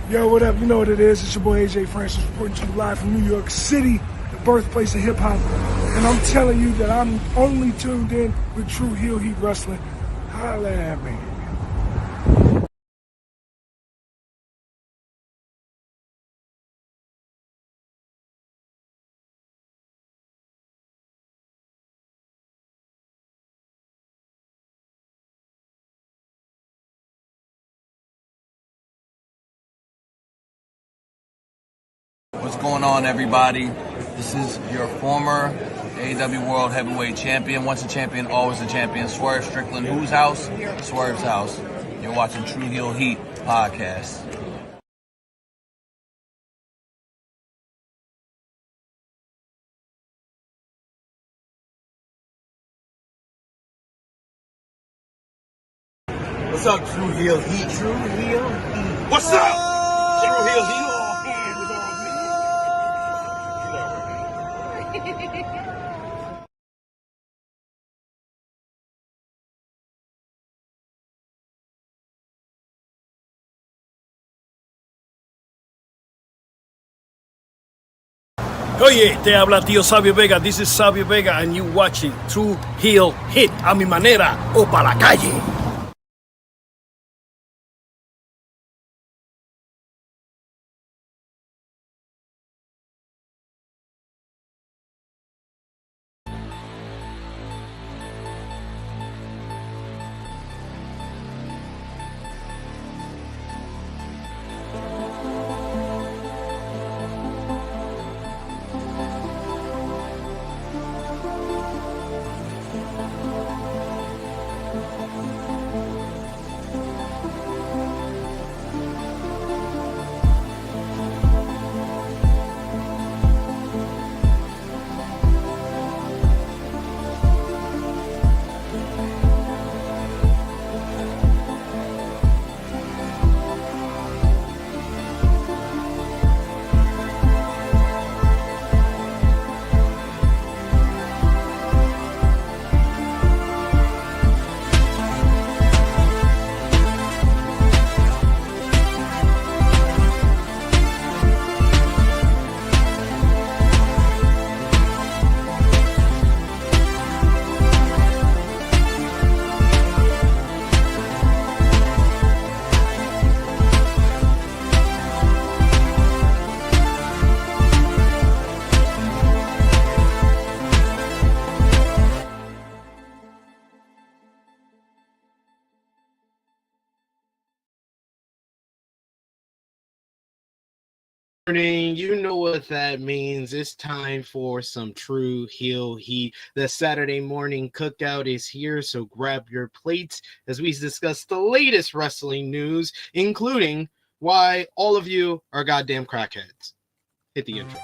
Yo, what up? You know what it is. It's your boy AJ Francis reporting to you live from New York City, the birthplace of hip-hop. And I'm telling you that I'm only tuned in with Tru Heel Heat Wrestling. Holla at me. What's going on, everybody? This is your former AEW World Heavyweight Champion. Once a champion, always a champion. Swerve Strickland. Whose house? Swerve's house. You're watching Tru Heel Heat podcast. What's up, Tru Heel Heat? Tru Heel Heat. What's up? Tru Heel Heat. Oye, te habla tío Sabio Vega. This is Sabio Vega and you watching Tru Heel Heat a mi manera o para la calle. You know what that means. It's time for some Tru Heel Heat. The Saturday morning cookout is here, so grab your plates as we discuss the latest wrestling news, including why all of you are goddamn crackheads. Hit the intro.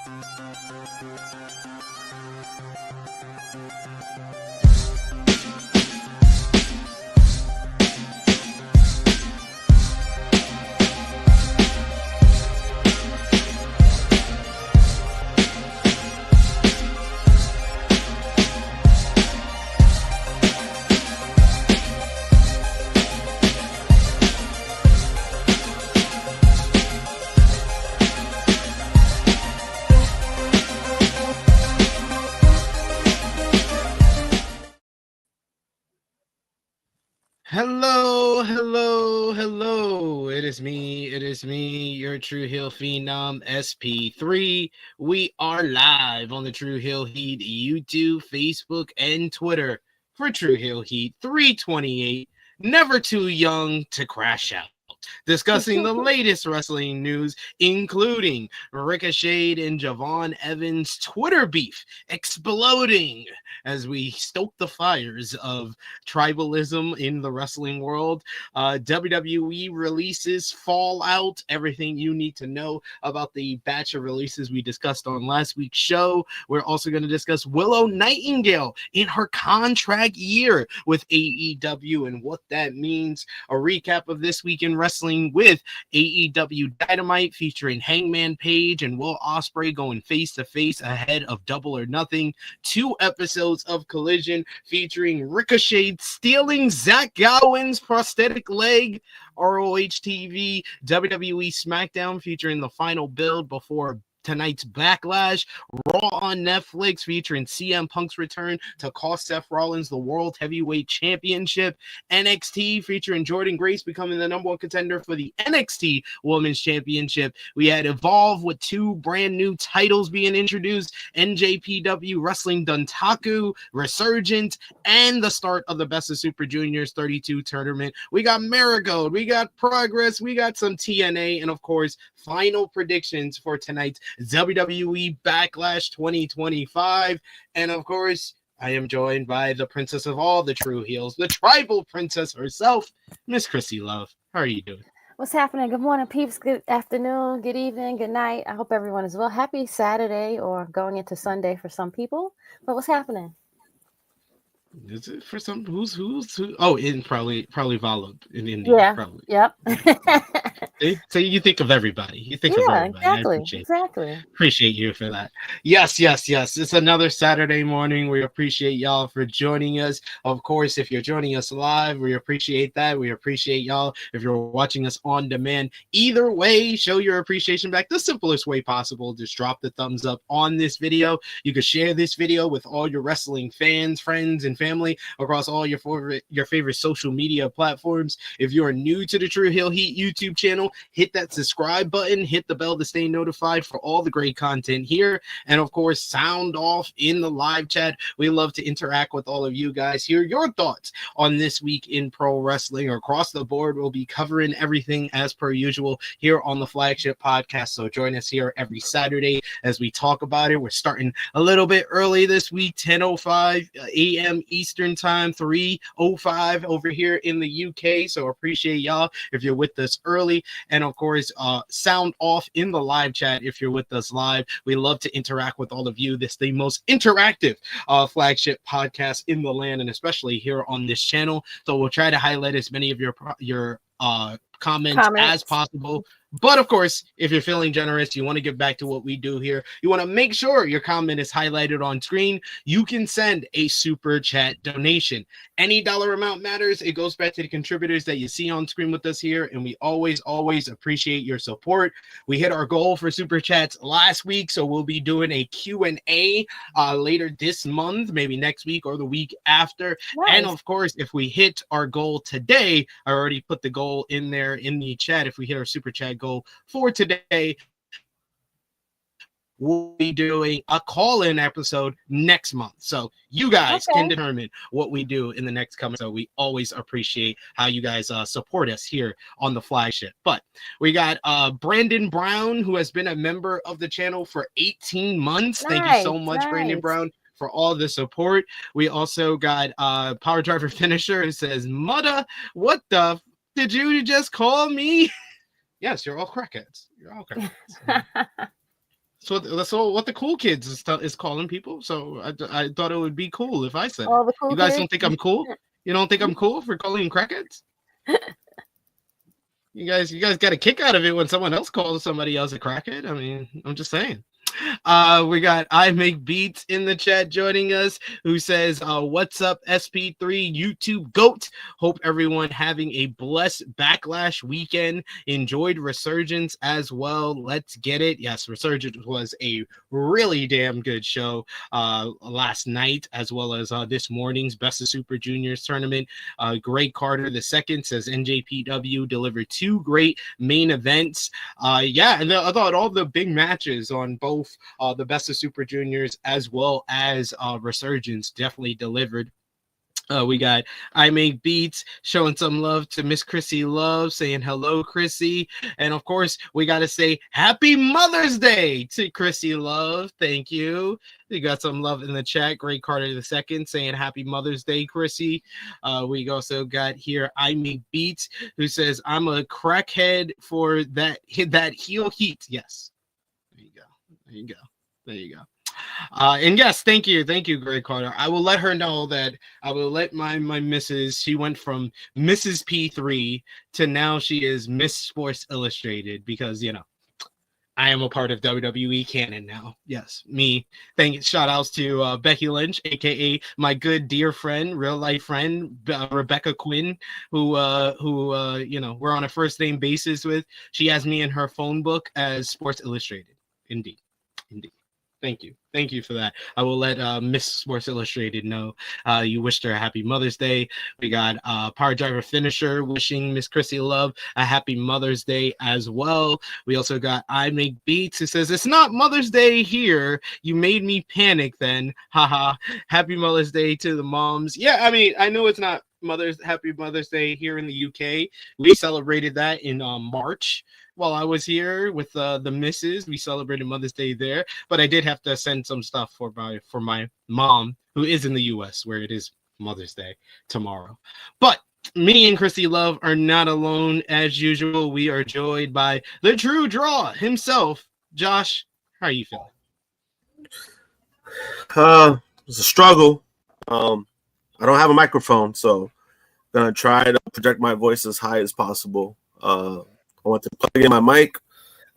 Hello. It is me, your Tru Heel Phenom, SP3. We are live on the Tru Heel Heat YouTube, Facebook, and Twitter for Tru Heel Heat 328. Never too young to crash out. Discussing the latest wrestling news, including Ricochet and Evans' Twitter beef exploding as we stoke the fires of tribalism in the wrestling world. WWE releases, fallout, everything you need to know about the batch of releases we discussed on last week's show. We're also going to discuss Willow Nightingale in her contract year with AEW and what that means. A recap of this week in wrestling Wrestling with AEW Dynamite featuring Hangman Page and Will Ospreay going face-to-face ahead of Double or Nothing. 2 episodes of Collision featuring Ricochet stealing Zach Gowen's prosthetic leg. ROH TV, WWE SmackDown featuring the final build before tonight's Backlash. Raw on Netflix featuring CM Punk's return to cost Seth Rollins the World Heavyweight Championship. NXT featuring Jordynne Grace becoming the #1 contender for the NXT Women's Championship. We had Evolve with 2 brand new titles being introduced. NJPW Wrestling Dontaku, Resurgence, and the start of the Best of Super Juniors 32 tournament. We got Marigold, we got Progress, we got some TNA, and of course, final predictions for tonight's WWE Backlash 2025. And of course, I am joined by the princess of all the true heels, the tribal princess herself, Miss Krssi Love. How are you doing? What's happening? Good morning, peeps. Good afternoon, good evening, good night. I hope everyone is well. Happy Saturday or going into Sunday for some people. But what's happening? Is it for some who? Oh, in probably Vala in Indy. Yeah. Probably. Yep. So you think of everybody. You think of everybody. Exactly. Appreciate you for that. Yes. It's another Saturday morning. We appreciate y'all for joining us. Of course, if you're joining us live, we appreciate that. We appreciate y'all if you're watching us on demand. Either way, show your appreciation back the simplest way possible. Just drop the thumbs up on this video. You can share this video with all your wrestling fans, friends, and family across all your favorite social media platforms. If you're new to the Tru Heel Heat YouTube channel, hit that subscribe button, hit the bell to stay notified for all the great content here, and of course, sound off in the live chat. We love to interact with all of you guys, hear your thoughts on this week in pro wrestling across the board. We'll be covering everything as per usual here on the Flagship podcast, so join us here every Saturday as we talk about it. We're starting a little bit early this week, 10:05 a.m. Eastern time, 3:05 over here in the UK, so appreciate y'all if you're with us early. And of course, sound off in the live chat if you're with us live. We love to interact with all of you. This is the most interactive flagship podcast in the land, and especially here on this channel. So we'll try to highlight as many of your comments as possible. But of course, if you're feeling generous, you want to give back to what we do here, you want to make sure your comment is highlighted on screen, you can send a super chat donation. Any dollar amount matters. It goes back to the contributors that you see on screen with us here, and we always appreciate your support. We hit our goal for super chats last week, so we'll be doing a Q&A later this month, maybe next week or the week after. Nice. And of course, if we hit our goal today, I already put the goal in there in the chat. If we hit our super chat goal for today, we'll be doing a call-in episode next month, so you guys can determine what we do in the next coming. So we always appreciate how you guys support us here on the Flagship. But we got Brandon Brown, who has been a member of the channel for 18 months. Thank you so much, Brandon Brown, for all the support. We also got Power Driver Finisher, who says, "Mudda, what the did you just call me?" Yes, you're all crackheads. You're all crackheads. So that's all what the cool kids is calling people. So I thought it would be cool if I said it. Cool you guys kids? Don't think I'm cool? You don't think I'm cool for calling crackheads? You guys got a kick out of it when someone else calls somebody else a crackhead. I mean, I'm just saying. We got I Make Beats in the chat joining us, who says, what's up, SP3 YouTube GOAT? Hope everyone having a blessed Backlash weekend. Enjoyed Resurgence as well. Let's get it. Yes, Resurgence was a really damn good show last night, as well as this morning's Best of Super Juniors tournament. Greg Carter II says NJPW delivered 2 great main events. And I thought all the big matches on both the Best of Super Juniors as well as Resurgence definitely delivered. We got I Make Beats showing some love to Miss Krssi Love, saying hello, Krssi. And of course, we got to say Happy Mother's Day to Krssi Love. Thank you. We got some love in the chat. Great Carter II saying Happy Mother's Day, Krssi. We also got here I Make Beats, who says I'm a crackhead for that heel heat. Yes. There you go. And yes, thank you, Greg Carter. I will let her know that I will let my missus. She went from Mrs. P3 to now she is Miss Sports Illustrated because I am a part of WWE canon now. Yes, me. Shout outs to Becky Lynch, aka my good dear friend, real life friend, Rebecca Quinn, who we're on a first name basis with. She has me in her phone book as Sports Illustrated. Indeed. Thank you for that. I will let Miss Sports Illustrated know you wished her a happy Mother's Day. We got Power Driver Finisher wishing Miss Krssi Love a happy Mother's Day as well. We also got I Make Beats who says, it's not Mother's Day here. You made me panic then. Haha. Happy Mother's Day to the moms. Yeah, I mean, I know it's not Happy Mother's Day here in the UK. We celebrated that in March. While I was here with the missus, we celebrated Mother's Day there, but I did have to send some stuff for my mom, who is in the US, where it is Mother's Day tomorrow. But me and Krssi Love are not alone as usual. We are joined by the True Draw himself, Josh. How are you feeling? It's a struggle. I don't have a microphone, so I'm gonna try to project my voice as high as possible. I want to plug in my mic.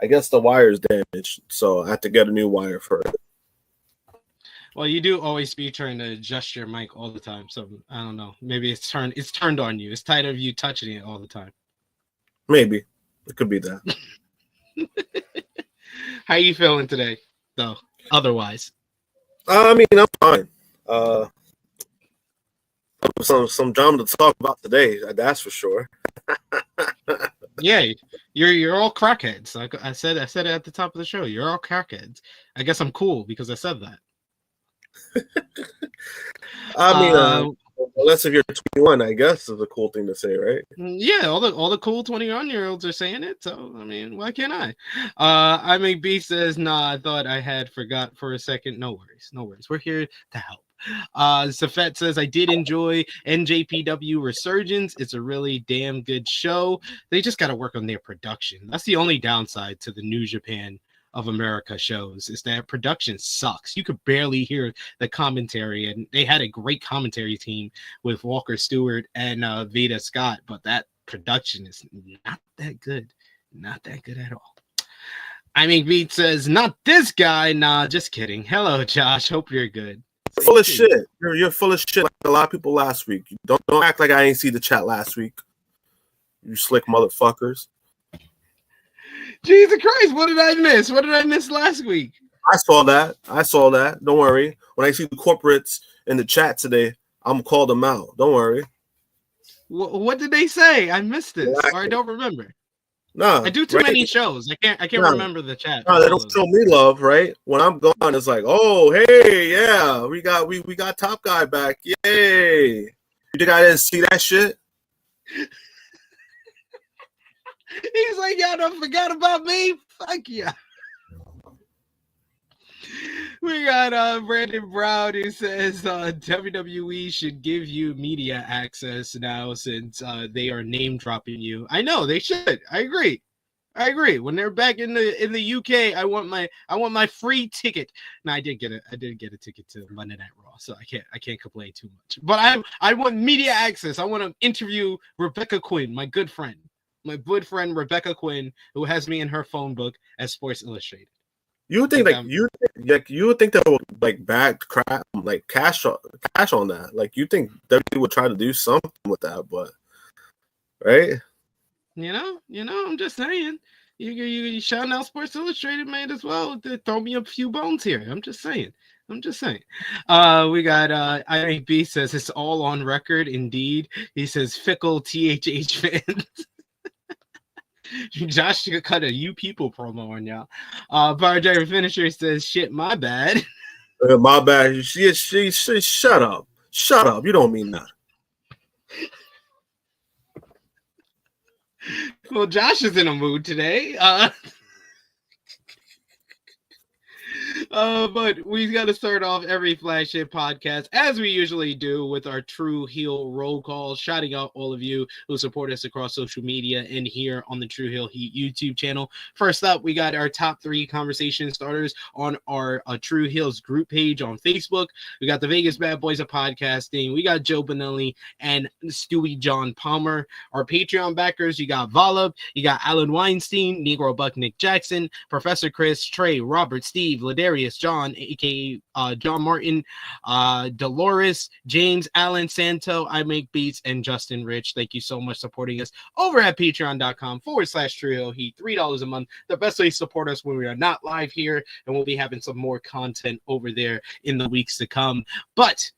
I guess the wire is damaged, so I have to get a new wire for it. Well, you do always be trying to adjust your mic all the time, so I don't know. Maybe it's turned on you. It's tired of you touching it all the time. Maybe. It could be that. How are you feeling today, though, otherwise? I mean, I'm fine. Some drama to talk about today, that's for sure. Yeah, you're all crackheads. Like I said it at the top of the show. You're all crackheads. I guess I'm cool because I said that. I mean, unless if you're 21, I guess is a cool thing to say, right? Yeah, all the cool 21-year-olds are saying it. So I mean, why can't I? I mean, B says, nah, I thought I had forgot for a second. No worries. We're here to help. Seth says, I did enjoy NJPW Resurgence. It's a really damn good show. They just got to work on their production. That's the only downside to the New Japan of America shows, is that production sucks. You could barely hear the commentary, and they had a great commentary team with Walker Stewart and Veda Scott, but that production is not that good. Not that good at all. I mean, Beat says, not this guy. Nah, just kidding. Hello, Josh. Hope you're good. Full of shit. You're full of shit like a lot of people last week. Don't act like I ain't see the chat last week. You slick motherfuckers. Jesus Christ, what did I miss? What did I miss last week? I saw that. Don't worry. When I see the corporates in the chat today, I'm gonna call them out. Don't worry. What did they say? I missed this, or I don't remember. No, I do too many shows. I can't remember the chat. No, they don't show me love, right? When I'm gone, it's like, oh, hey, yeah, we got Top Guy back, yay! You think I didn't see that shit? He's like, y'all don't forget about me. Fuck yeah. We got Brandon Brown who says WWE should give you media access now since they are name dropping you. I know they should. I agree. When they're back in the UK, I want my free ticket. Now I did get a ticket to Monday Night Raw, so I can't complain too much. But I want media access. I want to interview Rebecca Quinn, my good friend Rebecca Quinn, who has me in her phone book as Sports Illustrated. You would think you would think they would like back crap like cash on that. Like you think WWE would try to do something with that, but right? You know, I'm just saying. You shouting out Sports Illustrated, man, as well. Throw me a few bones here. I'm just saying. We got IB says it's all on record. Indeed, he says fickle THH fans. Josh should cut a "You People" promo on y'all. Power Driver Finisher says, "Shit, my bad." My bad. She shut up. Shut up. You don't mean that. Well, Josh is in a mood today. But we got to start off every flagship podcast, as we usually do, with our Tru Heel roll call, shouting out all of you who support us across social media and here on the Tru Heel Heat YouTube channel. First up, we got our top 3 conversation starters on our Tru Heel's group page on Facebook. We got the Vegas Bad Boys of Podcasting. We got Joe Bonelli and Stewie John Palmer. Our Patreon backers, you got Volub, you got Alan Weinstein, Negro Buck Nick Jackson, Professor Chris, Trey, Robert, Steve, Ladarius, John, aka John Martin, Dolores, James, Alan, Santo, I Make Beats, and Justin Rich. Thank you so much supporting us over at patreon.com/Tru Heel Heat. $3 a month. The best way to support us when we are not live here, and we'll be having some more content over there in the weeks to come. But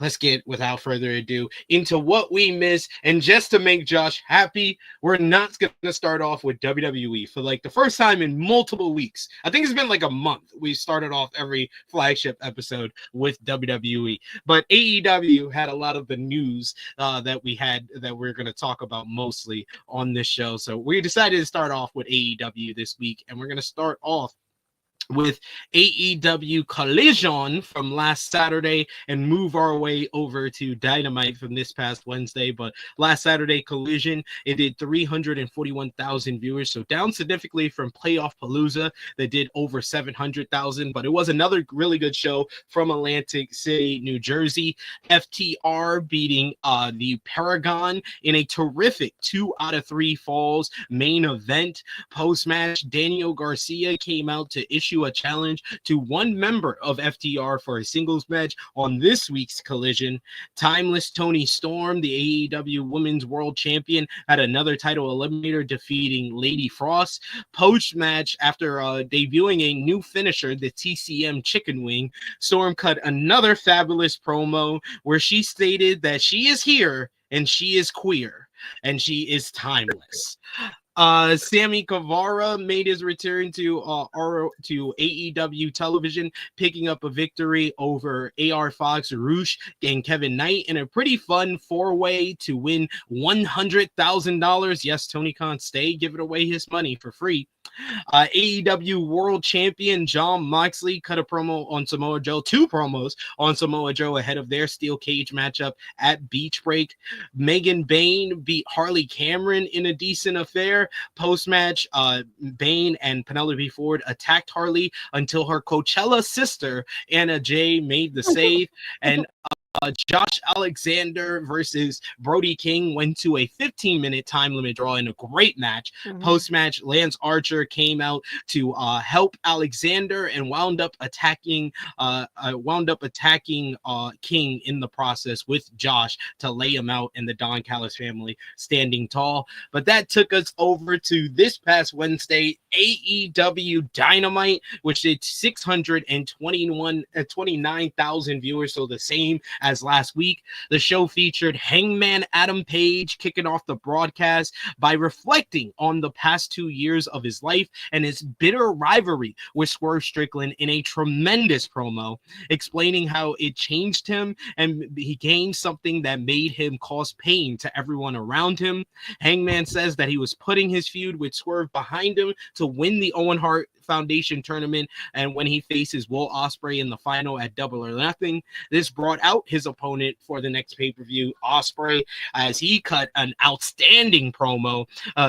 let's get, without further ado, into what we missed. And just to make Josh happy, we're not going to start off with WWE for like the first time in multiple weeks. I think it's been like a month. We started off every flagship episode with WWE. But AEW had a lot of the news that we're going to talk about mostly on this show. So we decided to start off with AEW this week. And we're going to start off with AEW Collision from last Saturday and move our way over to Dynamite from this past Wednesday. But last Saturday, Collision, it did 341,000 viewers, so down significantly from Playoff Palooza that did over 700,000. But it was another really good show from Atlantic City, New Jersey. FTR beating the Paragon in a terrific 2 out of 3 falls main event. Post-match, Daniel Garcia came out to issue a challenge to one member of FTR for a singles match on this week's Collision. Timeless Toni Storm, the AEW Women's World Champion, had another title eliminator, defeating Lady Frost. Post-match, after debuting a new finisher, the TCM Chicken Wing, Storm cut another fabulous promo where she stated that she is here and she is queer and she is timeless. Sammy Guevara made his return to AEW television, picking up a victory over AR Fox, Roosh, and Kevin Knight in a pretty fun 4-way to win $100,000. Yes, Tony Khan, stay giving away his money for free. AEW World Champion Jon Moxley cut a promo on Samoa Joe, 2 promos on Samoa Joe ahead of their steel cage matchup at Beach Break. Megan Bayne beat Harley Cameron in a decent affair. Post-match, Bayne and Penelope Ford attacked Harley until her Coachella sister, Anna Jay, made the save. And Josh Alexander versus Brody King went to a 15-minute time limit draw in a great match. Post-match, Lance Archer came out to help Alexander and wound up attacking King in the process with Josh to lay him out, and the Don Callis family standing tall. But that took us over to this past Wednesday, AEW Dynamite, which did 629,000 viewers, so the same as last week. The show featured Hangman Adam Page kicking off the broadcast by reflecting on the past 2 years of his life and his bitter rivalry with Swerve Strickland in a tremendous promo, explaining how it changed him and he gained something that made him cause pain to everyone around him. Hangman says that he was putting his feud with Swerve behind him to win the Owen Hart Foundation tournament, and when he faces Will Ospreay in the final at Double or Nothing. This brought out his opponent for the next pay-per-view, Ospreay, as he cut an outstanding promo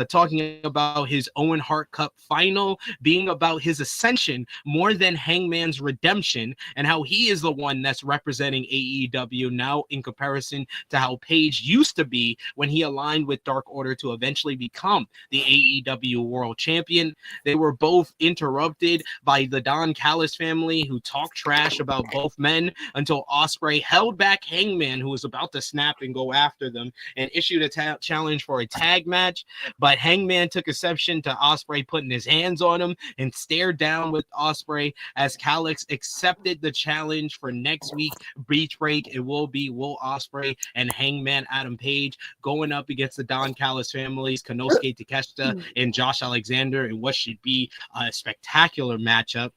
talking about his Owen Hart Cup final being about his ascension more than Hangman's redemption, and how he is the one that's representing AEW now in comparison to how Page used to be when he aligned with Dark Order to eventually become the AEW World Champion. They were both interrupted by the Don Callis family, who talked trash about both men until Ospreay held back Hangman, who was about to snap and go after them, and issued a challenge for a tag match. But Hangman took exception to Ospreay putting his hands on him and stared down with Ospreay as Callis accepted the challenge for next week Beach Break. It will be Will Ospreay and Hangman Adam Page going up against the Don Callis families, Konosuke Takeshita and Josh Alexander, in what should be a spectacular matchup.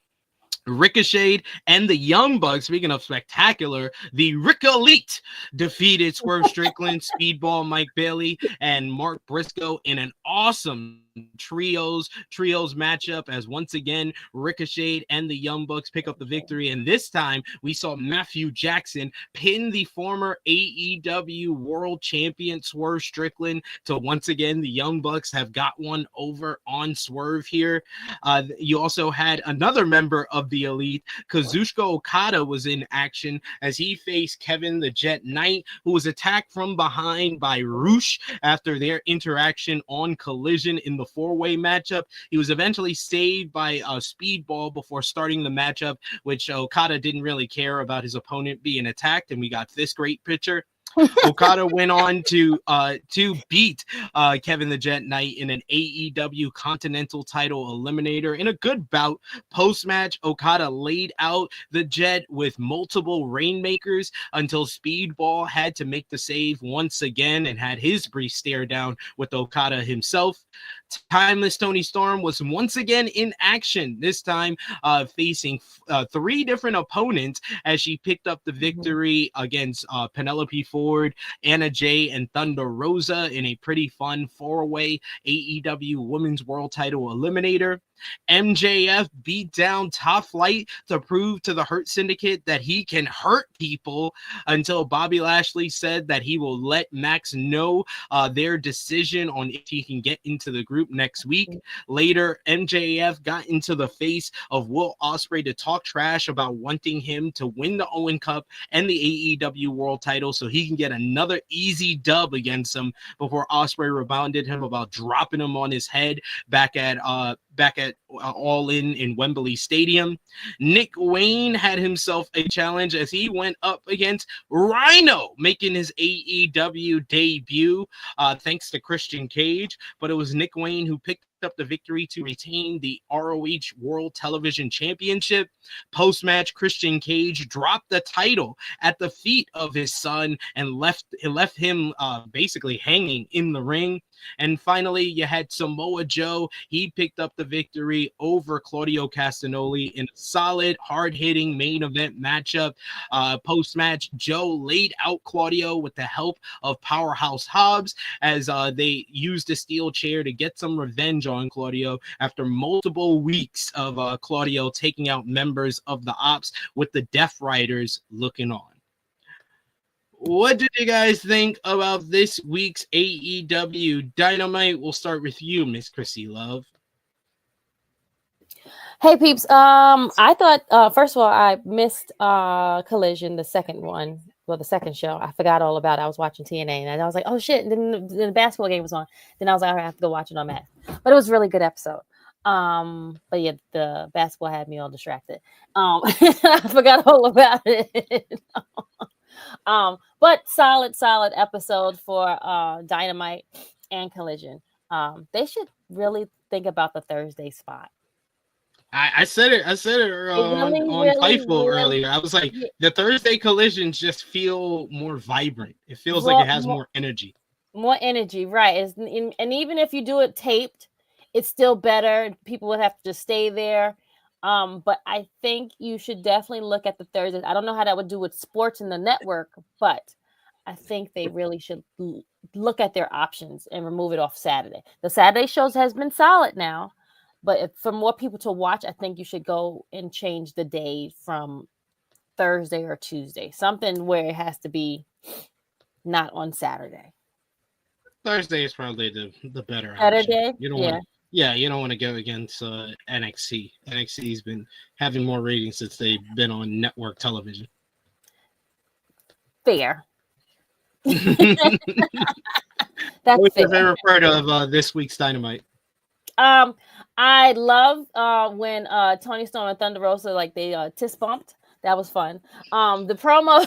Ricochet and the Young Bucks, speaking of spectacular, the Rick Elite defeated Swerve Strickland, Speedball Mike Bailey, and Mark Briscoe in an awesome trios matchup as once again Ricochet and the Young Bucks pick up the victory, and this time we saw Matthew Jackson pin the former AEW World Champion Swerve Strickland. So once again the Young Bucks have got one over on Swerve here. You also had another member of the Elite, Kazuchika Okada, was in action as he faced Kevin the Jet Knight, who was attacked from behind by Roosh after their interaction on Collision in the four-way matchup. He was eventually saved by a speedball before starting the matchup, which Okada didn't really care about his opponent being attacked, and we got this great picture. Okada went on to beat Kevin the Jet Knight in an AEW Continental title eliminator in a good bout. Post-match, Okada laid out the Jet with multiple rainmakers until Speedball had to make the save once again and had his brief stare down with Okada himself. Timeless Tony Storm was once again in action, this time facing three different opponents as she picked up the victory against Penelope Ford, Anna Jay, and Thunder Rosa in a pretty fun four-way AEW Women's World Title eliminator. MJF beat down Top Flight to prove to the Hurt Syndicate that he can hurt people until Bobby Lashley said that he will let Max know their decision on if he can get into the group next week. Later, MJF got into the face of Will Ospreay to talk trash about wanting him to win the Owen Cup and the AEW World Title so he can get another easy dub against him before Ospreay rebounded him about dropping him on his head back at All In Wembley Stadium. Nick Wayne had himself a challenge as he went up against Rhino, making his AEW debut thanks to Christian Cage, but it was Nick Wayne who picked up the victory to retain the ROH World Television Championship. Post-match, Christian Cage dropped the title at the feet of his son and left him basically hanging in the ring. And finally, you had Samoa Joe. He picked up the victory over Claudio Castagnoli in a solid, hard-hitting main event matchup. Post-match, Joe laid out Claudio with the help of Powerhouse Hobbs as they used a steel chair to get some revenge on Claudio after multiple weeks of Claudio taking out members of the Ops with the Death Riders looking on. What did you guys think about this week's AEW Dynamite? We'll start with you, Miss Krssi Love. Hey peeps, I thought first of all I missed Collision, the second one. Well, the second show. I forgot all about it. I was watching TNA and I was like, oh shit. And then the basketball game was on. Then I was like, I have to go watch it on Max. But it was a really good episode. But yeah, the basketball had me all distracted. I forgot all about it. But solid episode for Dynamite and Collision. They should really think about the Thursday spot. I said it on Fightful earlier. I was like, the Thursday collisions just feel more vibrant. It feels like it has more energy. More energy, right. And even if you do it taped, it's still better. People would have to just stay there. But I think you should definitely look at the Thursdays. I don't know how that would do with sports in the network, but I think they really should look at their options and remove it off Saturday. The Saturday shows has been solid now. But for more people to watch, I think you should go and change the day from Thursday or Tuesday. Something where it has to be not on Saturday. Thursday is probably the better Saturday? Option. You don't want to go against NXT. NXT's been having more ratings since they've been on network television. Fair. That's What's fair. your favorite part of this week's Dynamite? I love when Tony Storm and Thunder Rosa they tist bumped. That was fun. The promo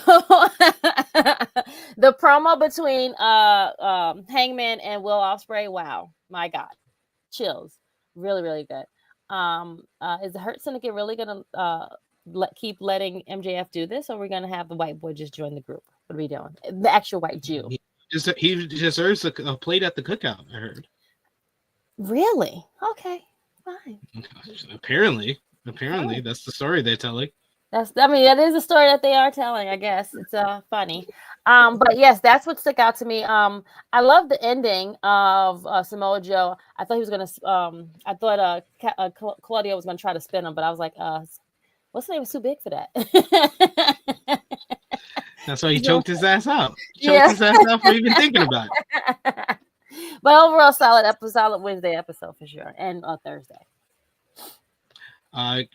the promo between Hangman and Will Ospreay. Wow, my God, chills. Really good. Is the Hurt Syndicate really gonna keep letting MJF do this, or are we gonna have the white boy just join the group? What are we doing? The actual white Jew. He deserves a plate at the cookout, I heard. Really? Okay, fine. Apparently, that's the story they're telling. That is a story that they are telling, I guess. It's funny. But yes, that's what stuck out to me. I love the ending of Samoa Joe. I thought he was gonna I thought Claudio was gonna try to spin him, but I was like, what's the name was too big for that. That's why he choked his ass out. Yeah. His ass out for even thinking about it. But overall, solid Wednesday episode for sure, and Thursday.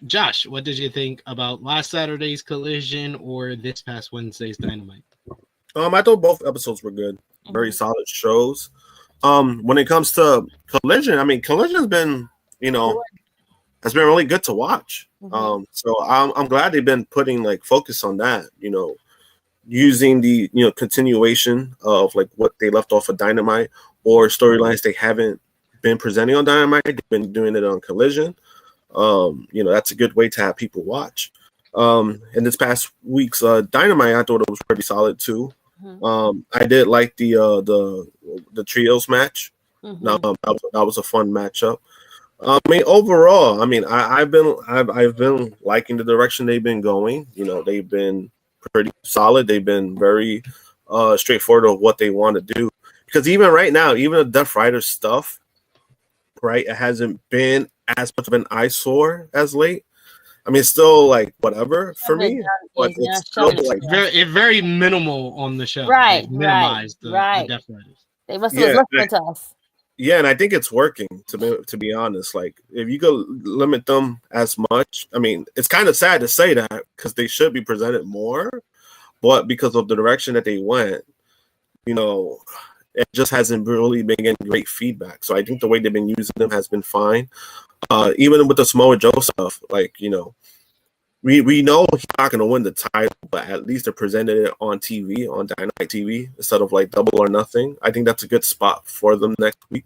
Josh, what did you think about last Saturday's Collision or this past Wednesday's Dynamite? I thought both episodes were good, very solid shows. When it comes to Collision, I mean, Collision's been, has been really good to watch. So I'm glad they've been putting like focus on that, using the continuation of like what they left off of Dynamite or storylines they haven't been presenting on Dynamite. They've been doing it on Collision. That's a good way to have people watch. And this past week's Dynamite, I thought it was pretty solid too. I did like the trios match. That was a fun matchup. I mean, overall, I mean, I've been liking the direction they've been going. They've been pretty solid. They've been very straightforward of what they want to do. Because even right now, even the Death Rider stuff, right, it hasn't been as much of an eyesore as late. I mean, it's still like whatever for me, but it's still like very minimal on the show. Right, like, minimized the Death Riders. They must have listened to us. Yeah, and I think it's working. To be honest, like if you could limit them as much, I mean, it's kind of sad to say that because they should be presented more, but because of the direction that they went, it just hasn't really been getting great feedback. So I think the way they've been using them has been fine. Even with the Samoa Joe stuff, like, we know he's not going to win the title, but at least they presented it on TV, on Dynamite TV, instead of like Double or Nothing. I think that's a good spot for them next week.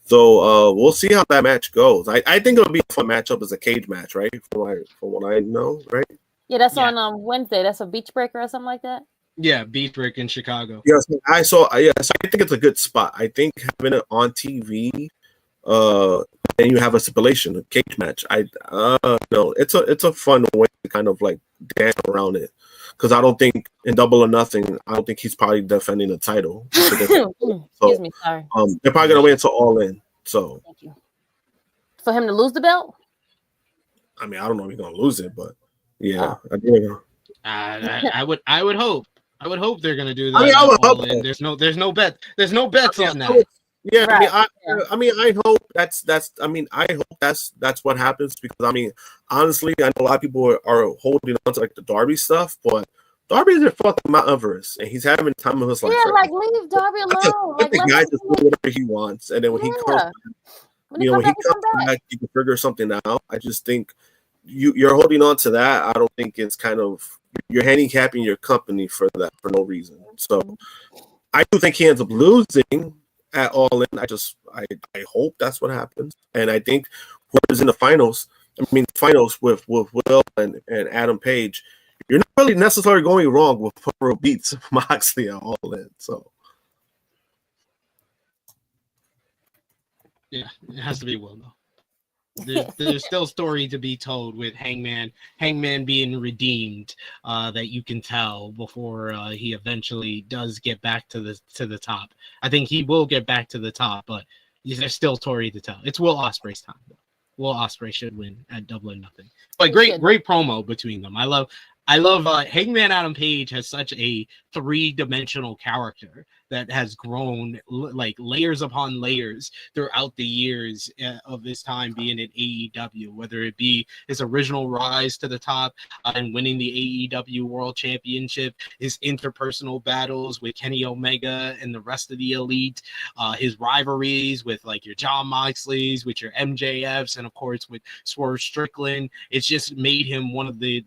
So we'll see how that match goes. I think it'll be a fun matchup as a cage match, right? From what I know, right? Yeah, that's on Wednesday. That's a Beach Breaker or something like that. Yeah, Beach Break in Chicago. Yes, I saw. Yes, I think it's a good spot. I think having it on TV, and you have a stipulation, a cage match. No, it's a fun way to kind of like dance around it. Because I don't think in Double or Nothing, I don't think he's probably defending the title. Excuse me, sorry. They're probably gonna wait until All In. So thank you. For him to lose the belt? I mean, I don't know if he's gonna lose it, but yeah, Oh. I would hope. I would hope they're gonna do that. I mean, I would hope. There's no bets on that. Yeah, Right. I hope I hope that's what happens because I mean, honestly, I know a lot of people are holding on to like the Darby stuff, but Darby's a fucking Mount Everest, and he's having time of his life. Yeah, like leave Darby alone. Let the guy just do whatever he wants, and then when he comes back, when he comes back, he can figure something out. I just think you're holding on to that. I don't think it's kind of you're handicapping your company for that for no reason. So I do think he ends up losing at All In. I hope that's what happens, and I think whoever's in the finals. I mean, finals with Will and Adam Page. You're not really necessarily going wrong with Puro beats Moxley at All In. So yeah, it has to be Will though. There's still story to be told with Hangman being redeemed that you can tell before he eventually does get back to the top. I think he will get back to the top, but there's still story to tell. It's Will Ospreay's time though. Will Ospreay should win at Double or Nothing. But great promo between them. I love Hangman Adam Page has such a three-dimensional character that has grown like layers upon layers throughout the years of his time being at AEW, whether it be his original rise to the top and winning the AEW World Championship, his interpersonal battles with Kenny Omega and the rest of the elite, his rivalries with like your John Moxleys, with your MJFs, and of course with Swerve Strickland. It's just made him one of the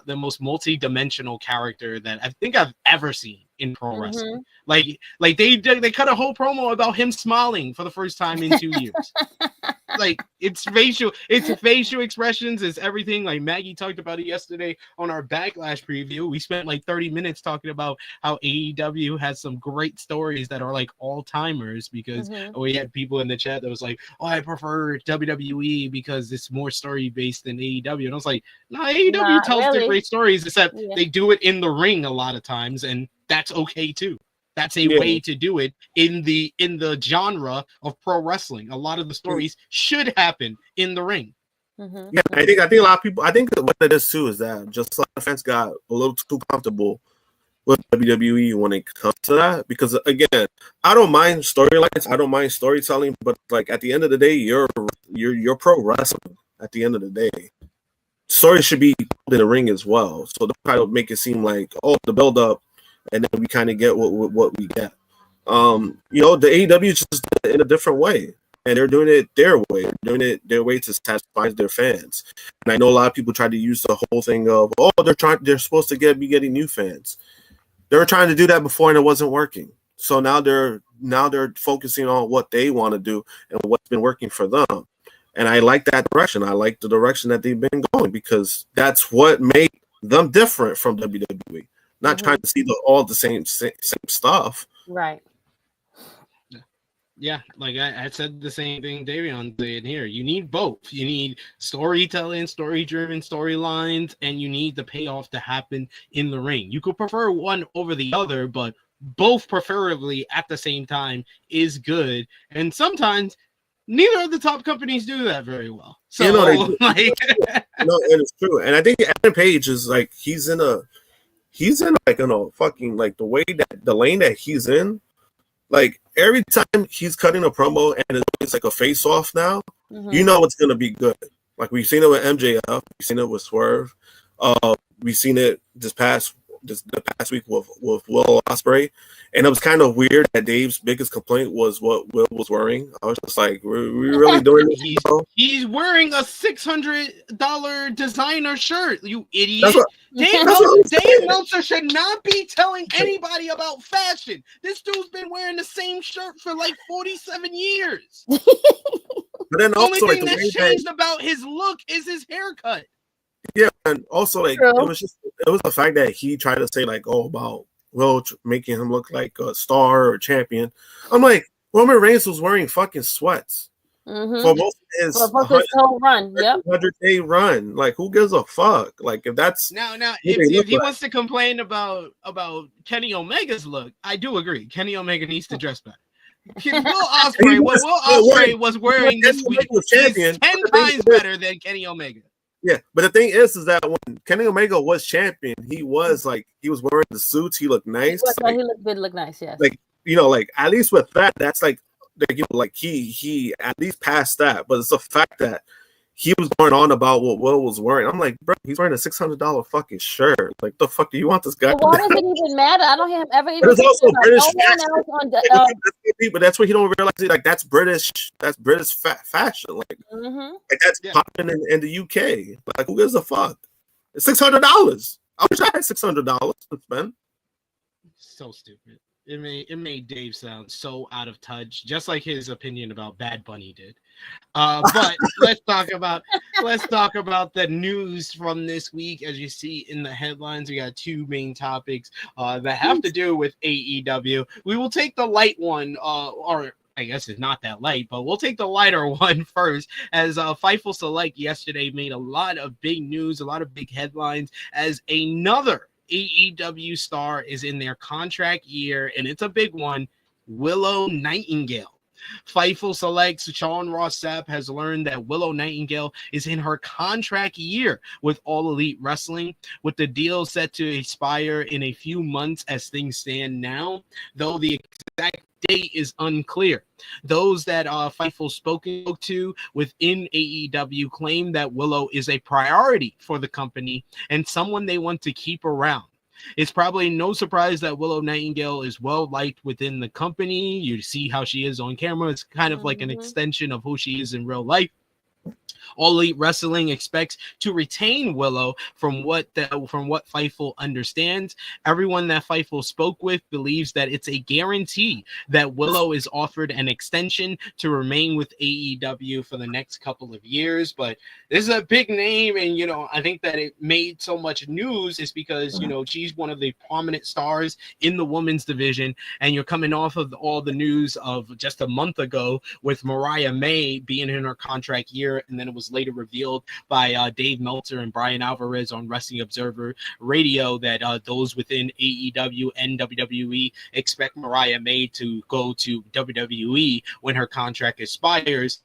most multi-dimensional character that I think I've ever seen in pro wrestling. Like they cut a whole promo about him smiling for the first time in 2 years. Like it's facial expressions, it's everything. Like Maggie talked about it yesterday on our Backlash preview. We spent like 30 minutes talking about how AEW has some great stories that are like all-timers, because we had people in the chat that was like, oh, I prefer WWE because it's more story-based than AEW. And I was like, no, AEW tells the great stories, except they do it in the ring a lot of times, and that's okay too. That's a way to do it in the genre of pro wrestling. A lot of the stories should happen in the ring. Yeah, I think a lot of people. I think what it is too is that just a lot of fans got a little too comfortable with WWE when it comes to that. Because again, I don't mind storylines, I don't mind storytelling, but like at the end of the day, you're pro wrestling. At the end of the day, stories should be in the ring as well. So they kind of make it seem like, oh, the build up. And then we kind of get what we get. The AEW is just in a different way, and they're doing it their way. They're doing it their way to satisfy their fans. And I know a lot of people try to use the whole thing of, oh, they're supposed to be getting new fans. They were trying to do that before, and it wasn't working. So now they're focusing on what they want to do and what's been working for them. And I like that direction. I like the direction that they've been going, because that's what made them different from WWE. Not trying to see all the same stuff. Right. Yeah, like I said the same thing Davion did here. You need both. You need storytelling, story-driven storylines, and you need the payoff to happen in the ring. You could prefer one over the other, but both preferably at the same time is good. And sometimes neither of the top companies do that very well. So, it's true. And I think Hangman Page is like, he's in a fucking, like, the way that the lane that he's in, like every time he's cutting a promo and it's like a face off now, you know it's gonna be good. Like we've seen it with MJF, we've seen it with Swerve, we've seen it the past week with Willow Ospreay, and it was kind of weird that Dave's biggest complaint was what Will was wearing. I was just like, we really doing this? He's wearing a $600 designer shirt, you idiot. Dave Meltzer should not be telling anybody about fashion. This dude's been wearing the same shirt for like 47 years. But then the only thing that's changed about his look is his haircut. Yeah, and also like it was the fact that he tried to say like, oh, about Will making him look like a star or a champion. I'm like, Roman Reigns was wearing fucking sweats for most of his whole run. Yep, 100-day run. Like, who gives a fuck? Like, if that's now if he wants to complain about Kenny Omega's look, I do agree. Kenny Omega needs to dress better. Will Ospreay was wearing this week is 10 times better than Kenny Omega. Yeah, but the thing is that when Kenny Omega was champion, he was wearing the suits. He looked nice. He looked nice. Yes. Like, like at least with that, that's like he at least passed that. But it's the fact that he was going on about what Will was wearing. I'm like, bro, he's wearing a $600 fucking shirt. Like, the fuck do you want this guy? Well, why does it even matter? I don't hear him ever even. It's also British fashion. But that's what he don't realize. Like, that's British. That's British fashion. Like, like that's popping in the UK. Like, who gives a fuck? It's $600. I wish I had $600 to spend. So stupid. It made Dave sound so out of touch, just like his opinion about Bad Bunny did. But let's talk about the news from this week. As you see in the headlines, we got two main topics that have to do with AEW. We will take the light one, or I guess it's not that light, but we'll take the lighter one first. As Fightful Select yesterday made a lot of big news, a lot of big headlines, as another AEW star is in their contract year, and it's a big one. Willow Nightingale. Fightful Select's Sean Ross Sapp has learned that Willow Nightingale is in her contract year with All Elite Wrestling, with the deal set to expire in a few months as things stand now, though the exact date is unclear. Those that Fightful spoke to within AEW claim that Willow is a priority for the company and someone they want to keep around. It's probably no surprise that Willow Nightingale is well liked within the company. You see how she is on camera. It's kind of like an extension of who she is in real life. All Elite Wrestling expects to retain Willow from what Fightful understands. Everyone that Fightful spoke with believes that it's a guarantee that Willow is offered an extension to remain with AEW for the next couple of years. But this is a big name, and I think that it made so much news is because she's one of the prominent stars in the women's division, and you're coming off of all the news of just a month ago with Mariah May being in her contract year, and then it was later revealed by Dave Meltzer and Brian Alvarez on Wrestling Observer Radio that those within AEW and WWE expect Mariah May to go to WWE when her contract expires.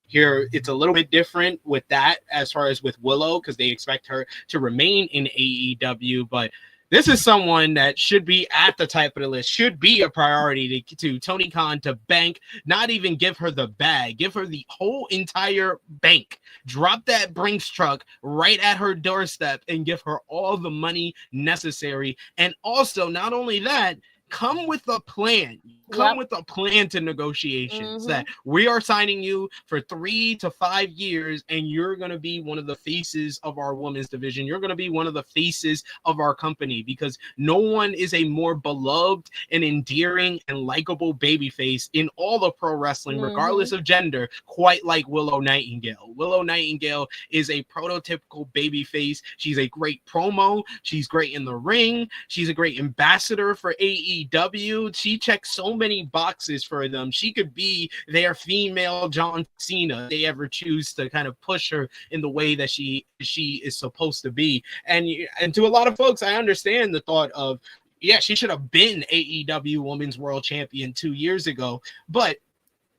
Here, it's a little bit different with that as far as with Willow, because they expect her to remain in AEW, but this is someone that should be at the top of the list, should be a priority to Tony Khan to bank, not even give her the bag, give her the whole entire bank. Drop that Brinks truck right at her doorstep and give her all the money necessary. And also, not only that, come with a plan. Come with a plan to negotiations that we are signing you for 3 to 5 years, and you're going to be one of the faces of our women's division. You're going to be one of the faces of our company, because no one is a more beloved and endearing and likable babyface in all of pro wrestling, regardless of gender, quite like Willow Nightingale. Willow Nightingale is a prototypical babyface. She's a great promo. She's great in the ring. She's a great ambassador for AEW. She checks so many boxes for them. She could be their female John Cena if they ever choose to kind of push her in the way that she is supposed to be. And to a lot of folks, I understand the thought of, yeah, she should have been AEW Women's World Champion 2 years ago, but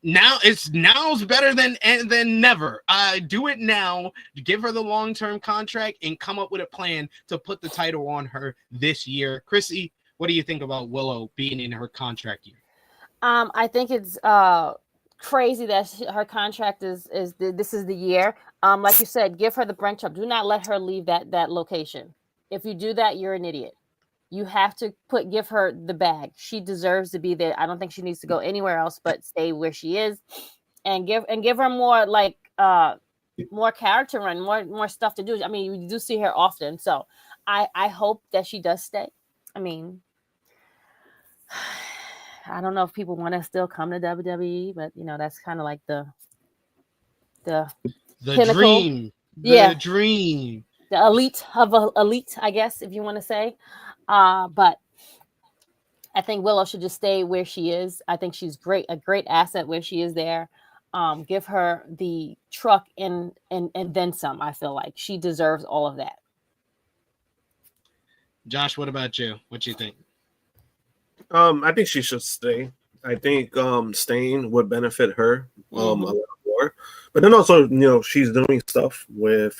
now's better than never. Do it now. Give her the long-term contract and come up with a plan to put the title on her this year. Krssi, what do you think about Willow being in her contract year? I think it's crazy that her contract is this is the year. Like you said, give her the branch up. Do not let her leave that location. If you do that, you're an idiot. You have to give her the bag. She deserves to be there. I don't think she needs to go anywhere else but stay where she is, and give her more more character run, more stuff to do. I mean, you do see her often, so I hope that she does stay. I mean, I don't know if people want to still come to WWE, but that's kind of like the pinnacle. Dream. The dream. The elite of elite, I guess, if you want to say. But I think Willow should just stay where she is. I think she's a great asset where she is there. Give her the truck and then some. I feel like she deserves all of that. Josh, what about you? What you think? I think she should stay. I think staying would benefit her a lot more. But then also, she's doing stuff with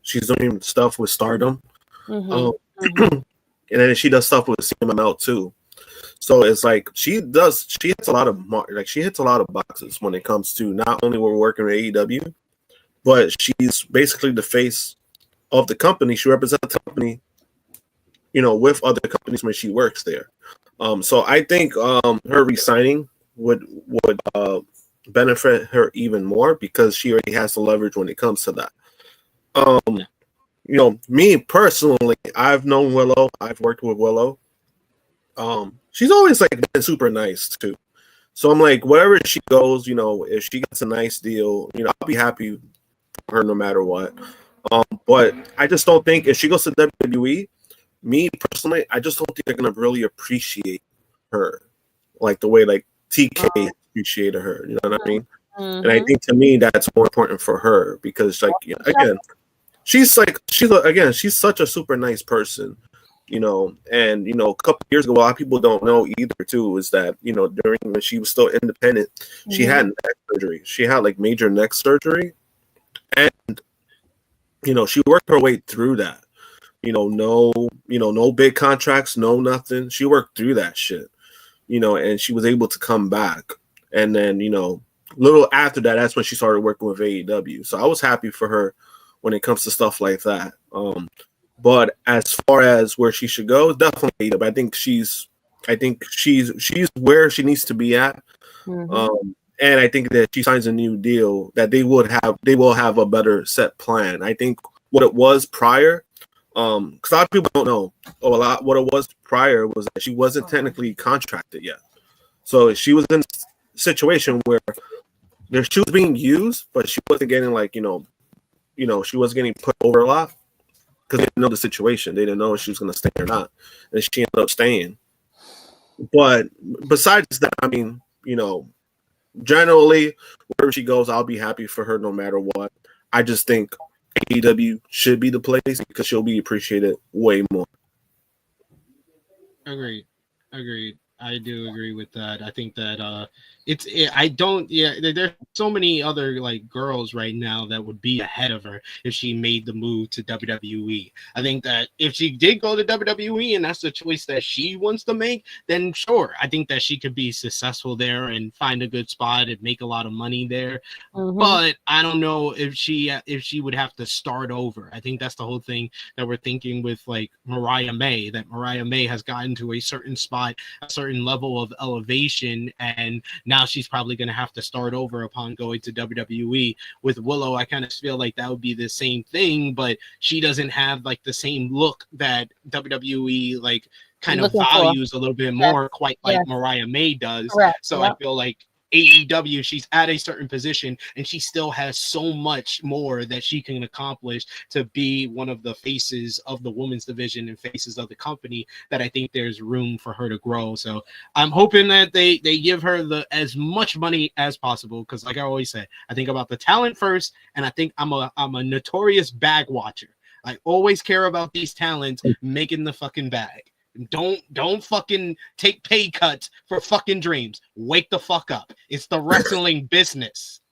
she's doing stuff with Stardom. And then she does stuff with CMLL too. So it's like she hits a lot of boxes when it comes to not only we're working with AEW, but she's basically the face of the company. She represents the company, with other companies when she works there. So I think her resigning would benefit her even more, because she already has the leverage when it comes to that. Me personally, I've known Willow. I've worked with Willow. She's always been super nice too. So I'm like, wherever she goes, if she gets a nice deal, I'll be happy for her no matter what. But I just don't think if she goes to WWE, me personally, I just don't think they're gonna really appreciate her like the way TK appreciated her. You know what I mean? And I think to me that's more important for her, because again, she's such a super nice person. And a couple years ago, a lot of people don't know either too, is that during when she was still independent, she had neck surgery. She had major neck surgery, and she worked her way through that. No big contracts, no nothing. She worked through that shit, and she was able to come back. And then, little after that, that's when she started working with AEW. So I was happy for her when it comes to stuff like that. But as far as where she should go, definitely AEW. I think she's where she needs to be at. And I think that she signs a new deal that they will have a better set plan. I think what it was prior, because a lot of people don't know, what it was prior was that she wasn't technically contracted yet. So she was in a situation where she was being used, but she wasn't getting she wasn't getting put over a lot because they didn't know the situation. They didn't know if she was going to stay or not, and she ended up staying. But besides that, I mean, generally, wherever she goes, I'll be happy for her no matter what. I just think AEW should be the place because she'll be appreciated way more. Agreed. I do agree with that. I think that there's so many other like girls right now that would be ahead of her if she made the move to WWE. I think that if she did go to WWE and that's the choice that she wants to make, then sure, I think that she could be successful there and find a good spot and make a lot of money there. Mm-hmm. But I don't know if she would have to start over. I think that's the whole thing that we're thinking with like Mariah May, that Mariah May has gotten to a certain spot, a certain level of elevation, and now she's probably going to have to start over upon going to WWE. With Willow, I kind of feel like that would be the same thing, but she doesn't have like the same look that WWE like kind of values a little bit more, quite like Mariah May does. Correct. So I feel like AEW, she's at a certain position and she still has so much more that she can accomplish to be one of the faces of the women's division and faces of the company, that I think there's room for her to grow. So I'm hoping that they give her as much money as possible, because like I always say, I think about the talent first, and I think I'm a notorious bag watcher. I always care about these talents making the fucking bag. Don't fucking take pay cuts for fucking dreams. Wake the fuck up. It's the wrestling business.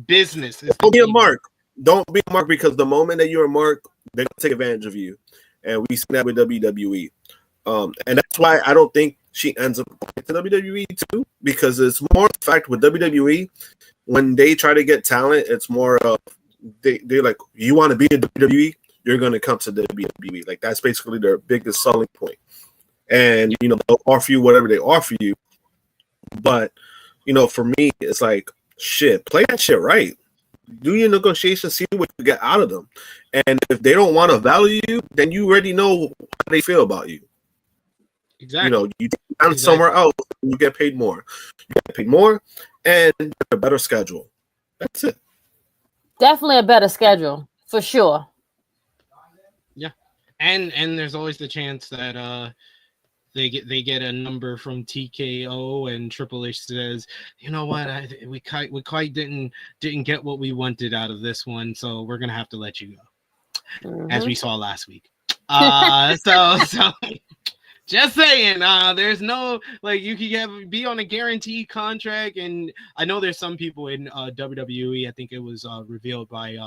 Don't be a mark. Don't be a mark, because the moment that you're a mark, they're gonna take advantage of you. And we see that with WWE. And that's why I don't think she ends up going to WWE too, because it's more the fact with WWE, when they try to get talent, it's more of they're like, you want to be in WWE, you're gonna come to WWE. Like that's basically their biggest selling point. And they'll offer you whatever they offer you, but for me, it's like, shit, play that shit right. Do your negotiations, see what you get out of them, and if they don't want to value you, then you already know how they feel about you. Exactly. You down somewhere else, you get paid more. You get paid more, and a better schedule. That's it. Definitely a better schedule for sure. Yeah, and there's always the chance that they get a number from TKO and Triple H says, you know what, we quite didn't get what we wanted out of this one, so we're gonna have to let you go, as we saw last week. So just saying, there's no, like, you can be on a guaranteed contract, and I know there's some people in WWE, I think it was revealed by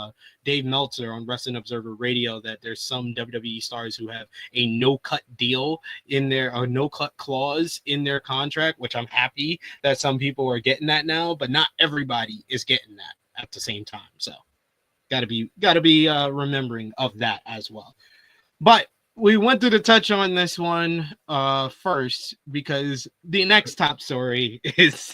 Dave Meltzer on Wrestling Observer Radio, that there's some WWE stars who have a no-cut deal in their, a no-cut clause in their contract, which I'm happy that some people are getting that now, but not everybody is getting that at the same time. So gotta be remembering of that as well. But we wanted to touch on this one first, because the next top story is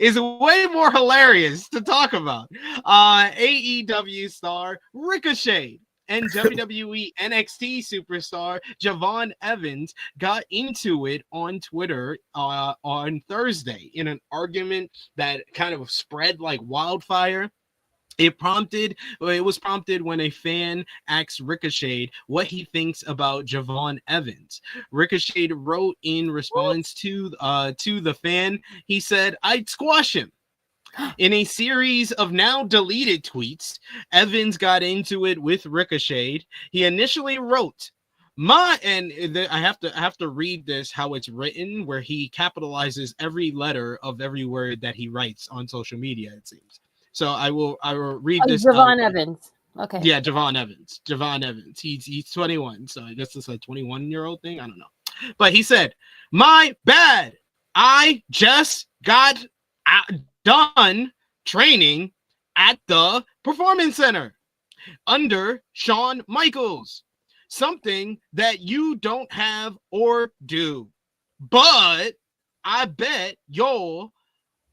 way more hilarious to talk about. AEW star Ricochet and WWE NXT superstar Javon Evans got into it on Twitter on Thursday in an argument that kind of spread like wildfire. It was prompted when a fan asked Ricochet what he thinks about Javon Evans. Ricochet wrote in response to the fan, he said, "I'd squash him." In a series of now deleted tweets, Evans got into it with Ricochet. He initially wrote, I have to read this how it's written, where he capitalizes every letter of every word that he writes on social media, it seems. So I will read this. Javon Evans. Okay. Yeah, Javon Evans. He's 21, so I guess it's a 21-year-old thing. I don't know. But he said, "My bad. I just got done training at the Performance Center under Shawn Michaels. Something that you don't have or do. But I bet y'all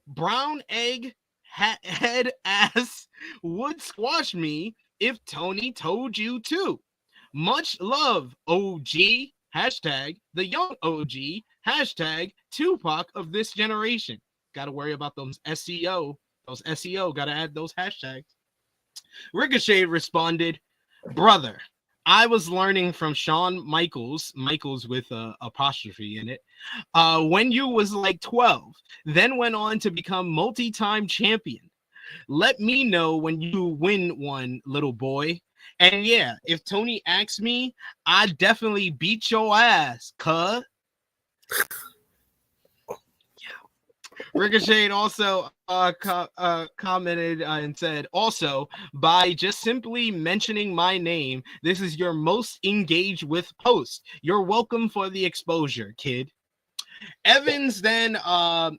brown egg head ass would squash me if Tony told you to. Much love, OG. Hashtag the young OG. Hashtag Tupac of this generation. Got to worry about those SEO. Those SEO. Got to add those hashtags. Ricochet responded, brother, I was learning from Shawn Michaels with a apostrophe in it, when you was like 12, then went on to become multi-time champion. Let me know when you win one, little boy. And yeah, if Tony asks me, I definitely beat your ass, cuz. Ricochet also commented and said, also, by just simply mentioning my name, this is your most engaged with post. You're welcome for the exposure, kid. Evans then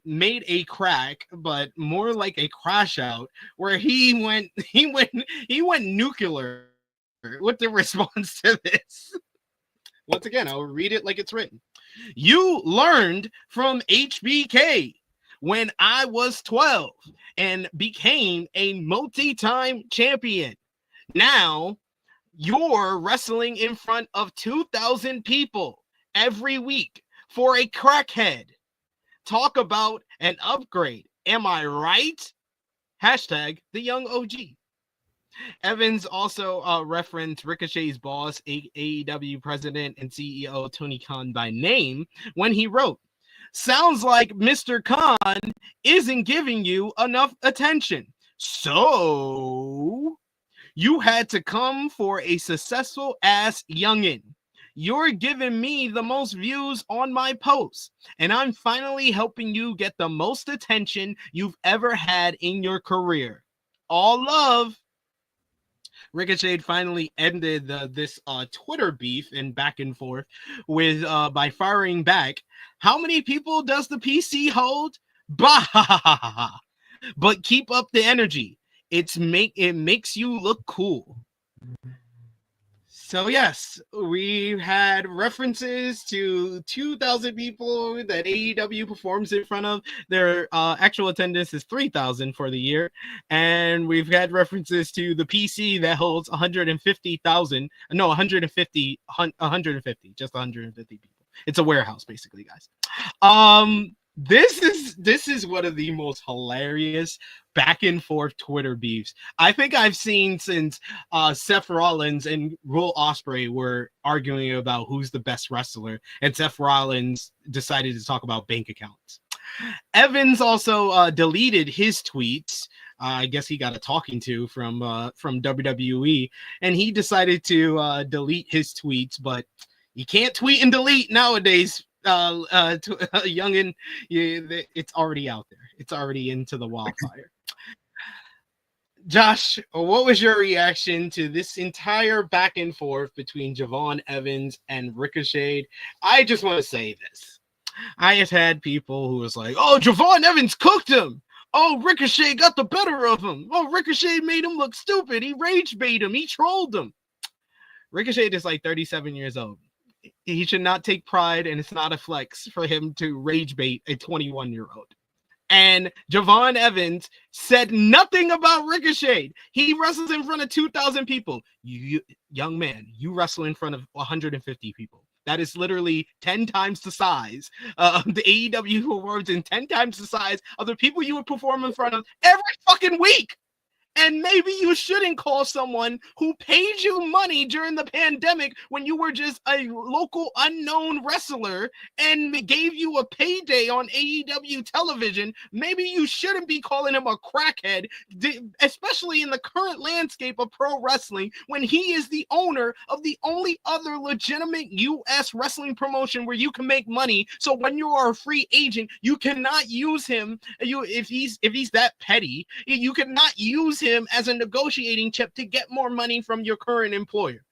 made a crack, but more like a crash out, where he went nuclear with the response to this. Once again, I'll read it like it's written. You learned from HBK when I was 12 and became a multi-time champion. Now you're wrestling in front of 2,000 people every week for a crackhead. Talk about an upgrade. Am I right? Hashtag the young OG. Evans also referenced Ricochet's boss, AEW president and CEO Tony Khan by name when he wrote, sounds like Mr. Khan isn't giving you enough attention. So you had to come for a successful ass youngin'. You're giving me the most views on my posts, and I'm finally helping you get the most attention you've ever had in your career. All love. Ricochet finally ended this Twitter beef and back and forth with by firing back. How many people does the PC hold? Bah! But keep up the energy. It makes you look cool. So yes, we had references to 2,000 people that AEW performs in front of. Their actual attendance is 3,000 for the year. And we've had references to the PC that holds 150,000. No, 150, just 150 people. It's a warehouse, basically, guys. This is one of the most hilarious back and forth Twitter beefs I think I've seen since Seth Rollins and Will Ospreay were arguing about who's the best wrestler, and Seth Rollins decided to talk about bank accounts. Evans also deleted his tweets. I guess he got a talking to from WWE, and he decided to delete his tweets, but you can't tweet and delete nowadays. Youngin, it's already out there. It's already into the wildfire. Josh, what was your reaction to this entire back and forth between Javon Evans and Ricochet? I just want to say this. I have had people who was like, oh, Javon Evans cooked him. Oh, Ricochet got the better of him. Oh, Ricochet made him look stupid. He rage bait him. He trolled him. Ricochet is like 37 years old. He should not take pride, and it's not a flex for him to rage bait a 21-year-old. And Javon Evans said nothing about Ricochet. He wrestles in front of 2,000 people. You young man, you wrestle in front of 150 people. That is literally 10 times the size of the AEW awards and 10 times the size of the people you would perform in front of every fucking week. And maybe you shouldn't call someone who paid you money during the pandemic when you were just a local unknown wrestler and gave you a payday on AEW television. Maybe you shouldn't be calling him a crackhead, especially in the current landscape of pro wrestling, when he is the owner of the only other legitimate U.S. wrestling promotion where you can make money. So when you are a free agent, you cannot use him. If he's that petty, you cannot use him as a negotiating chip to get more money from your current employer.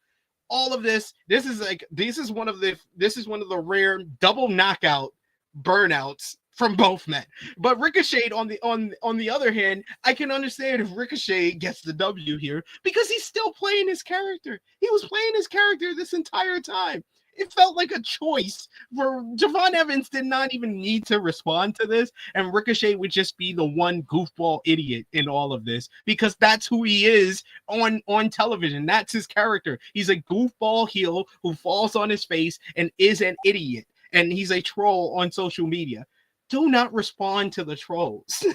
All of this is one of the rare double knockout burnouts from both men. But Ricochet, on the other hand, I can understand if Ricochet gets the W here because he's still playing his character. He was playing his character this entire time. It felt like a choice for Javon Evans did not even need to respond to this, and Ricochet would just be the one goofball idiot in all of this because that's who he is on television. That's his character. He's a goofball heel who falls on his face and is an idiot, and he's a troll on social media. Do not respond to the trolls.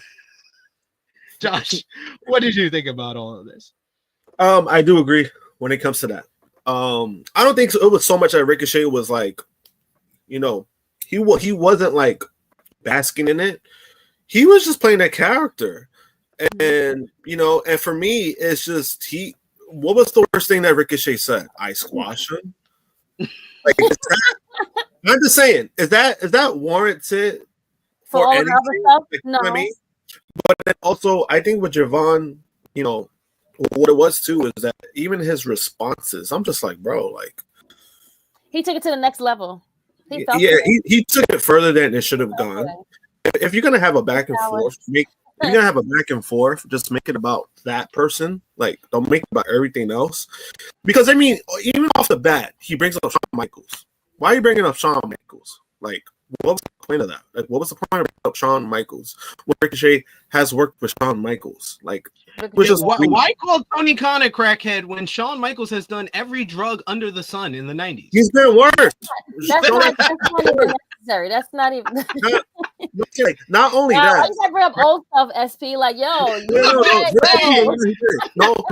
Josh, what did you think about all of this? I do agree when it comes to that. I don't think it was so much that Ricochet was like, he wasn't like basking in it. He was just playing that character. And, and for me, it's just what was the worst thing that Ricochet said? I squash him. Like, I'm just saying, is that warranted for all anything? the other stuff? Like, No. I mean? But then also, I think with Javon, what it was too is that even his responses, I'm just like, bro, like he took it to the next level. He took it further than it should have gone. If you're gonna have a back and forth, just make it about that person. Like, don't make it about everything else. Because I mean, even off the bat, he brings up Shawn Michaels. Why are you bringing up Shawn Michaels? Like, what was the point of that? Like, what was the point of Shawn Michaels? When Ricochet has worked with Shawn Michaels, like, which is why call Tony Khan a crackhead when Shawn Michaels has done every drug under the sun in the 90s? He's been worse. That's not even necessary. That's not even. Not only that. Why you gotta bring up old stuff, SP? Like, yo, no,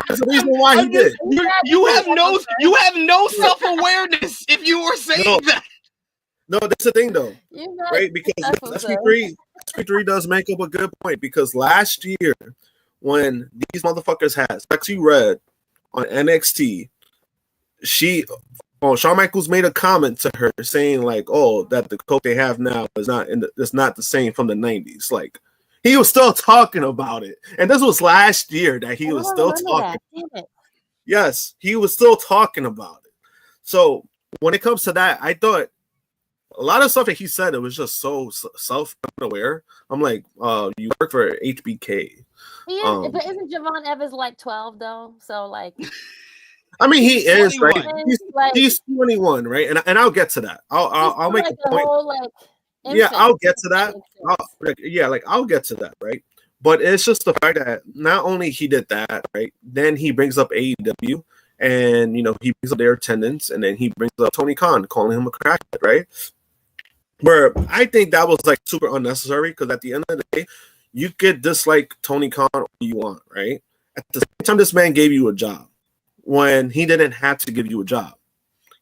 that's the reason why he did. You have no self-awareness if you were saying that. No, that's the thing though, right? Because SP3 does make up a good point, because last year when these motherfuckers had Sexy Red on NXT, Shawn Michaels made a comment to her saying like, "Oh, that the coke they have now is not the same from the 90s." Like, he was still talking about it, and this was last year that he was still talking. Yes, he was still talking about it. So when it comes to that, I thought a lot of stuff that he said, it was just so self-aware. I'm like, you work for HBK. But isn't Javon Evans like 12 though? So like, I mean, he is 21. Right. He's 21, right? And I'll get to that. I'll make a point. I'll get to that. I'll get to that, right? But it's just the fact that not only he did that, right? Then he brings up AEW, and he brings up their attendance, and then he brings up Tony Khan calling him a crackhead, right? Where I think that was like super unnecessary, because at the end of the day, you could dislike Tony Khan all you want, right? At the same time, this man gave you a job when he didn't have to give you a job.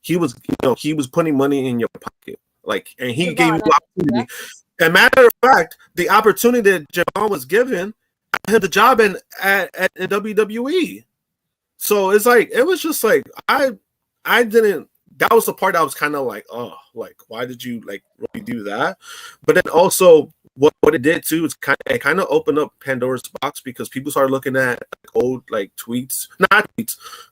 He was, he was putting money in your pocket, like, and he gave you the opportunity. And matter of fact, the opportunity that Javon was given, I had the job at WWE. So it's like, it was just like, I didn't. That was the part I was kind of like, oh, like, why did you like really do that? But then also, what it did too is it kind of opened up Pandora's box, because people started looking at old like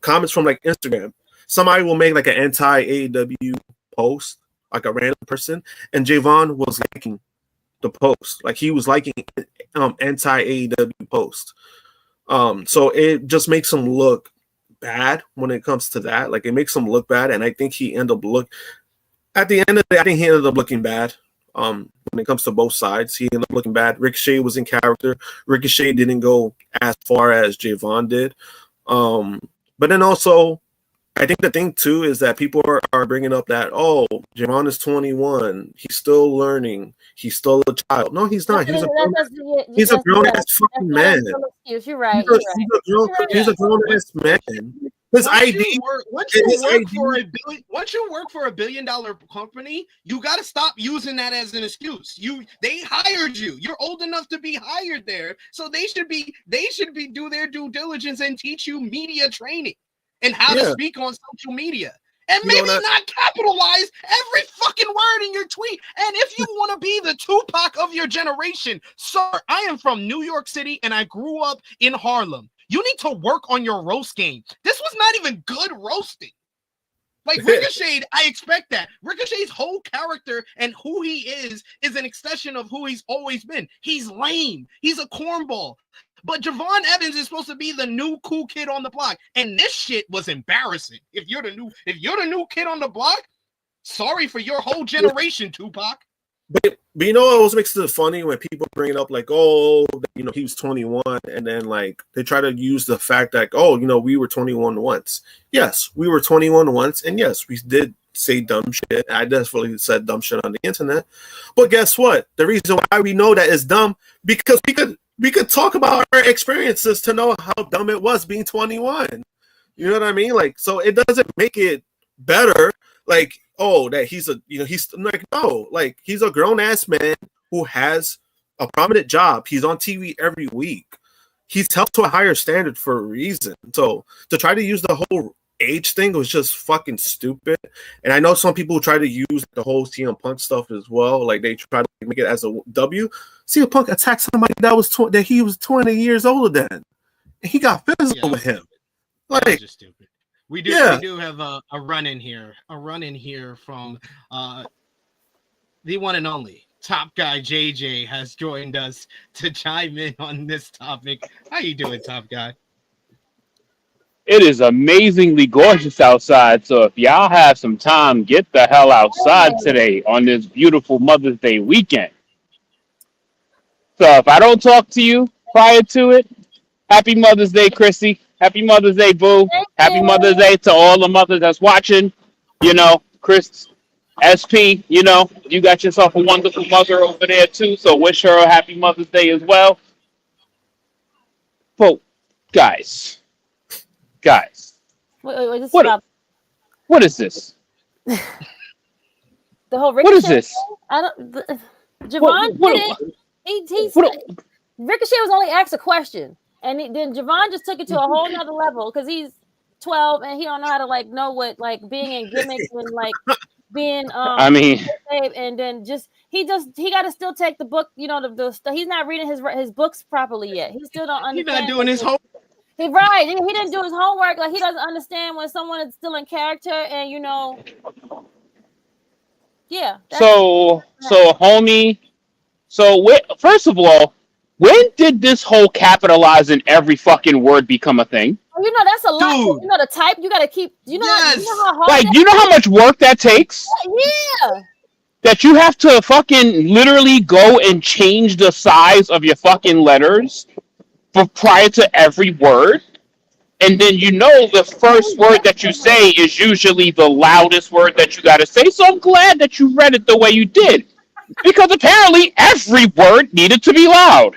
comments from like Instagram. Somebody will make like an anti-AEW post, like a random person, and Javon was liking the post, like he was liking anti-AEW post. So it just makes him look bad when it comes to that. Like, it makes him look bad, and I think he ended up at the end of the day, I think he ended up looking bad. When it comes to both sides, he ended up looking bad. Ricochet was in character. Ricochet didn't go as far as Javon did. But then also, I think the thing too is that people are bringing up that, oh, Javon is 21. He's still learning. He's still a child. No, he's not. He's a grown-ass fucking man. You're right. He's a grown-ass man. His ID. Once you work for $1 billion company, you got to stop using that as an excuse. They hired you. You're old enough to be hired there, so they should be do their due diligence and teach you media training and how to speak on social media. And maybe not capitalize every fucking word in your tweet. And if you want to be the Tupac of your generation, sir, I am from New York City and I grew up in Harlem. You need to work on your roast game. This was not even good roasting. Like, Ricochet, I expect that. Ricochet's whole character and who he is an extension of who he's always been. He's lame. He's a cornball. But Javon Evans is supposed to be the new cool kid on the block, and this shit was embarrassing. If you're the new kid on the block, Sorry for your whole generation, Tupac. But you know what always makes it funny when people bring it up like, oh, you know, he was 21, and then like they try to use the fact that, oh, you know, we were 21 once. Yes, we were 21 once, and yes, we did say dumb shit. I definitely said dumb shit on the internet. But guess what? The reason why we know that is dumb because we could talk about our experiences to know how dumb it was being 21. You know what I mean? Like, so it doesn't make it better. Like, oh, that he's like, no, like he's a grown ass man who has a prominent job. He's on TV every week. He's held to a higher standard for a reason. So to try to use the whole age thing was just fucking stupid. And I know some people try to use the whole CM Punk stuff as well. Like they try to make it as a W. CM Punk attacked somebody that he was 20 years older than, and he got physical with him. Like, just stupid. We do have a run in here from the one and only Top Guy JJ has joined us to chime in on this topic. How you doing, Top Guy? It is amazingly gorgeous outside, so if y'all have some time, get the hell outside today on this beautiful Mother's Day weekend. So if I don't talk to you prior to it, happy Mother's Day, Krssi. Happy Mother's Day, Boo. Happy Mother's Day to all the mothers that's watching. You know, Chris, SP, you know, you got yourself a wonderful mother over there, too, so wish her a happy Mother's Day as well. But, guys, wait, what is this? The whole Ricochet. What is this? I don't. Javon did it. Ricochet was only asked a question, and then Javon just took it to a whole nother level because he's 12 and he don't know how to like know what like being in gimmicks and like being I mean, and then he got to still take the book. You know, he's not reading his books properly yet. He still don't understand. He's not doing his homework. He didn't do his homework. Like he doesn't understand when someone is still in character, and you know, yeah. So homie. So first of all, when did this whole capitalize in every fucking word become a thing? You know that's a lot. You know the type you got to keep. You know, yes. you know how hard. Like you know how much work that takes. Yeah. That you have to fucking literally go and change the size of your fucking letters prior to every word, and then you know the first word that you say is usually the loudest word that you got to say. So I'm glad that you read it the way you did, because apparently every word needed to be loud.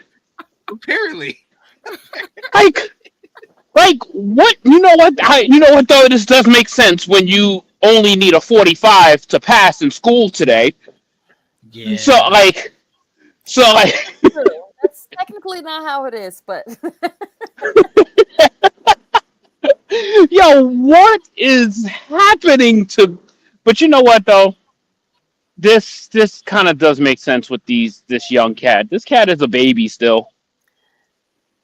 Apparently, like what? You know what? Though this does make sense when you only need a 45 to pass in school today. Yeah. So like. That's technically not how it is, but yo, what is happening to? But you know what though, this kind of does make sense with this young cat. This cat is a baby still.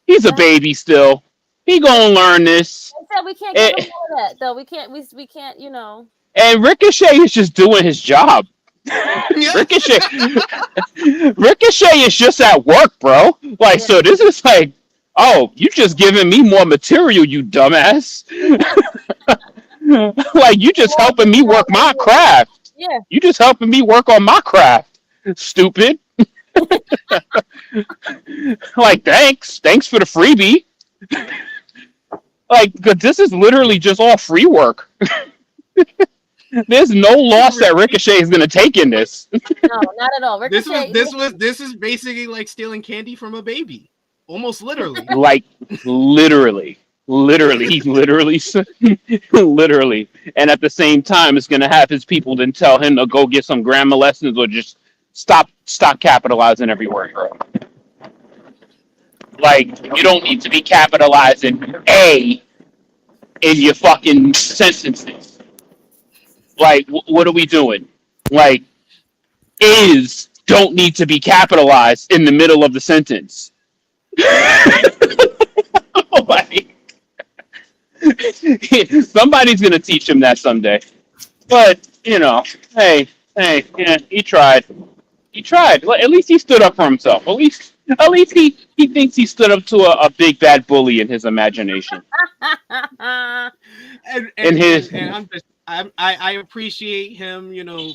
He's a baby still. He gonna learn this. We can't get him more of that though. We can't. You know. And Ricochet is just doing his job. Ricochet is just at work, bro. Like, so this is like, oh, you just giving me more material, you dumbass. Like, you just helping me work my craft. Yeah. You just helping me work on my craft, stupid. Like, thanks for the freebie. Like, this is literally just all free work. There's no loss that Ricochet is going to take in this. No, not at all. Ricochet, this is basically like stealing candy from a baby, almost literally. Like literally, literally. And at the same time, it's going to have his people then tell him to go get some grammar lessons or just stop capitalizing every word, bro. Like, you don't need to be capitalizing A in your fucking sentences. Like, what are we doing? Like, is don't need to be capitalized in the middle of the sentence. Like, somebody's going to teach him that someday. But, you know, hey, yeah, he tried. At least he stood up for himself. At least he thinks he stood up to a big bad bully in his imagination. And I appreciate him,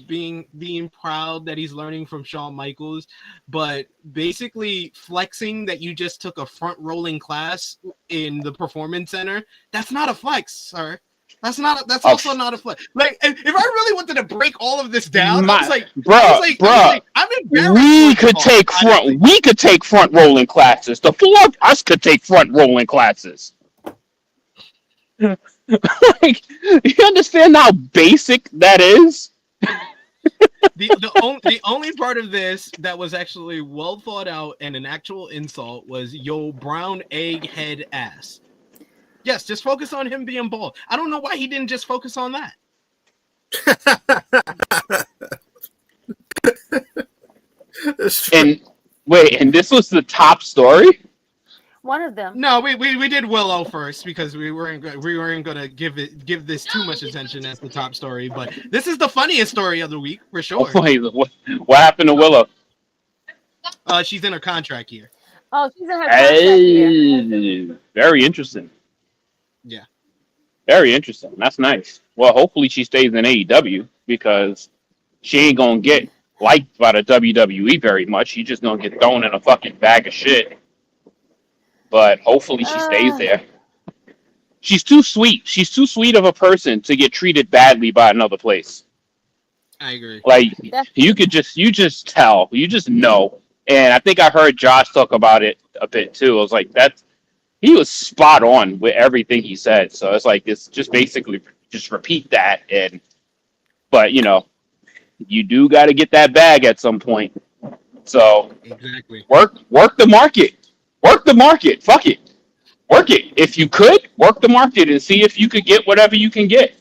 being proud that he's learning from Shawn Michaels, but basically flexing that you just took a front rolling class in the performance center, that's not a flex, sir. That's also not a flex. Like, if I really wanted to break all of this down, I'm embarrassed. We could take front rolling classes. The four of us could take front rolling classes. Like, you understand how basic that is? The only part of this that was actually well thought out and an actual insult was yo brown egghead ass. Yes, just focus on him being bald. I don't know why he didn't just focus on that. And this was the top story? One of them. No, we did Willow first because we weren't gonna give this too much attention as the top story, but this is the funniest story of the week for sure. Oh, wait, what happened to Willow? She's in her contract year. Oh, she's in her contract year. Very interesting. Yeah. Very interesting. That's nice. Well, hopefully she stays in AEW because she ain't gonna get liked by the WWE very much. She's just gonna get thrown in a fucking bag of shit. But hopefully she stays there. She's too sweet. She's too sweet of a person to get treated badly by another place. I agree. Like, you just tell. You just know. And I think I heard Josh talk about it a bit too. I was like, he was spot on with everything he said. So it's like, it's just basically just repeat that. But you do got to get that bag at some point. So exactly. Work the market. Work the market. Fuck it. Work it. If you could, work the market and see if you could get whatever you can get.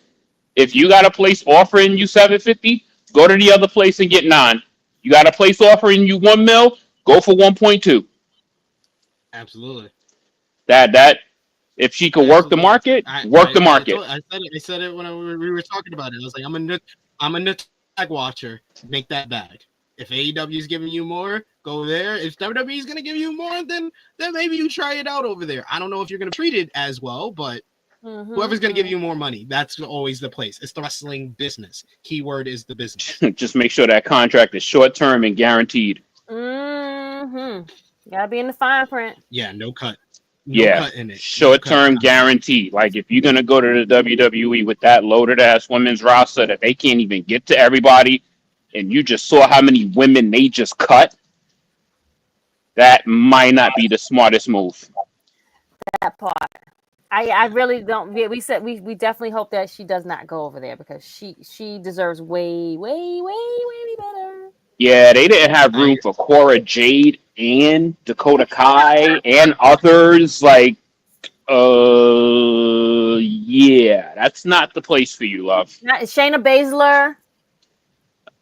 If you got a place offering you $750, go to the other place and get $9. You got a place offering you $1 million, go for 1.2. Absolutely. That if she could work the market, work the market. I said it when we were talking about it. I was like, I'm a tag watcher. Make that bag. If AEW is giving you more, go there. If WWE is going to give you more, then maybe you try it out over there. I don't know if you're going to treat it as well, but whoever's going to give you more money, that's always the place. It's the wrestling business. Keyword is the business. Just make sure that contract is short term and guaranteed. Gotta be in the fine print. Yeah, no cut. Cut in it. Short term guaranteed. Like, if you're going to go to the WWE with that loaded ass women's roster that they can't even get to everybody, and you just saw how many women they just cut, that might not be the smartest move. That part. I really don't. We said we definitely hope that she does not go over there because she deserves way better. Yeah, they didn't have room for Cora Jade and Dakota Kai and others. Like, yeah, that's not the place for you, love. Not Shayna Baszler.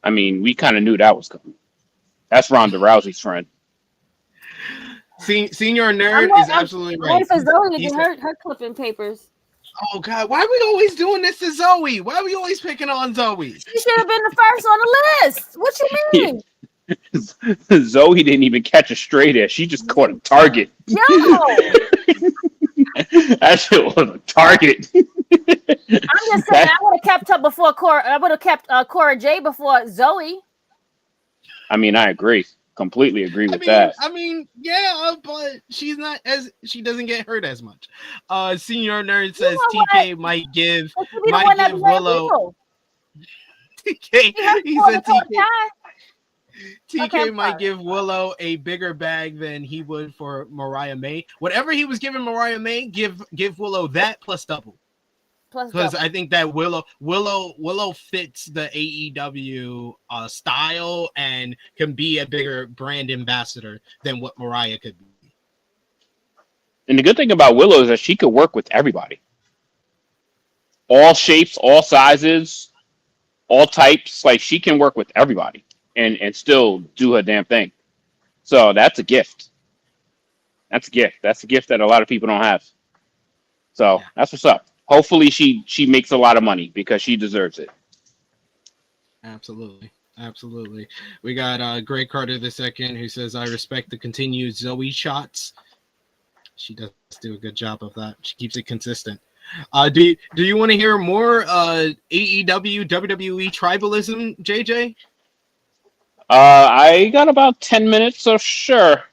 I mean, we kind of knew that was coming. That's Ronda Rousey's friend. Senior Nerd is absolutely right. Wait for Zoe to get her clipping papers. Oh, God. Why are we always doing this to Zoe? Why are we always picking on Zoe? She should have been the first on the list. What you mean? Yeah. Zoe didn't even catch a stray there. She just caught a target. Yo! That shit was a target. I'm just saying, I would have kept her before Cora. I would have kept Cora J before Zoe. I mean, I agree. Completely agree with that. I mean, yeah, but she doesn't get hurt as much. Senior Nerd says TK might give Willow. TK, he said TK might give Willow a bigger bag than he would for Mariah May. Whatever he was giving Mariah May, give Willow that plus double. Because I think that Willow fits the AEW style and can be a bigger brand ambassador than what Mariah could be. And the good thing about Willow is that she could work with everybody. All shapes, all sizes, all types. Like, she can work with everybody and still do her damn thing. So that's a gift. That's a gift. That's a gift that a lot of people don't have. So that's what's up. Hopefully she makes a lot of money because she deserves it. Absolutely. We got Greg Carter II who says, I respect the continued Zoe shots. She does do a good job of that. She keeps it consistent. Do you want to hear more AEW WWE tribalism, JJ? I got about 10 minutes, so sure.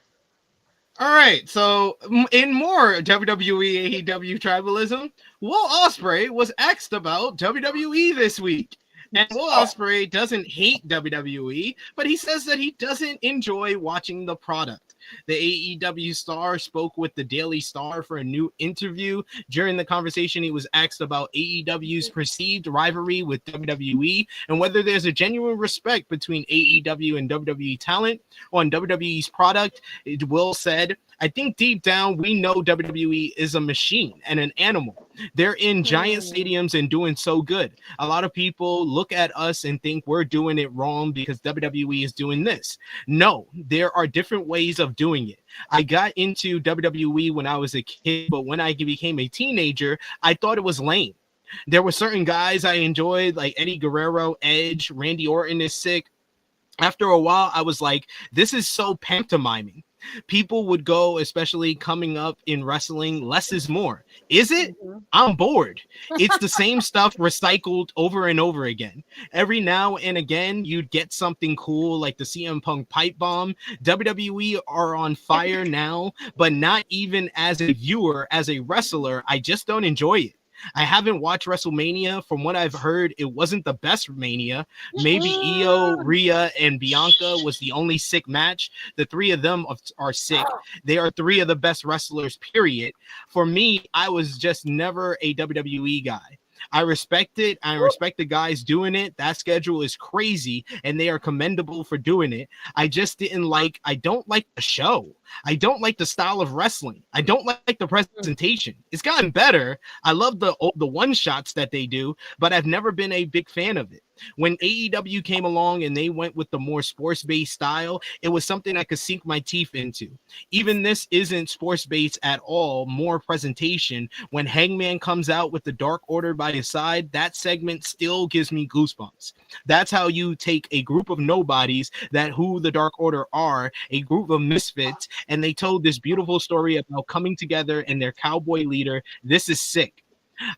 All right, so in more WWE AEW tribalism, Will Ospreay was asked about WWE this week. And Will Ospreay doesn't hate WWE, but he says that he doesn't enjoy watching the product. The AEW star spoke with the Daily Star for a new interview. During the conversation, he was asked about AEW's perceived rivalry with WWE and whether there's a genuine respect between AEW and WWE talent on WWE's product. Will said, I think deep down, we know WWE is a machine and an animal. They're in giant stadiums and doing so good. A lot of people look at us and think we're doing it wrong because WWE is doing this. No, there are different ways of doing it. I got into WWE when I was a kid, but when I became a teenager, I thought it was lame. There were certain guys I enjoyed, like Eddie Guerrero, Edge, Randy Orton is sick. After a while, I was like, this is so pantomiming. People would go, especially coming up in wrestling, less is more. Is it? I'm bored. It's the same stuff recycled over and over again. Every now and again, you'd get something cool like the CM Punk pipe bomb. WWE are on fire now, but not even as a viewer, as a wrestler, I just don't enjoy it. I haven't watched WrestleMania. From what I've heard, it wasn't the best Mania. Maybe Io, Rhea, and Bianca was the only sick match. The three of them are sick. They are three of the best wrestlers, period. For me, I was just never a WWE guy. I respect it. I respect the guys doing it. That schedule is crazy, and they are commendable for doing it. I just I don't like the show. I don't like the style of wrestling. I don't like the presentation. It's gotten better. I love the one shots that they do, but I've never been a big fan of it. When AEW came along and they went with the more sports-based style, it was something I could sink my teeth into. Even this isn't sports-based at all, more presentation. When Hangman comes out with the Dark Order by his side, that segment still gives me goosebumps. That's how you take a group of nobodies who the Dark Order are, a group of misfits, and they told this beautiful story about coming together and their cowboy leader. This is sick.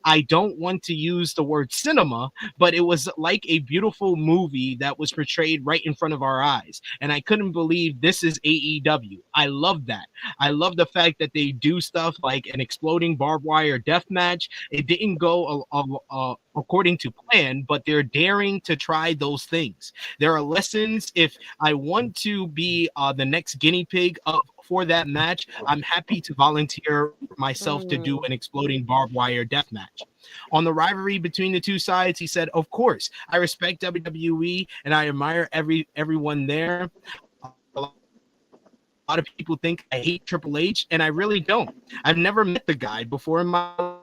I don't want to use the word cinema, but it was like a beautiful movie that was portrayed right in front of our eyes. And I couldn't believe this is AEW. I love that. I love the fact that they do stuff like an exploding barbed wire death match. It didn't go according to plan, but they're daring to try those things. There are lessons. If I want to be the next guinea pig for that match, I'm happy to volunteer myself to do an exploding barbed wire death match. On the rivalry between the two sides, he said, of course, I respect WWE and I admire everyone there. A lot of people think I hate Triple H, and I really don't. I've never met the guy before in my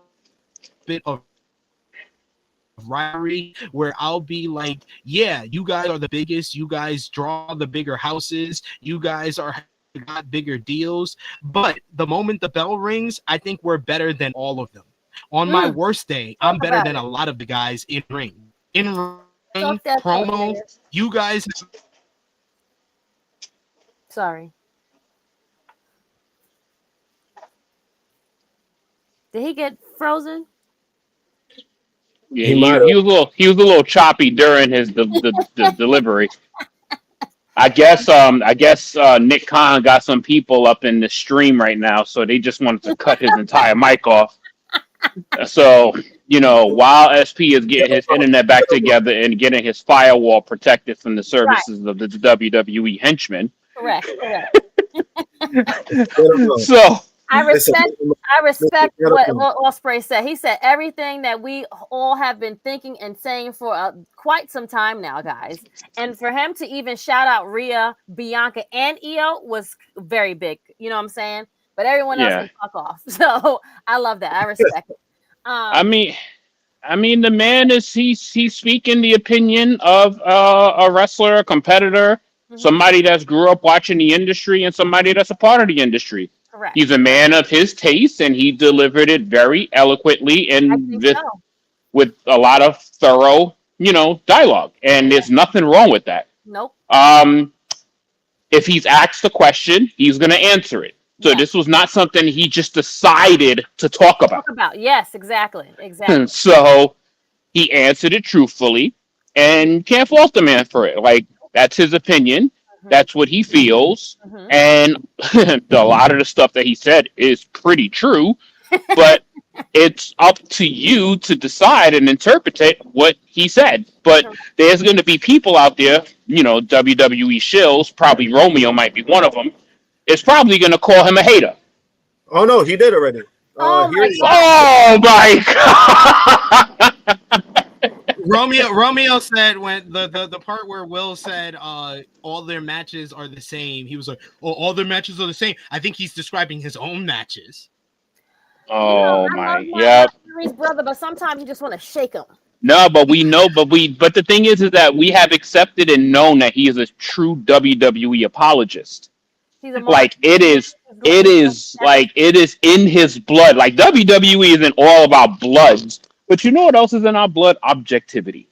bit of rivalry where I'll be like, yeah, you guys are the biggest, you guys draw the bigger houses, you guys got bigger deals, but the moment the bell rings, I think we're better than all of them. On my worst day, I'm better than a lot of the guys in ring. Promo, you guys. Sorry. Did he get frozen? Yeah, he was a little choppy during his the delivery. I guess Nick Khan got some people up in the stream right now, so they just wanted to cut his entire mic off. So, while SP is getting his internet back together and getting his firewall protected from the services of the WWE henchmen. Correct. So I respect what Ospreay said. He said everything that we all have been thinking and saying for quite some time now, guys. And for him to even shout out Rhea, Bianca, and Io was very big. You know what I'm saying? But everyone else can fuck off. So I love that. I respect it. I mean, the man he's speaking the opinion of a wrestler, a competitor, somebody that's grew up watching the industry, and somebody that's a part of the industry. Correct. He's a man of his taste, and he delivered it very eloquently and with a lot of thorough, dialogue. And there's nothing wrong with that. Nope. If he's asked a question, he's going to answer it. So this was not something he just decided to talk about. Yes, exactly. So he answered it truthfully, and can't fault the man for it. Like, that's his opinion. That's what he feels. And a lot of the stuff that he said is pretty true, but it's up to you to decide and interpret what he said. But there's going to be people out there, WWE shills, probably Romeo might be one of them, is probably going to call him a hater. Oh, no, he did already. Oh my God. Romeo said when the part where Will said all their matches are the same, he was like, "Oh, all their matches are the same." I think he's describing his own matches. Oh His brother, but sometimes you just want to shake him. No, but we know, but the thing is that we have accepted and known that he is a true WWE apologist. Like it is in his blood. Like WWE isn't all about blood. But you know what else is in our blood? Objectivity.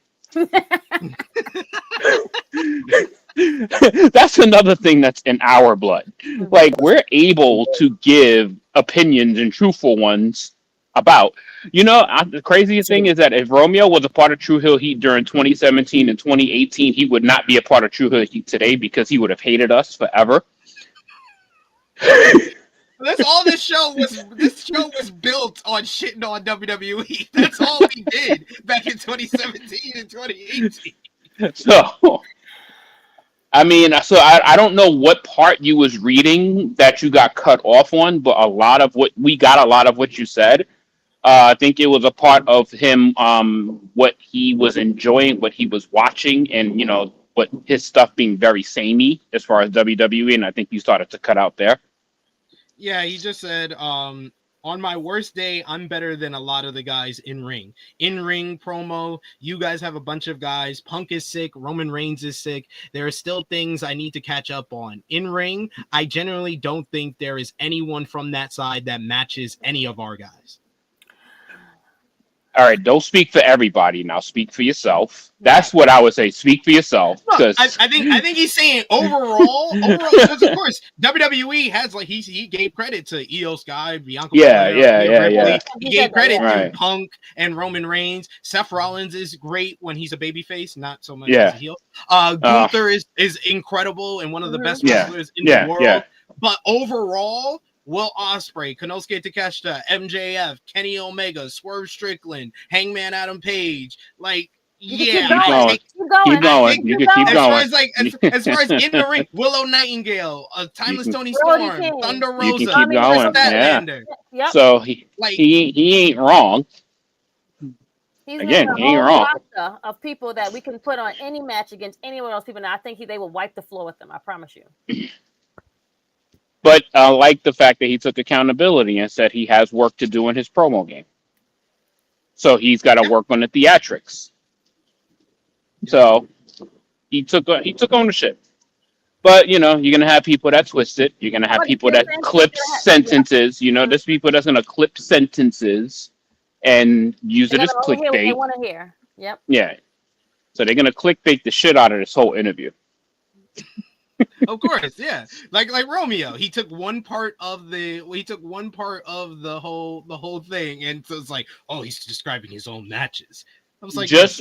That's another thing that's in our blood. Like, we're able to give opinions and truthful ones about. The craziest thing is that if Romeo was a part of Tru Heel Heat during 2017 and 2018, he would not be a part of Tru Heel Heat today because he would have hated us forever. That's all this show was. This show was built on shitting on WWE. That's all we did back in 2017 and 2018. So, I don't know what part you was reading that you got cut off on, but a lot of what you said. I think it was a part of him, what he was enjoying, what he was watching, and what his stuff being very samey as far as WWE. And I think you started to cut out there. Yeah, he just said, on my worst day, I'm better than a lot of the guys in ring. In ring promo, you guys have a bunch of guys. Punk is sick. Roman Reigns is sick. There are still things I need to catch up on. In ring, I generally don't think there is anyone from that side that matches any of our guys. All right, don't speak for everybody. Now speak for yourself. That's what I would say. Speak for yourself. Look, I think he's saying overall, because of course WWE has he gave credit to Io Sky, Bianca Belair, He gave credit to Punk and Roman Reigns. Seth Rollins is great when he's a babyface, not so much as a heel. Gunther is incredible and one of the best wrestlers in the world. Yeah. But overall, Will Ospreay, Konosuke Takeshita, MJF, Kenny Omega, Swerve Strickland, Hangman Adam Page, keep going. You can keep going. As far as in the ring, Willow Nightingale, Timeless Tony Storm, Thunder Rosa, you can keep going. Yep. So he ain't wrong. He's Again, he ain't wrong. Of people that we can put on any match against anyone else. People, and I think they will wipe the floor with them. I promise you. But I like the fact that he took accountability and said he has work to do in his promo game. So he's got to work on the theatrics. So he took ownership. But, you're going to have people that twist it. You're going to have people that clip sentences. There's people that's going to clip sentences and use it as clickbait. They want to hear. Yep. Yeah. So they're going to clickbait the shit out of this whole interview. Of course, yeah. Like Romeo, he took one part of the whole thing, and so it's like, oh, he's describing his own matches. I was like, just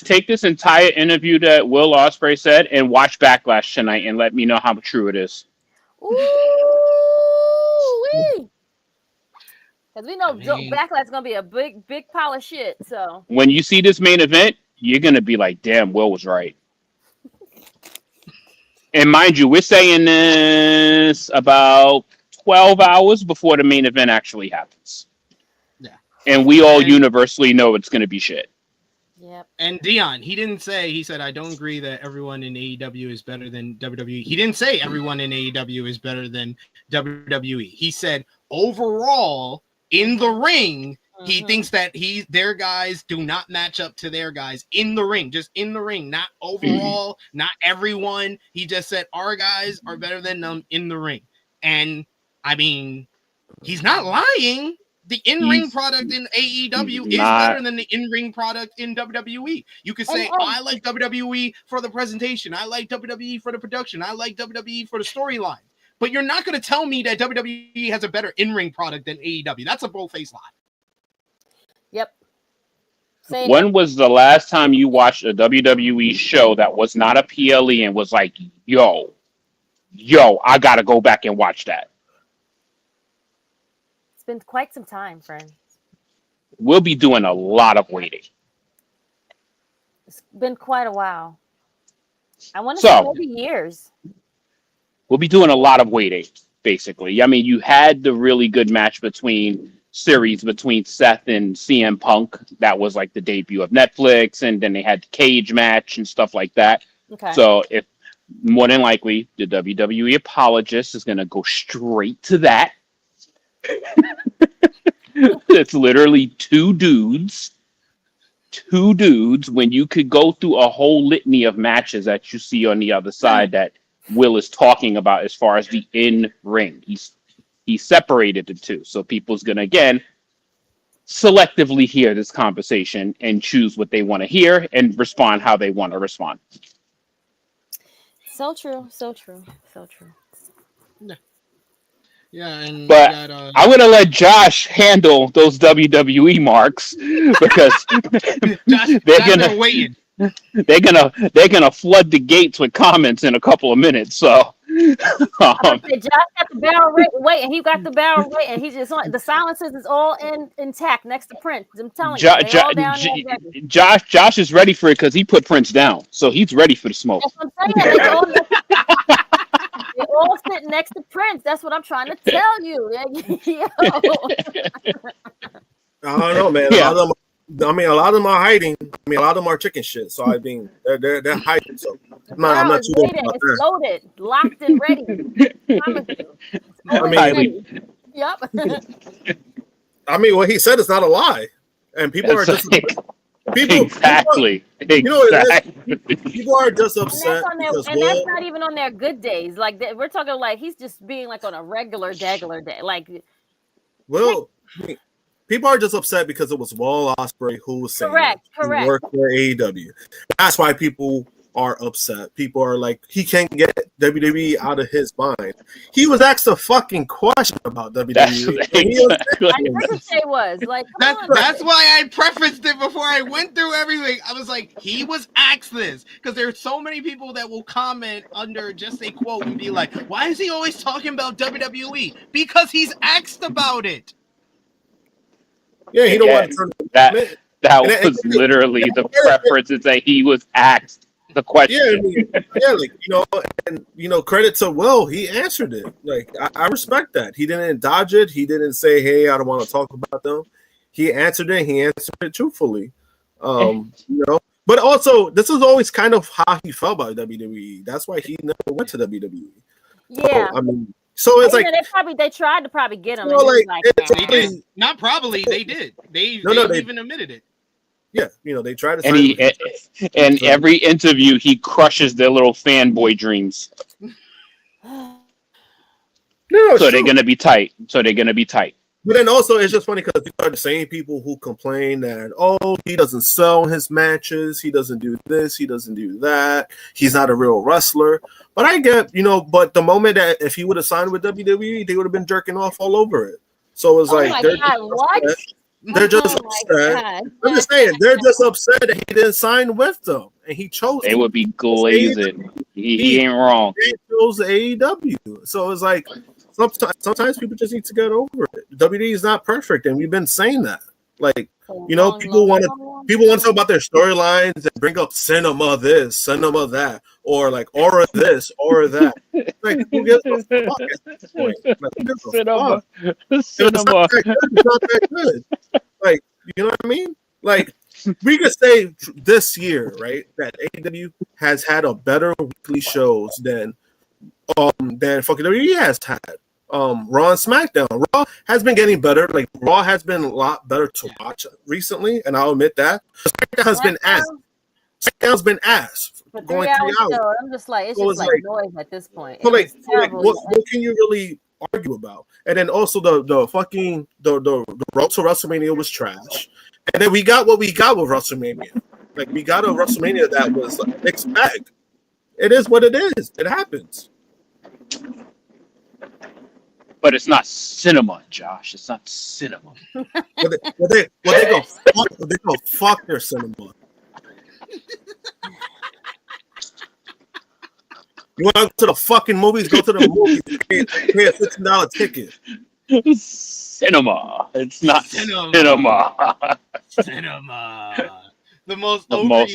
take this entire interview that Will Ospreay said and watch Backlash tonight, and let me know how true it is. Ooh, because we know Backlash is gonna be a big pile of shit. So when you see this main event, you're gonna be like, damn, Will was right. And mind you, we're saying this about 12 hours before the main event actually happens. Yeah. And we all universally know it's going to be shit. Yep. And Dion, he said, I don't agree that everyone in AEW is better than WWE. He didn't say everyone in AEW is better than WWE. He said, overall, in the ring, he thinks that their guys do not match up to their guys in the ring, just in the ring, not overall, not everyone. He just said our guys are better than them in the ring. And I mean, he's not lying. The in-ring product in AEW is better than the in-ring product in WWE. You could say, I like WWE for the presentation. I like WWE for the production. I like WWE for the storyline. But you're not going to tell me that WWE has a better in-ring product than AEW. That's a bold-faced lie. Yep. When was the last time you watched a WWE show that was not a PLE and was like, yo, I got to go back and watch that? It's been quite some time, friend. We'll be doing a lot of waiting. It's been quite a while. I want to say maybe years. We'll be doing a lot of waiting, basically. I mean, you had the really good match between Seth and CM Punk. That was like the debut of Netflix, and then they had the cage match and stuff like that. Okay. So if more than likely the WWE apologist is going to go straight to that. It's literally two dudes when you could go through a whole litany of matches that you see on the other side that Will is talking about as far as the in-ring. He separated the two. So people's going to, again, selectively hear this conversation and choose what they want to hear and respond how they want to respond. So true. So true. So true. Yeah, but I'm gonna let Josh handle those WWE marks because they're gonna flood the gates with comments in a couple of minutes. So Josh got the barrel rate. Wait, and he got the barrel rate, and he just the silences is all intact next to Prince. I'm telling you, they all down there ready. Josh is ready for it because he put Prince down, so he's ready for the smoke. That's what I'm saying. They're all sitting next to Prince. That's what I'm trying to tell you. I don't know, man. Yeah. A lot of them are hiding. A lot of them are chicken shit. So I mean, they're hiding. So I'm not too worried about that. It's loaded, locked and ready. Yep. What he said is not a lie, and people are just exactly. People are just upset. And that's not even on their good days. Like we're talking like he's just being like on a regular day. Like, well, people are just upset because it was Will Ospreay who was saying correct. He worked for AEW. That's why people are upset. People are like, he can't get WWE out of his mind. He was asked a fucking question about WWE. Ricochet was like, that's why I prefaced it before I went through everything. I was like, he was asked this because there's so many people that will comment under just a quote and be like, why is he always talking about WWE? Because he's asked about it. Yeah, he don't want to turn that was literally the preference is that he was asked the question. Credit to Will, he answered it. Like I respect that. He didn't dodge it. He didn't say, "Hey, I don't want to talk about them." He answered it. He answered it truthfully. But also, this is always kind of how he felt about WWE. That's why he never went to WWE. Yeah, so it's like they tried to probably get him. They did. Not probably. They did. They even admitted it. Yeah, they try to. And every interview, he crushes their little fanboy dreams. They're gonna be tight. But then also, it's just funny because these are the same people who complain that he doesn't sell his matches, he doesn't do this, he doesn't do that, he's not a real wrestler. But I get, but the moment that if he would have signed with WWE, they would have been jerking off all over it. So it's they're just upset. I'm just saying, they're just upset that he didn't sign with them, and he chose. They would be glazing. He ain't wrong. He chose AEW, so it's like sometimes people just need to get over it. WWE is not perfect, and we've been saying that. Like people want to talk about their storylines and bring up cinema this, cinema that, or like aura this, aura that. Like who gives a fuck at this point? Like, Cinema. It's not that good. Like, you know what I mean? Like, we could say this year, right, that AEW has had a better weekly shows than fucking WWE has had. Raw and SmackDown. Raw has been getting better. Like Raw has been a lot better to watch recently, and I'll admit that. SmackDown has been ass. SmackDown's been ass for going 3 hours. Show, I'm just like, it's just like noise at this point. So what can you really argue about? And then also the road to WrestleMania was trash. And then we got what we got with WrestleMania. Like we got a WrestleMania that was like mixed bag. It is what it is. It happens. But it's not cinema, Josh. It's not cinema. They go fuck their cinema. You want to go to the fucking movies? Go to the movies. Pay a $15 ticket. Cinema. It's not cinema. Cinema. The most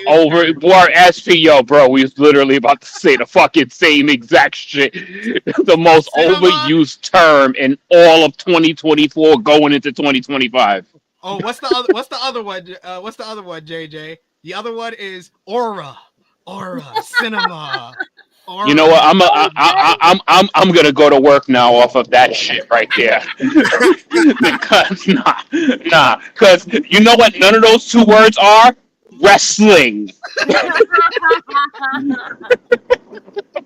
over boy, SPO, bro. We was literally about to say the fucking same exact shit. The most overused term in all of 2024 going into 2025. Oh, what's the other one? What's the other one, JJ? The other one is aura, cinema. Aura. You know what? I'm gonna go to work now off of that shit right there. Because because you know what? None of those two words are wrestling.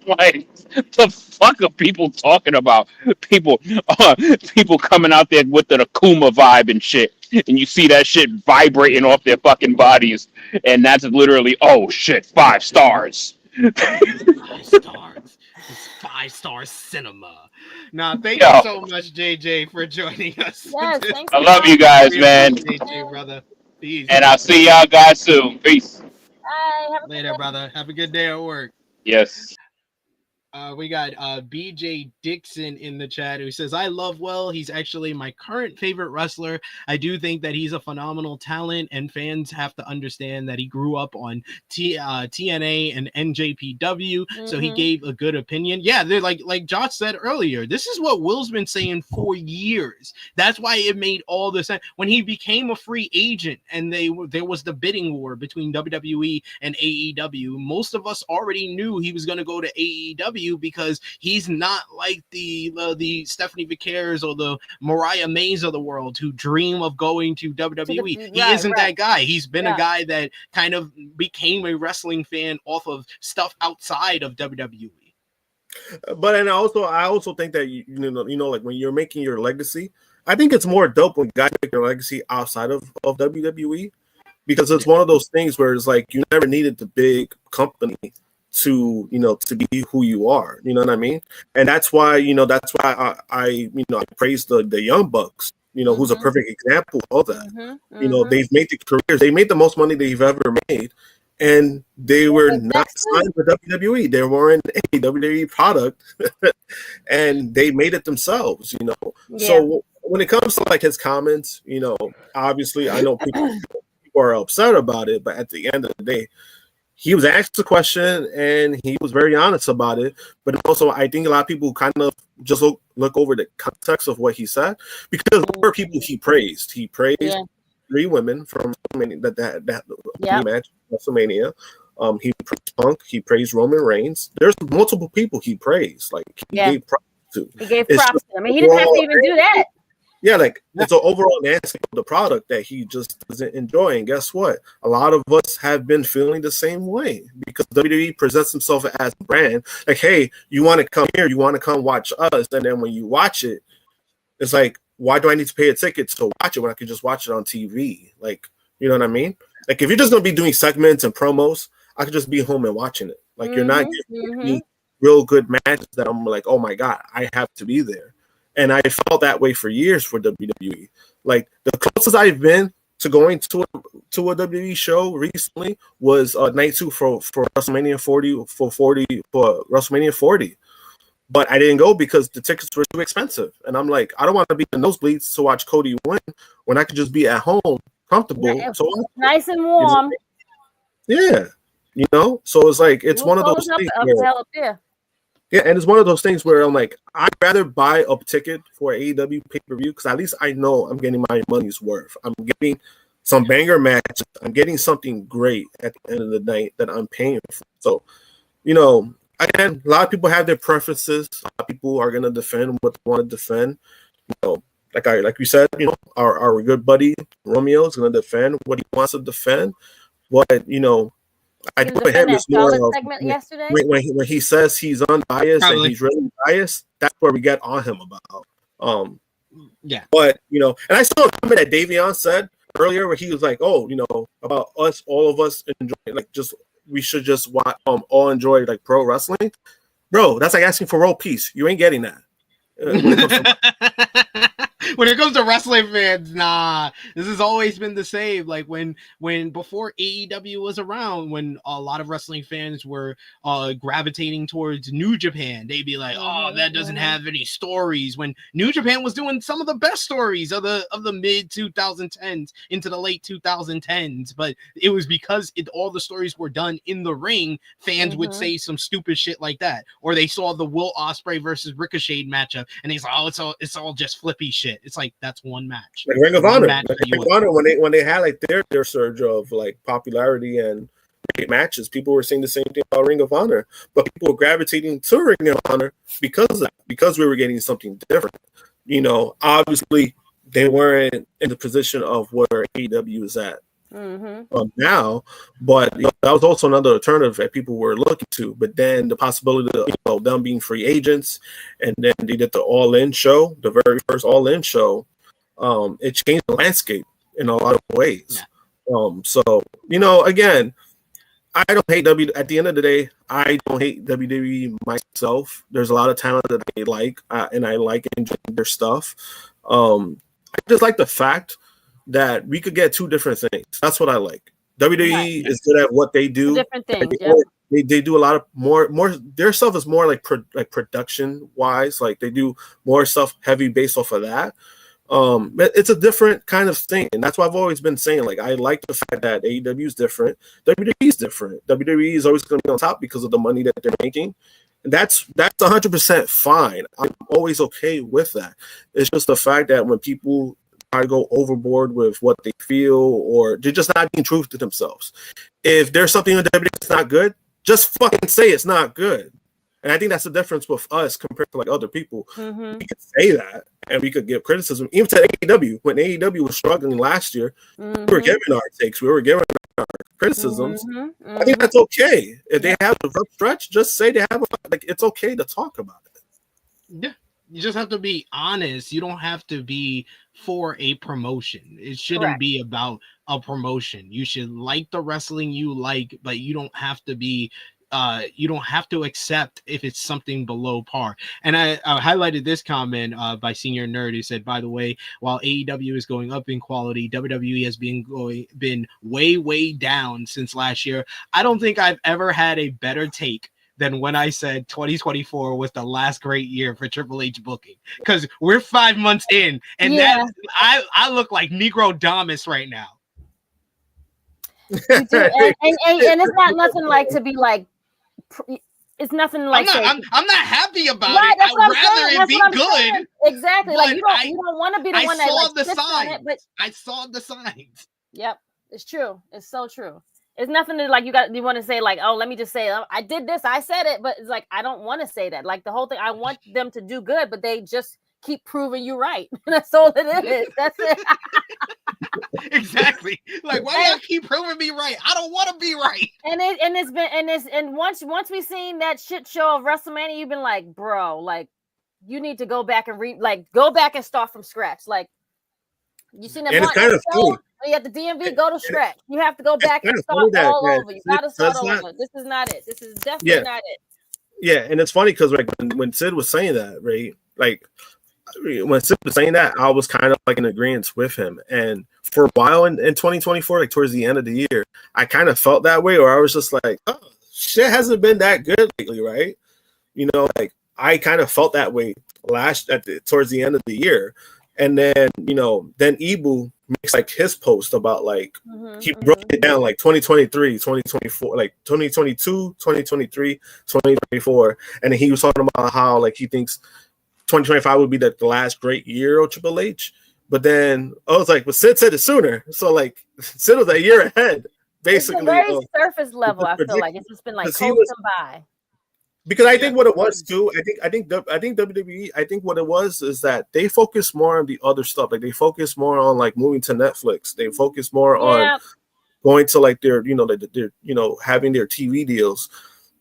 Like, the fuck are people talking about? People coming out there with the Akuma vibe and shit, and you see that shit vibrating off their fucking bodies, and that's literally, oh shit, 5 stars. 5 stars. It's 5-star cinema. Now, thank you so much, JJ, for joining us. Yes, thanks. I love you guys, man. JJ, brother. Peace. And I'll see y'all guys soon. Peace. Bye. Later, brother. Have a good day at work. Yes. We got BJ Dixon in the chat who says, I love Will. He's actually my current favorite wrestler. I do think that he's a phenomenal talent, and fans have to understand that he grew up on TNA and NJPW, so he gave a good opinion. Yeah, they're like Josh said earlier, this is what Will's been saying for years. That's why it made all the sense. When he became a free agent and there was the bidding war between WWE and AEW, most of us already knew he was going to go to AEW because he's not like the Stephanie Vickers or the Mariah Mays of the world who dream of going to WWE. He isn't that guy. He's been a guy that kind of became a wrestling fan off of stuff outside of WWE. But I also think that you know, like when you're making your legacy, I think it's more dope when guys make their legacy outside of WWE, because it's one of those things where it's like you never needed the big company to be who you are, you know what I mean? And that's why I praise the Young Bucks, who's a perfect example of that. They've made the careers, they made the most money they've ever made, and they were not signed for WWE. They weren't a WWE product, and they made it themselves, So when it comes to like his comments, obviously I know people are upset about it, but at the end of the day, he was asked a question and he was very honest about it. But also, I think a lot of people kind of just look over the context of what he said, because there were people he praised. He praised 3 women from that match WrestleMania. He praised Punk. He praised Roman Reigns. There's multiple people he praised. Like he gave props to. He gave props to. I mean, he didn't have to even do that. Yeah, like it's an overall landscape of the product that he just doesn't enjoy. And guess what? A lot of us have been feeling the same way, because WWE presents himself as a brand. Like, hey, you want to come here, you want to come watch us, and then when you watch it, it's like, why do I need to pay a ticket to watch it when I can just watch it on TV? Like, you know what I mean? Like, if you're just gonna be doing segments and promos, I could just be home and watching it. Like, you're not giving me real good matches that I'm like, oh my god, I have to be there. And I felt that way for years for WWE. Like, the closest I've been to going to a WWE show recently was night 2 for WrestleMania 40 for WrestleMania 40. But I didn't go because the tickets were too expensive. And I'm like, I don't want to be in the nosebleeds to watch Cody win when I could just be at home comfortable. So nice and warm. Yeah. So it's like, it's one of those things. Yeah, and it's one of those things where I'm like, I'd rather buy a ticket for AEW pay-per-view, because at least I know I'm getting my money's worth. I'm getting some banger matches. I'm getting something great at the end of the night that I'm paying for. So, again, a lot of people have their preferences. A lot of people are going to defend what they want to defend. Like we said, our good buddy Romeo is going to defend what he wants to defend. But, I put him as more of when he says he's unbiased and he's really biased. That's where we get on him about. But and I saw a comment that Davion said earlier where he was like, "Oh, about us, all of us enjoy we should just watch, all enjoy like pro wrestling." Bro, that's like asking for world peace. You ain't getting that. When it comes to when it comes to wrestling fans, nah, this has always been the same. Like when before AEW was around, when a lot of wrestling fans were gravitating towards New Japan, they'd be like, "Oh, that doesn't have any stories." When New Japan was doing some of the best stories of the mid 2010s into the late 2010s, but it was because all the stories were done in the ring. Fans would say some stupid shit like that, or they saw the Will Ospreay versus Ricochet matchup, and he's like, "Oh, it's all just flippy shit." It's like that's one match. Like Ring of Honor. Ring of Honor, when they had like their surge of like popularity and great matches, people were saying the same thing about Ring of Honor, but people were gravitating to Ring of Honor because of that, because we were getting something different. You know, obviously they weren't in the position of where AEW is at now, but you know, that was also another alternative that people were looking to. But then the possibility of them being free agents, and then they did the All In show, the very first All In show. It changed the landscape in a lot of ways. So you know, again, I don't hate at the end of the day, I don't hate WWE myself. There's a lot of talent that I like, and I like enjoying their stuff. I just like the fact that we could get two different things. That's what I like. WWE is good at what they do. Different things. They do a lot of more. Their stuff is more like production wise. Like they do more stuff heavy based off of that. It's a different kind of thing, and that's why I've always been saying. Like I like the fact that AEW is different. WWE is different. WWE is always going to be on top because of the money that they're making. And that's 100% fine. I'm always okay with that. It's just the fact that when people try to go overboard with what they feel, or they're just not being true to themselves. If there's something in WWE that's not good, just fucking say it's not good. And I think that's the difference with us compared to like other people. We could say that, and we could give criticism. Even to AEW, when AEW was struggling last year, we were giving our takes, we were giving our criticisms. I think that's okay. If they have a rough stretch, just say they have it's okay to talk about it. Yeah. You just have to be honest. You don't have to be for a promotion. It shouldn't be about a promotion. You should like the wrestling you like, but you don't have to be you don't have to accept if it's something below par. And I highlighted this comment by Senior Nerd, who said, by the way, while AEW is going up in quality, WWE has been way down since last year. I don't think I've ever had a better take than when I said 2024 was the last great year for Triple H booking, because we're 5 months in, and that I look like Negro Damas right now. You do. And it's not nothing like to be like. It's nothing like I'm not happy about it. I'd rather it be good. Exactly. Like you don't want to be the one that like sits on it, but I saw the signs. Yep, it's true. It's so true. It's nothing to like you want to say like, oh, let me just say I did this, I said it, but it's like I don't want to say that. Like the whole thing, I want them to do good, but they just keep proving you right. That's all it is. That's it. Exactly. Like why y'all keep proving me right? I don't want to be right. And once we seen that shit show of WrestleMania, you've been like, bro, like you need to go back and go back and start from scratch. Like you seen that and it's kind of cool. You have the DMV, go to scratch. You have to go back and start all over. You got to start over. This is not it. This is definitely not it. Yeah, and it's funny because like when Sid was saying that, right? Like when Sid was saying that, I was kind of like in agreement with him. And for a while in 2024, like towards the end of the year, I kind of felt that way, or I was just like, oh, shit hasn't been that good lately, right? You know, like I kind of felt that way towards the end of the year. And then, you know, then Ibu makes like his post about like he broke it down like 2023, 2024, like 2022, 2023, 2024. And then he was talking about how like he thinks 2025 would be the last great year of Triple H. But then I was like, well, Sid said it sooner. So like Sid was a year ahead, basically. It's a very surface level, I feel like. It's just been like coasting by. Because I think what it was too, I think WWE, I think what it was is that they focus more on the other stuff. Like they focus more on like moving to Netflix. They focus more on going to like their having their TV deals.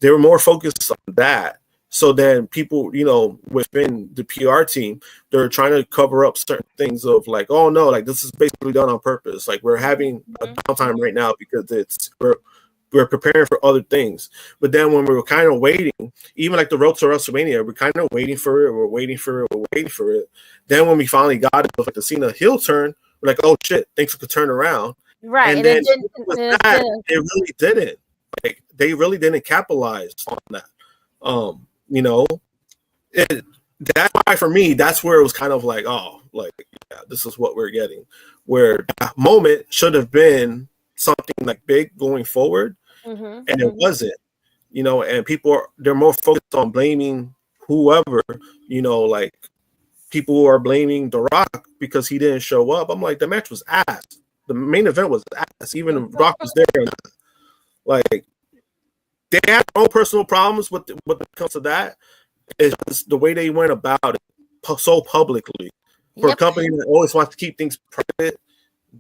They were more focused on that. So then people, you know, within the PR team, they're trying to cover up certain things of like, oh no, like this is basically done on purpose. Like we're having a downtime right now because we're preparing for other things. But then when we were kind of waiting, even like the road to WrestleMania, we're kind of waiting for it. We're waiting for it. Then when we finally got it, like the Cena heel turn, we're like, oh shit, things could turn around. Right. And then with that, it really didn't. Like they really didn't capitalize on that. You know, that's why for me, that's where it was kind of like, oh, like, yeah, this is what we're getting. Where that moment should have been something like big going forward, and it wasn't. You know, and they're more focused on blaming whoever. You know, like people who are blaming The Rock because he didn't show up. I'm like, the match was ass. The main event was ass. Even if Rock was there, like they had their own personal problems with when it comes to that. It's just the way they went about it so publicly. For a company that always wants to keep things private,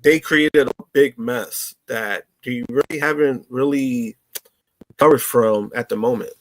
they created a big mess that you really haven't really recovered from at the moment.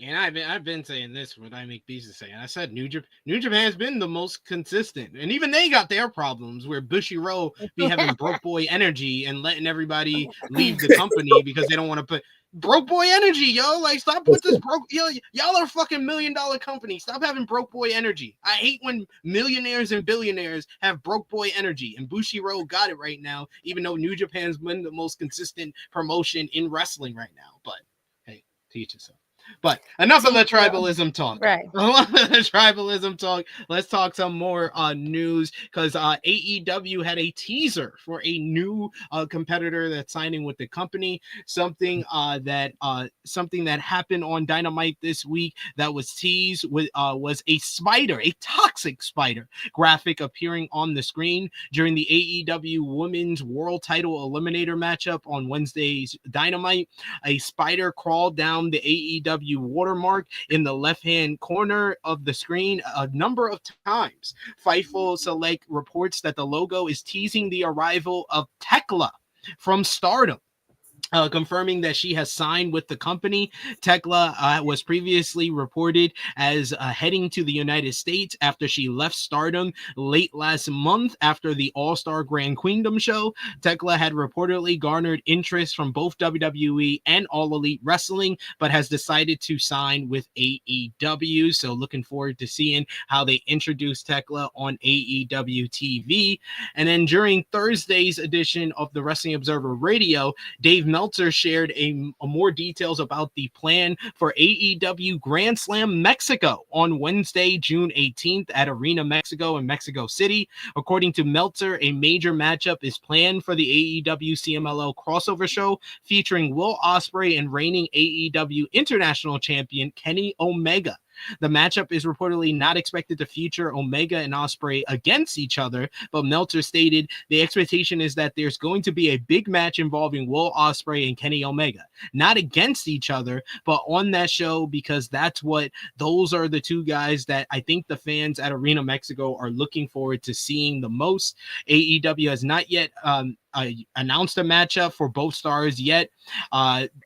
And I've been saying this when I make pieces saying I said New Japan's been the most consistent, and even they got their problems where Bushiroad be having broke boy energy and letting everybody leave the company because they don't want to put broke boy energy, yo. Like, stop with this broke, yo. Y'all are a fucking $1 million company. Stop having broke boy energy. I hate when millionaires and billionaires have broke boy energy, and Bushiroad got it right now, even though New Japan's been the most consistent promotion in wrestling right now. But hey, teach yourself. But enough of the tribalism talk. Right. Enough of the tribalism talk. Let's talk some more news, because AEW had a teaser for a new competitor that's signing with the company. Something that happened on Dynamite this week that was teased with was a spider, a toxic spider graphic appearing on the screen during the AEW Women's World Title Eliminator matchup on Wednesday's Dynamite. A spider crawled down the AEW watermark in the left-hand corner of the screen a number of times. Fightful Select reports that the logo is teasing the arrival of Tekla from Stardom. Confirming that she has signed with the company. Tekla was previously reported as heading to the United States after she left Stardom late last month after the All-Star Grand Queendom show. Tekla had reportedly garnered interest from both WWE and All Elite Wrestling, but has decided to sign with AEW. So looking forward to seeing how they introduce Tekla on AEW TV. And then during Thursday's edition of the Wrestling Observer Radio, Dave Meltzer shared a more details about the plan for AEW Grand Slam Mexico on Wednesday, June 18th at Arena Mexico in Mexico City. According to Meltzer, a major matchup is planned for the AEW CMLL crossover show featuring Will Ospreay and reigning AEW International Champion Kenny Omega. The matchup is reportedly not expected to feature Omega and Ospreay against each other, but Meltzer stated the expectation is that there's going to be a big match involving Will Ospreay and Kenny Omega, not against each other, but on that show, because those are the two guys that I think the fans at Arena Mexico are looking forward to seeing the most. AEW has not yet announced a matchup for both stars yet.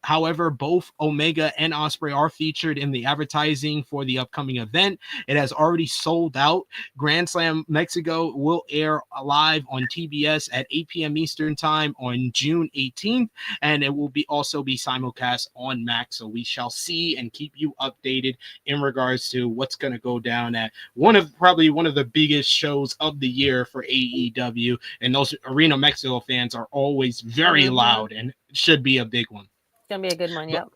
However, both Omega and Ospreay are featured in the advertising for the upcoming event. It has already sold out. Grand Slam Mexico will air live on TBS at 8 p.m. Eastern Time on June 18th, and it will also be simulcast on Max. So we shall see and keep you updated in regards to what's going to go down at probably one of the biggest shows of the year for AEW. And those Arena Mexico fans are always very loud, and should be a big one. It's gonna be a good one. Yep.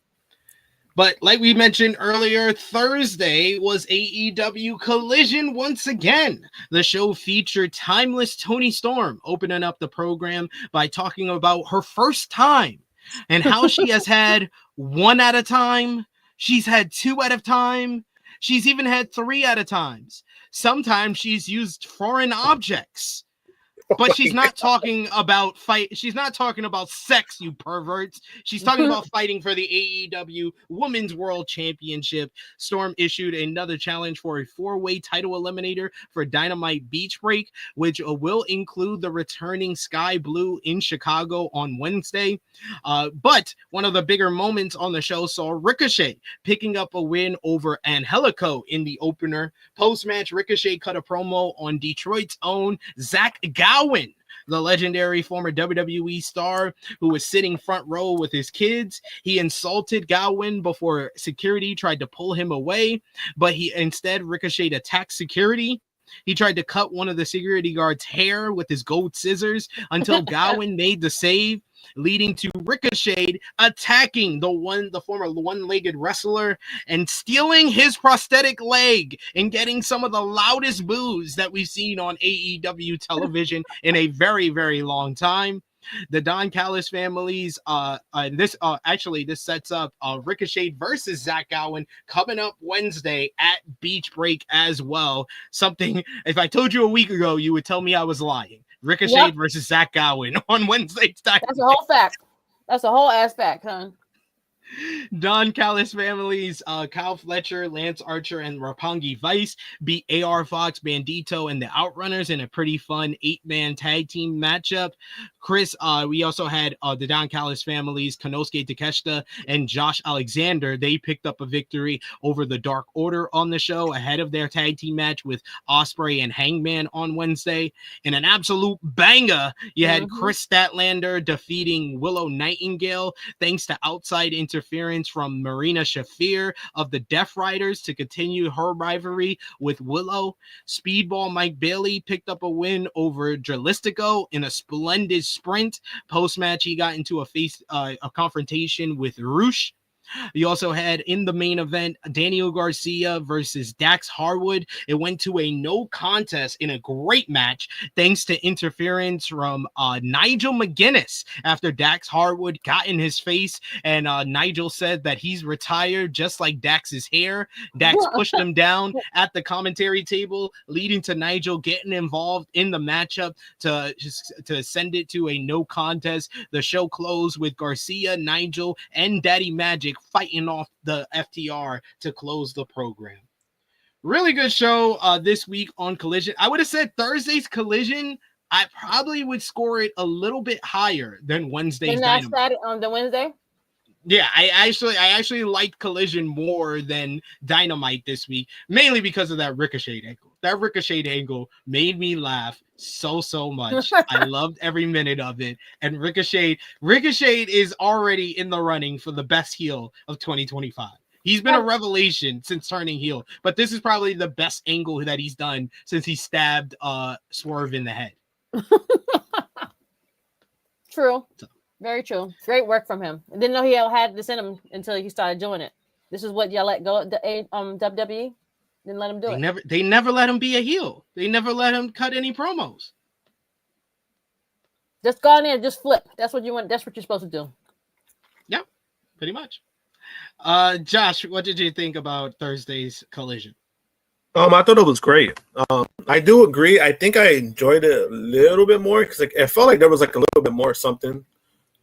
But like we mentioned earlier, Thursday was AEW Collision once again. The show featured timeless Toni Storm opening up the program by talking about her first time and how she has had 1 at a time. She's had 2 at a time. She's even had 3 at a times. Sometimes she's used foreign objects. But she's not talking about fight. She's not talking about sex, you perverts. She's talking about fighting for the AEW Women's World Championship. Storm issued another challenge for a 4-way title eliminator for Dynamite Beach Break, which will include the returning Sky Blue in Chicago on Wednesday. But one of the bigger moments on the show saw Ricochet picking up a win over Angelico in the opener. Post-match, Ricochet cut a promo on Detroit's own Zach Gowen, the legendary former WWE star who was sitting front row with his kids. He insulted Gowen before security tried to pull him away, but he instead Ricochet attacked security. He tried to cut one of the security guards' hair with his gold scissors until Gowen made the save, leading to Ricochet attacking the former one-legged wrestler and stealing his prosthetic leg and getting some of the loudest boos that we've seen on AEW television in a very, very long time. The Don Callis families, this sets up Ricochet versus Zach Gowen coming up Wednesday at Beach Break as well. Something, if I told you a week ago, you would tell me I was lying. Ricochet versus Zach Gowen on Wednesday's Dynamite. That's a whole fact. That's a whole ass fact, huh? Don Callis families, Kyle Fletcher, Lance Archer, and Roppongi Vice beat AR Fox, Bandito, and the Outrunners in a pretty fun 8-man tag team matchup. Chris, we also had the Don Callis families, Konosuke Takeshita and Josh Alexander. They picked up a victory over the Dark Order on the show ahead of their tag team match with Ospreay and Hangman on Wednesday. In an absolute banger, you had Chris Statlander defeating Willow Nightingale thanks to outside interference from Marina Shafir of the Death Riders to continue her rivalry with Willow. Speedball Mike Bailey picked up a win over Dralistico in a splendid sprint. Post-match, he got into a confrontation with Roosh. You also had in the main event Daniel Garcia versus Dax Harwood. It went to a no contest in a great match thanks to interference from Nigel McGuinness after Dax Harwood got in his face, and Nigel said that he's retired just like Dax's hair. Dax pushed him down at the commentary table, leading to Nigel getting involved in the matchup to send it to a no contest. The show closed with Garcia, Nigel, and Daddy Magic fighting off the FTR to close the program. Really good show this week on Collision. I would have said Thursday's Collision, I probably would score it a little bit higher than Wednesday's Dynamite. On the Wednesday? Yeah, I actually liked Collision more than Dynamite this week, mainly because of that Ricochet angle. That Ricochet angle made me laugh so much. I loved every minute of it. And Ricochet is already in the running for the best heel of 2025. He's been a revelation since turning heel, but this is probably the best angle that he's done since he stabbed Swerve in the head. True. Very true. Great work from him. I didn't know he had this in him until he started doing it. This is what y'all let go at the WWE. Didn't let him do it. They never let him be a heel. They never let him cut any promos. Just go in there and just flip. That's what you want. That's what you're supposed to do. Yeah, pretty much. Josh, what did you think about Thursday's Collision? I thought it was great. I do agree. I think I enjoyed it a little bit more because it felt like there was like a little bit more something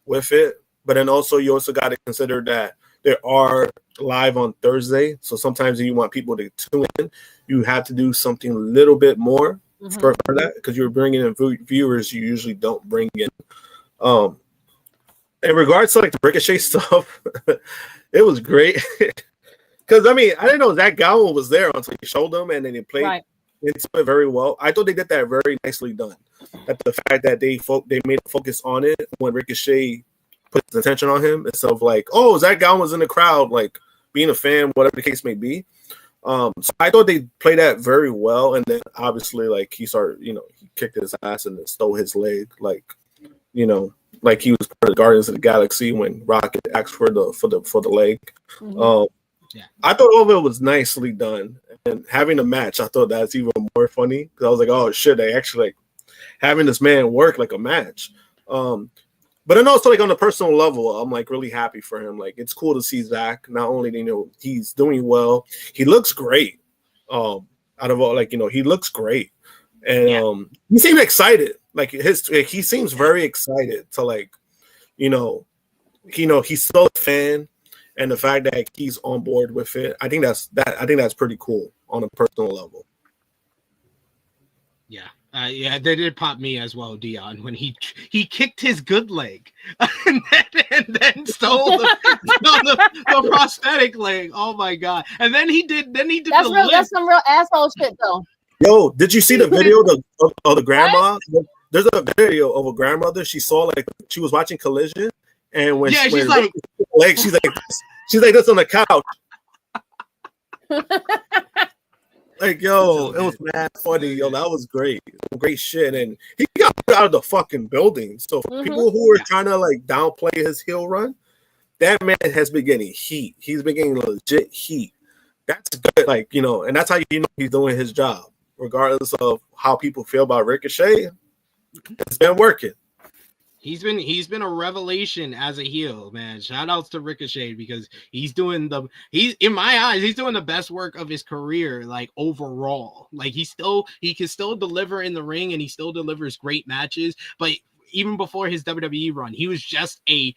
with it. But then also you also got to consider that there are live on Thursday. So sometimes you want people to tune in. You have to do something a little bit more for that because you're bringing in viewers you usually don't bring in. In regards to like the Ricochet stuff, it was great. Because, I mean, I didn't know Zach Gowen was there until he showed them, and then he played into it very well. I thought they did that very nicely done. At the fact that they made a focus on it when Ricochet put his attention on him instead of like, oh, Zach Gowen was in the crowd, like being a fan, whatever the case may be. So I thought they played that very well, and then obviously, like he started, he kicked his ass and then stole his leg, like he was part of the Guardians of the Galaxy when Rocket asked for the leg. Yeah. I thought all of it was nicely done, and having a match, I thought that's even more funny because I was like, "Oh shit!" They actually like having this man work like a match. But then also like on a personal level, I'm like really happy for him. Like it's cool to see Zach. Not only he's doing well, he looks great. Out of all, like he looks great, and he seemed excited. Like he seems very excited to like, he's still a fan. And the fact that he's on board with it, I think that's pretty cool on a personal level. Yeah, they did pop me as well, Dion, when he kicked his good leg and then stole the prosthetic leg. Oh my god! And then he did. That's some real asshole shit, though. Yo, did you see the video of the grandma? there's a video of a grandmother. She saw like she was watching Collision, and when she's like she's like this on the couch. Like, yo, it was mad funny. Yo, that was great. Great shit. And he got out of the fucking building. So for people who are trying to like downplay his heel run, that man has been getting heat. He's been getting legit heat. That's good. Like, you know, and that's how you know he's doing his job. Regardless of how people feel about Ricochet, it's been working. He's been a revelation as a heel, man. Shout outs to Ricochet because he's in my eyes, he's doing the best work of his career, like overall. Like he can still deliver in the ring and he still delivers great matches, but even before his WWE run, he was just a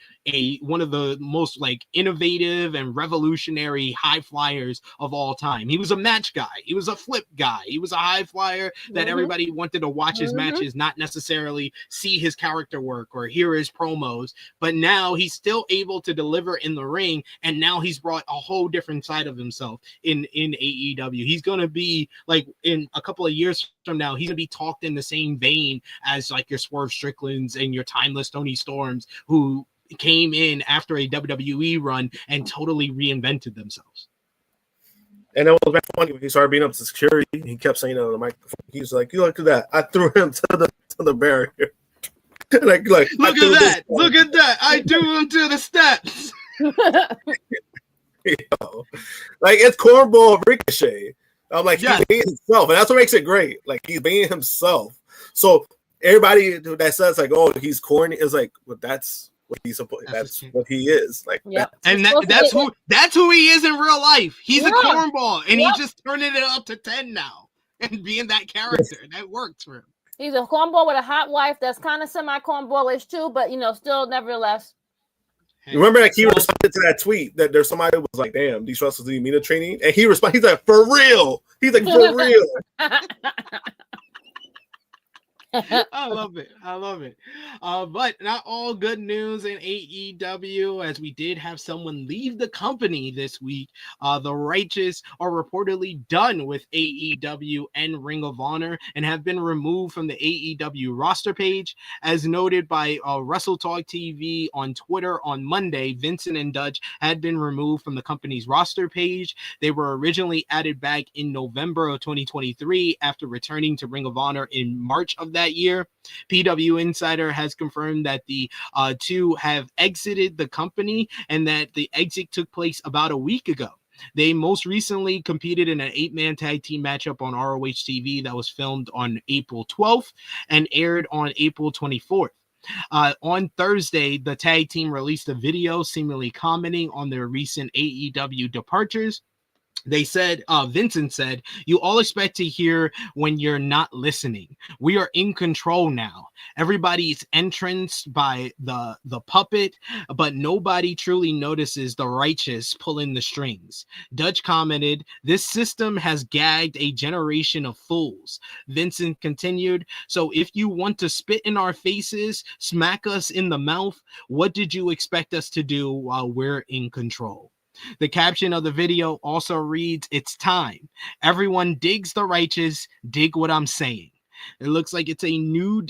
one of the most like innovative and revolutionary high flyers of all time. He was a match guy. He was a flip guy. He was a high flyer that everybody wanted to watch his matches, not necessarily see his character work or hear his promos. But now he's still able to deliver in the ring, and now he's brought a whole different side of himself in AEW. He's gonna be like in a couple of years from now, he's gonna be talked in the same vein as like your Swerve Stricklands and your timeless Tony Storms, who came in after a WWE run and totally reinvented themselves. And it was funny when he started beating up the security. He kept saying it on the microphone. He was like, "You look at that! I threw him to the barrier." like look at that! Look at that! I threw him to the steps. You know, like it's cornball Ricochet. I'm like, he's being himself, and that's what makes it great. Like he's being himself. So everybody that says like, "Oh, he's corny," is like, well, that's what he's supposed. That's what he is. Like, and that's who he is in real life. He's a cornball, and he's just turning it up to 10 now and being that character. That works for him. He's a cornball with a hot wife that's kind of semi-cornballish too, but you know, still nevertheless. Remember that he responded to that tweet that there's somebody who was like, "Damn, these wrestlers need me to training," and he responded. He's like, "For real." He's like, "For real." I love it. But not all good news in AEW, as we did have someone leave the company this week. The Righteous are reportedly done with AEW and Ring of Honor and have been removed from the AEW roster page. As noted by Wrestle Talk TV on Twitter on Monday, Vincent and Dutch had been removed from the company's roster page. They were originally added back in November of 2023 after returning to Ring of Honor in March of that year. PW Insider has confirmed that the two have exited the company and that the exit took place about a week ago. They most recently competed in an 8-man tag team matchup on ROH TV that was filmed on April 12th and aired on April 24th. On Thursday, the tag team released a video seemingly commenting on their recent AEW departures. They said, Vincent said, "You all expect to hear when you're not listening. We are in control now. Everybody's entranced by the puppet, but nobody truly notices the Righteous pulling the strings." Dutch commented, "This system has gagged a generation of fools." Vincent continued, "So if you want to spit in our faces, smack us in the mouth, what did you expect us to do while we're in control?" The caption of the video also reads, "It's time. Everyone digs the Righteous. Dig what I'm saying." It looks like it's a new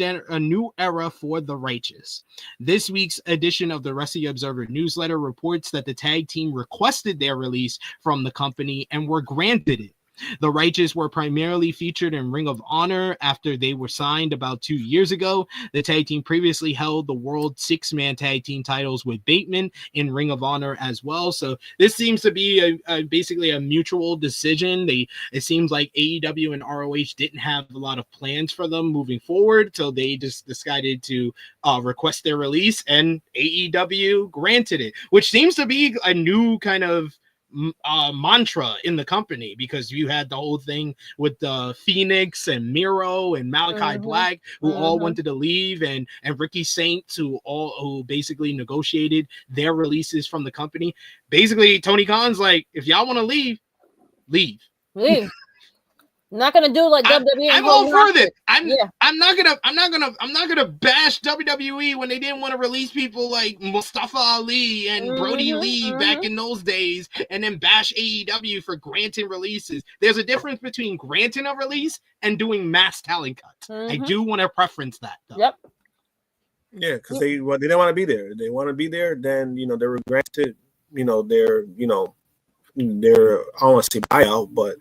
era for the Righteous. This week's edition of the Wrestling Observer newsletter reports that the tag team requested their release from the company and were granted it. The Righteous were primarily featured in Ring of Honor after they were signed about 2 years ago. The tag team previously held the World 6-man tag team titles with Bateman in Ring of Honor as well. So this seems to be basically a mutual decision. It seems like AEW and ROH didn't have a lot of plans for them moving forward, so they just decided to request their release, and AEW granted it, which seems to be a new kind of mantra in the company, because you had the whole thing with Phoenix and Miro and Malachi Black, who all wanted to leave, and Ricky Saints, who basically negotiated their releases from the company. Basically, Tony Khan's like, if y'all want to leave. Not gonna do like WWE. I'm all for this. I'm Yeah. not gonna bash WWE when they didn't want to release people like Mustafa Ali and Brody Lee back in those days, and then bash AEW for granting releases. There's a difference between granting a release and doing mass talent cuts. I do want to preference that, though. Yep. Yeah, because they didn't want to be there. They want to be there, then they were granted, their I don't want to say buyout, but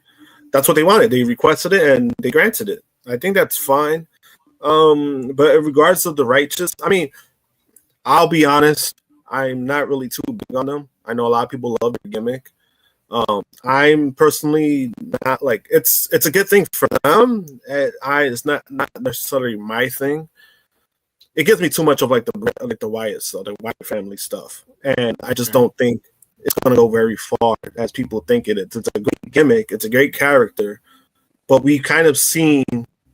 that's what they wanted. They requested it and they granted it. I think that's fine. But in regards to the righteous, I mean, I'll be honest, I'm not really too big on them. I know a lot of people love their gimmick. I'm personally not like it's a good thing for them. It's not necessarily my thing. It gives me too much of like the Wyatt stuff, the Wyatt family stuff, and I just don't think it's going to go very far as people think it is. It's a great gimmick, it's a great character, but we kind of seen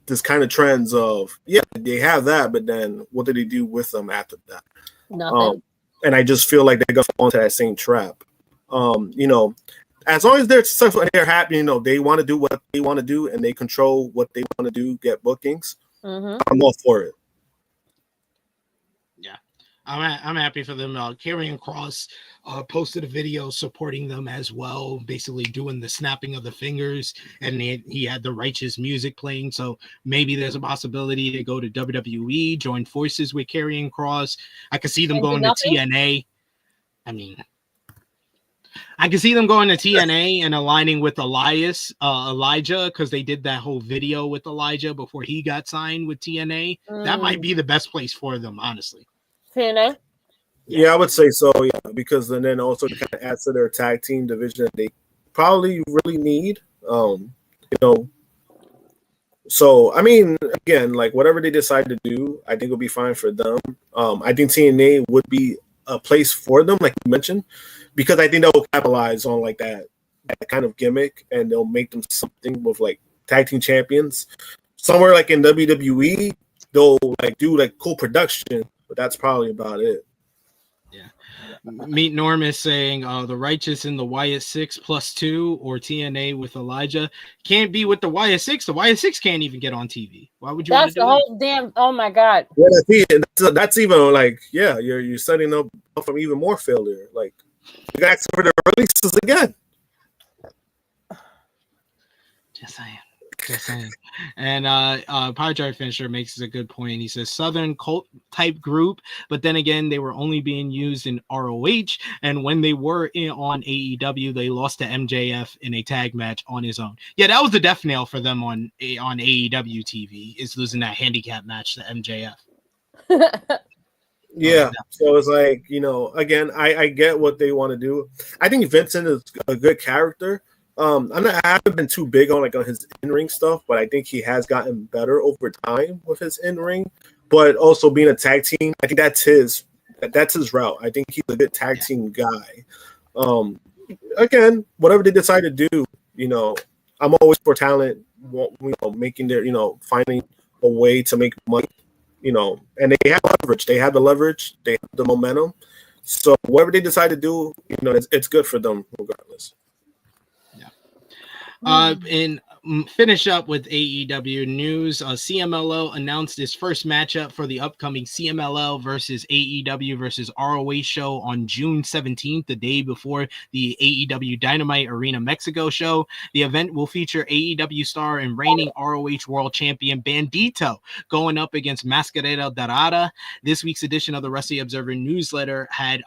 this kind of trends of they have that, but then what did they do with them after that? Nothing. And I just feel like they're going to fall into that same trap. As long as they're successful and they're happy, they want to do what they want to do and they control what they want to do, get bookings. I'm all for it. Yeah, I'm happy for them. Karrion Kross posted a video supporting them as well, basically doing the snapping of the fingers, and he had the righteous music playing. So maybe there's a possibility to go to WWE, join forces with Karrion Kross. I could see them going to TNA. I mean, I can see them going to TNA and aligning with Elijah, because they did that whole video with Elijah before he got signed with TNA. That might be the best place for them, honestly. TNA? Yeah, I would say so, because then also kind of adds to their tag team division that they probably really need. So, I mean, again, like whatever they decide to do, I think it'll be fine for them. I think TNA would be a place for them, like you mentioned, because I think they'll capitalize on like that kind of gimmick, and they'll make them something with like tag team champions. Somewhere like in WWE, they'll like do like cool production, but that's probably about it. Yeah. Meet Norm is saying the Righteous in the Wyatt 6 +2 or TNA with Elijah. Can't be with the Wyatt 6. The Wyatt 6 can't even get on TV. Why would you want to do that? That's the whole damn, oh my God. Yeah, that's even like, you're setting up for even more failure. Like, you got for the releases again. Just saying. And Pie Chart Finisher makes a good point. He says Southern cult type group, but then again, they were only being used in ROH, and when they were on AEW, they lost to MJF in a tag match on his own. Yeah, that was the death nail for them on AEW TV, is losing that handicap match to MJF. Yeah, so it's like, again, I get what they want to do. I think Vincent is a good character. I haven't been too big on his in-ring stuff, but I think he has gotten better over time with his in-ring. But also being a tag team, I think that's his route. I think he's a good tag team guy. Again, whatever they decide to do, I'm always for talent, making their, finding a way to make money, and they have leverage. They have the leverage. They have the momentum. So whatever they decide to do, it's good for them regardless. And finish up with AEW news. CMLL announced its first matchup for the upcoming CMLL versus AEW versus ROH show on June 17th, the day before the AEW Dynamite Arena Mexico show. The event will feature AEW star and reigning ROH World Champion Bandito going up against Mascarada Dorada. This week's edition of the Wrestling Observer newsletter had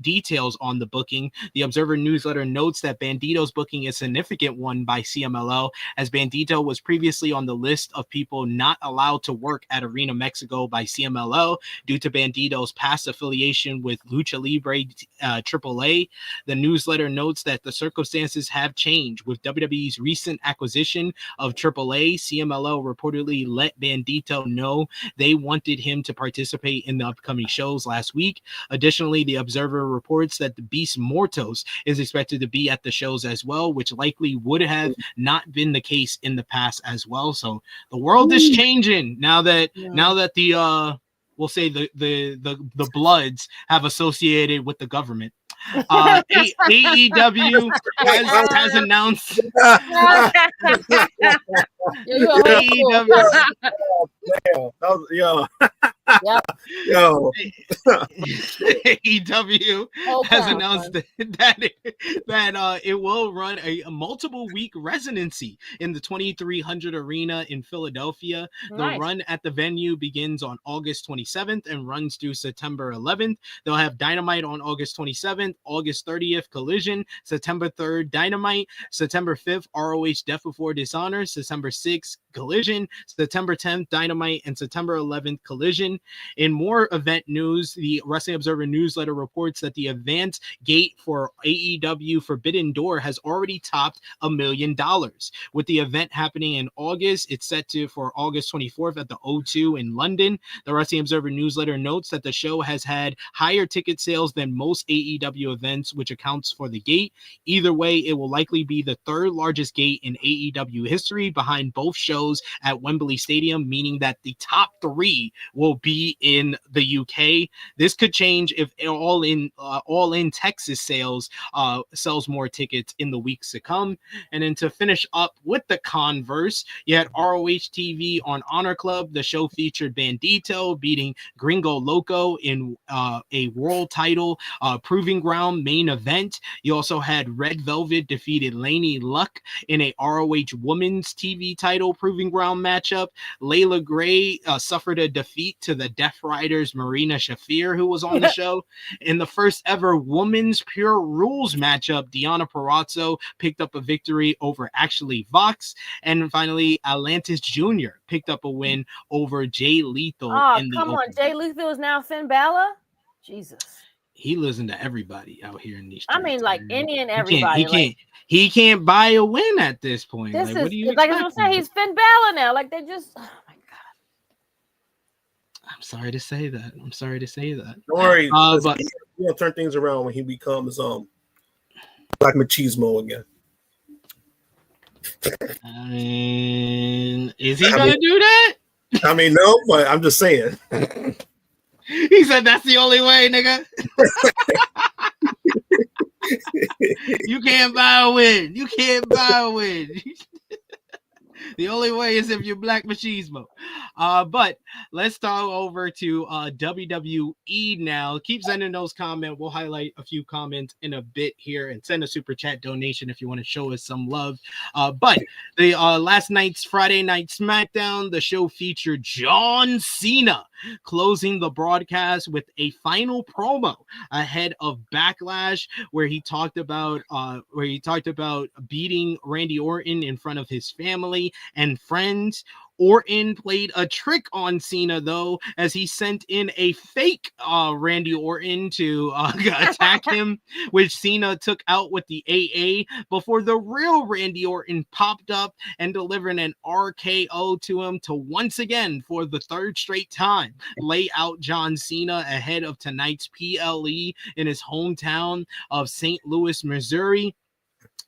details on the booking. The Observer newsletter notes that Bandito's booking is a significant one by CMLL, as Bandito was previously on the list of people not allowed to work at Arena Mexico by CMLL due to Bandito's past affiliation with Lucha Libre AAA. The newsletter notes that the circumstances have changed with WWE's recent acquisition of AAA. CMLL reportedly let Bandito know they wanted him to participate in the upcoming shows last week. Additionally, the Observer reports that the Beast Mortos is expected to be at the shows as well, which likely would have not been the case in the past as well. So the world is changing now that the we'll say the Bloods have associated with the government. AEW has announced. You a whole fool. Yo. Yep. Yo. AEW has announced that it will run a multiple week residency in the 2300 Arena in Philadelphia. Nice. The run at the venue begins on August 27th and runs through September 11th. They'll have Dynamite on August 27th, August 30th, Collision, September 3rd, Dynamite, September 5th, ROH Death Before Dishonor, September 6th, Collision, September 10th, Dynamite, and September 11th, Collision. In more event news, the Wrestling Observer newsletter reports that the event gate for AEW Forbidden Door has already topped $1 million. With the event happening in August, it's set for August 24th at the O2 in London. The Wrestling Observer newsletter notes that the show has had higher ticket sales than most AEW events, which accounts for the gate. Either way, it will likely be the third largest gate in AEW history, behind both shows at Wembley Stadium, meaning that the top three will be in the UK. This could change if all in Texas sells more tickets in the weeks to come. And then to finish up with the converse, you had ROH TV on Honor Club. The show featured Bandito beating Gringo Loco in a world title proving ground main event. You also had Red Velvet defeated Laney Luck in a ROH Women's TV title proving ground matchup. Layla Gray suffered a defeat to the Death Riders Marina Shafir, who was on the show. In the first ever women's Pure Rules matchup, Deonna Purrazzo picked up a victory over Ashley Vox. And finally, Atlantis Jr. picked up a win over Jay Lethal. Come on. Jay Lethal is now Finn Balor? Jesus. He listens to everybody out here in these streets. I mean, like any and everybody. He can't buy a win at this point. This what do you like I'm saying, he's Finn Balor now. Like they just, oh my god. I'm sorry to say that. Don't worry. But he'll turn things around when he becomes Black Machismo again. I mean, is he gonna do that? I mean, no, but I'm just saying. He said that's the only way, nigga. You can't buy a win. The only way is if you're Black Machismo. But let's talk over to WWE now. Keep sending those comments. We'll highlight a few comments in a bit here and send a super chat donation if you want to show us some love. But the last night's Friday Night SmackDown, the show featured John Cena closing the broadcast with a final promo ahead of Backlash, where he talked about beating Randy Orton in front of his family and friends. Orton played a trick on Cena, though, as he sent in a fake Randy Orton to attack him, which Cena took out with the AA before the real Randy Orton popped up and delivered an RKO to him to once again, for the third straight time, lay out John Cena ahead of tonight's PLE in his hometown of St. Louis, Missouri.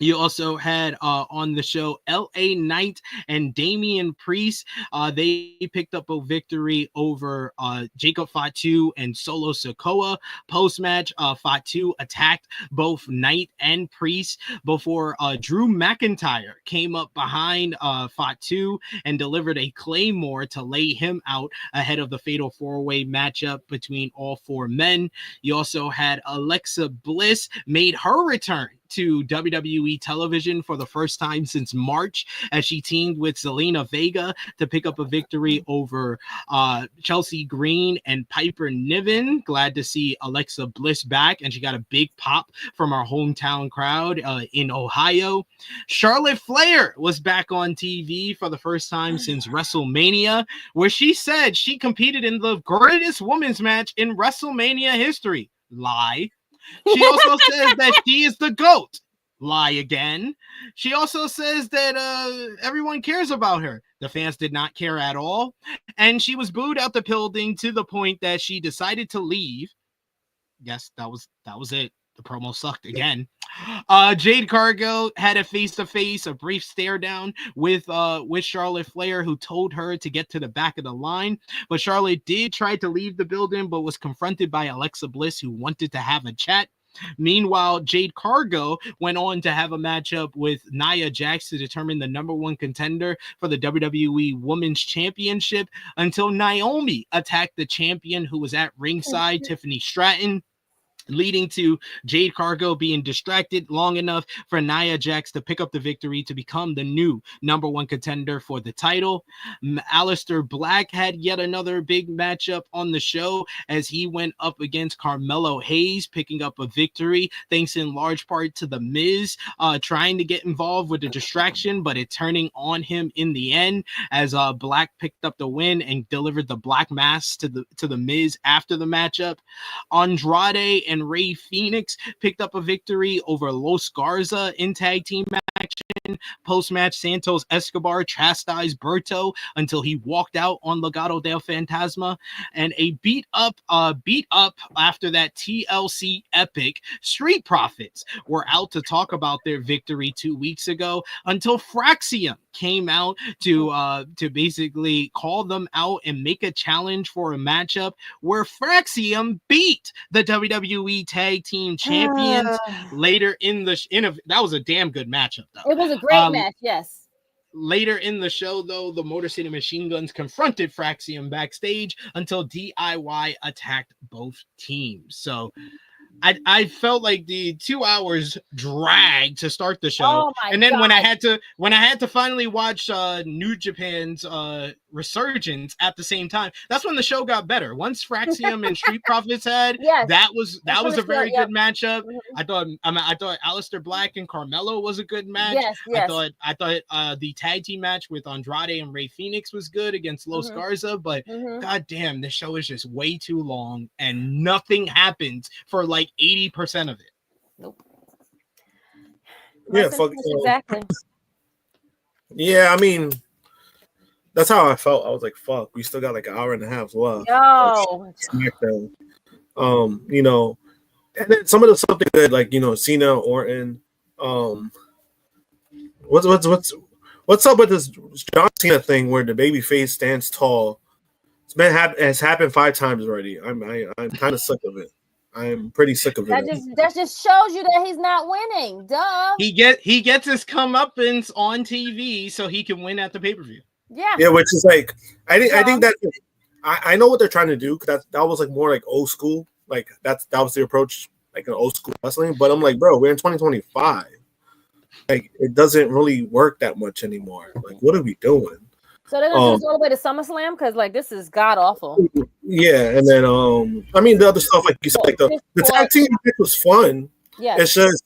You also had on the show LA Knight and Damian Priest. They picked up a victory over Jacob Fatu and Solo Sikoa. Post-match, Fatu attacked both Knight and Priest before Drew McIntyre came up behind Fatu and delivered a Claymore to lay him out ahead of the fatal four-way matchup between all four men. You also had Alexa Bliss made her return to WWE television for the first time since March, as she teamed with Zelina Vega to pick up a victory over Chelsea Green and Piper Niven. Glad to see Alexa Bliss back, and she got a big pop from our hometown crowd in Ohio. Charlotte Flair was back on TV for the first time since WrestleMania, where she said she competed in the greatest women's match in WrestleMania history. Lie. She also says that she is the GOAT. Lie again. She also says that everyone cares about her. The fans did not care at all. And she was booed out the building to the point that she decided to leave. Yes, that was it. The promo sucked again. Jade Cargill had a face-to-face, a brief stare-down with Charlotte Flair, who told her to get to the back of the line. But Charlotte did try to leave the building, but was confronted by Alexa Bliss, who wanted to have a chat. Meanwhile, Jade Cargill went on to have a matchup with Nia Jax to determine the number one contender for the WWE Women's Championship until Naomi attacked the champion who was at ringside, Tiffany Stratton, leading to Jade Cargill being distracted long enough for Nia Jax to pick up the victory to become the new number one contender for the title. Aleister Black had yet another big matchup on the show as he went up against Carmelo Hayes, picking up a victory thanks in large part to The Miz trying to get involved with the distraction, but it turning on him in the end as Black picked up the win and delivered the Black Mass to the Miz after the matchup. Andrade and Rey Fenix picked up a victory over Los Garza in tag team action. Post-match, Santos Escobar chastised Berto until he walked out on Legado del Fantasma, and a beat up after that TLC epic. Street Profits were out to talk about their victory 2 weeks ago until Fraxium came out to basically call them out and make a challenge for a matchup where Fraxium beat the WWE Tag Team Champions later in the that was a damn good matchup though. It was a great match, yes. Later in the show, though, the Motor City Machine Guns confronted Fraxium backstage until DIY attacked both teams. So I felt like the 2 hours dragged to start the show, and then when I had to finally watch New Japan's Resurgence at the same time, that's when the show got better. Once Fraxium and Street Profits had that was a very good matchup. I thought Aleister Black and Carmelo was a good match. I thought the tag team match with Andrade and Rey Fenix was good against Los Garza, but god damn, this show is just way too long and nothing happens for like 80% of it. Nope. Yeah, exactly. Yeah, I mean, that's how I felt. I was like, "Fuck, we still got like an hour and a half left." No. You know, and then some of the stuff they did, like Cena, Orton. What's up with this John Cena thing where the babyface stands tall? Has happened 5 times already. I'm kind of sick of it. I'm pretty sick of it. That just shows you that he's not winning. Duh. He gets his comeuppance on TV so he can win at the pay-per-view. Yeah, which is like I think that I know what they're trying to do, because that was like more like old school, like that was the approach, like an old school wrestling. But I'm like, bro, we're in 2025. Like, it doesn't really work that much anymore. Like, what are we doing? So they're gonna do this all the way to SummerSlam, because like this is god awful. Yeah, and then I mean the other stuff, like you said, like the tag team was fun. Yeah, it's just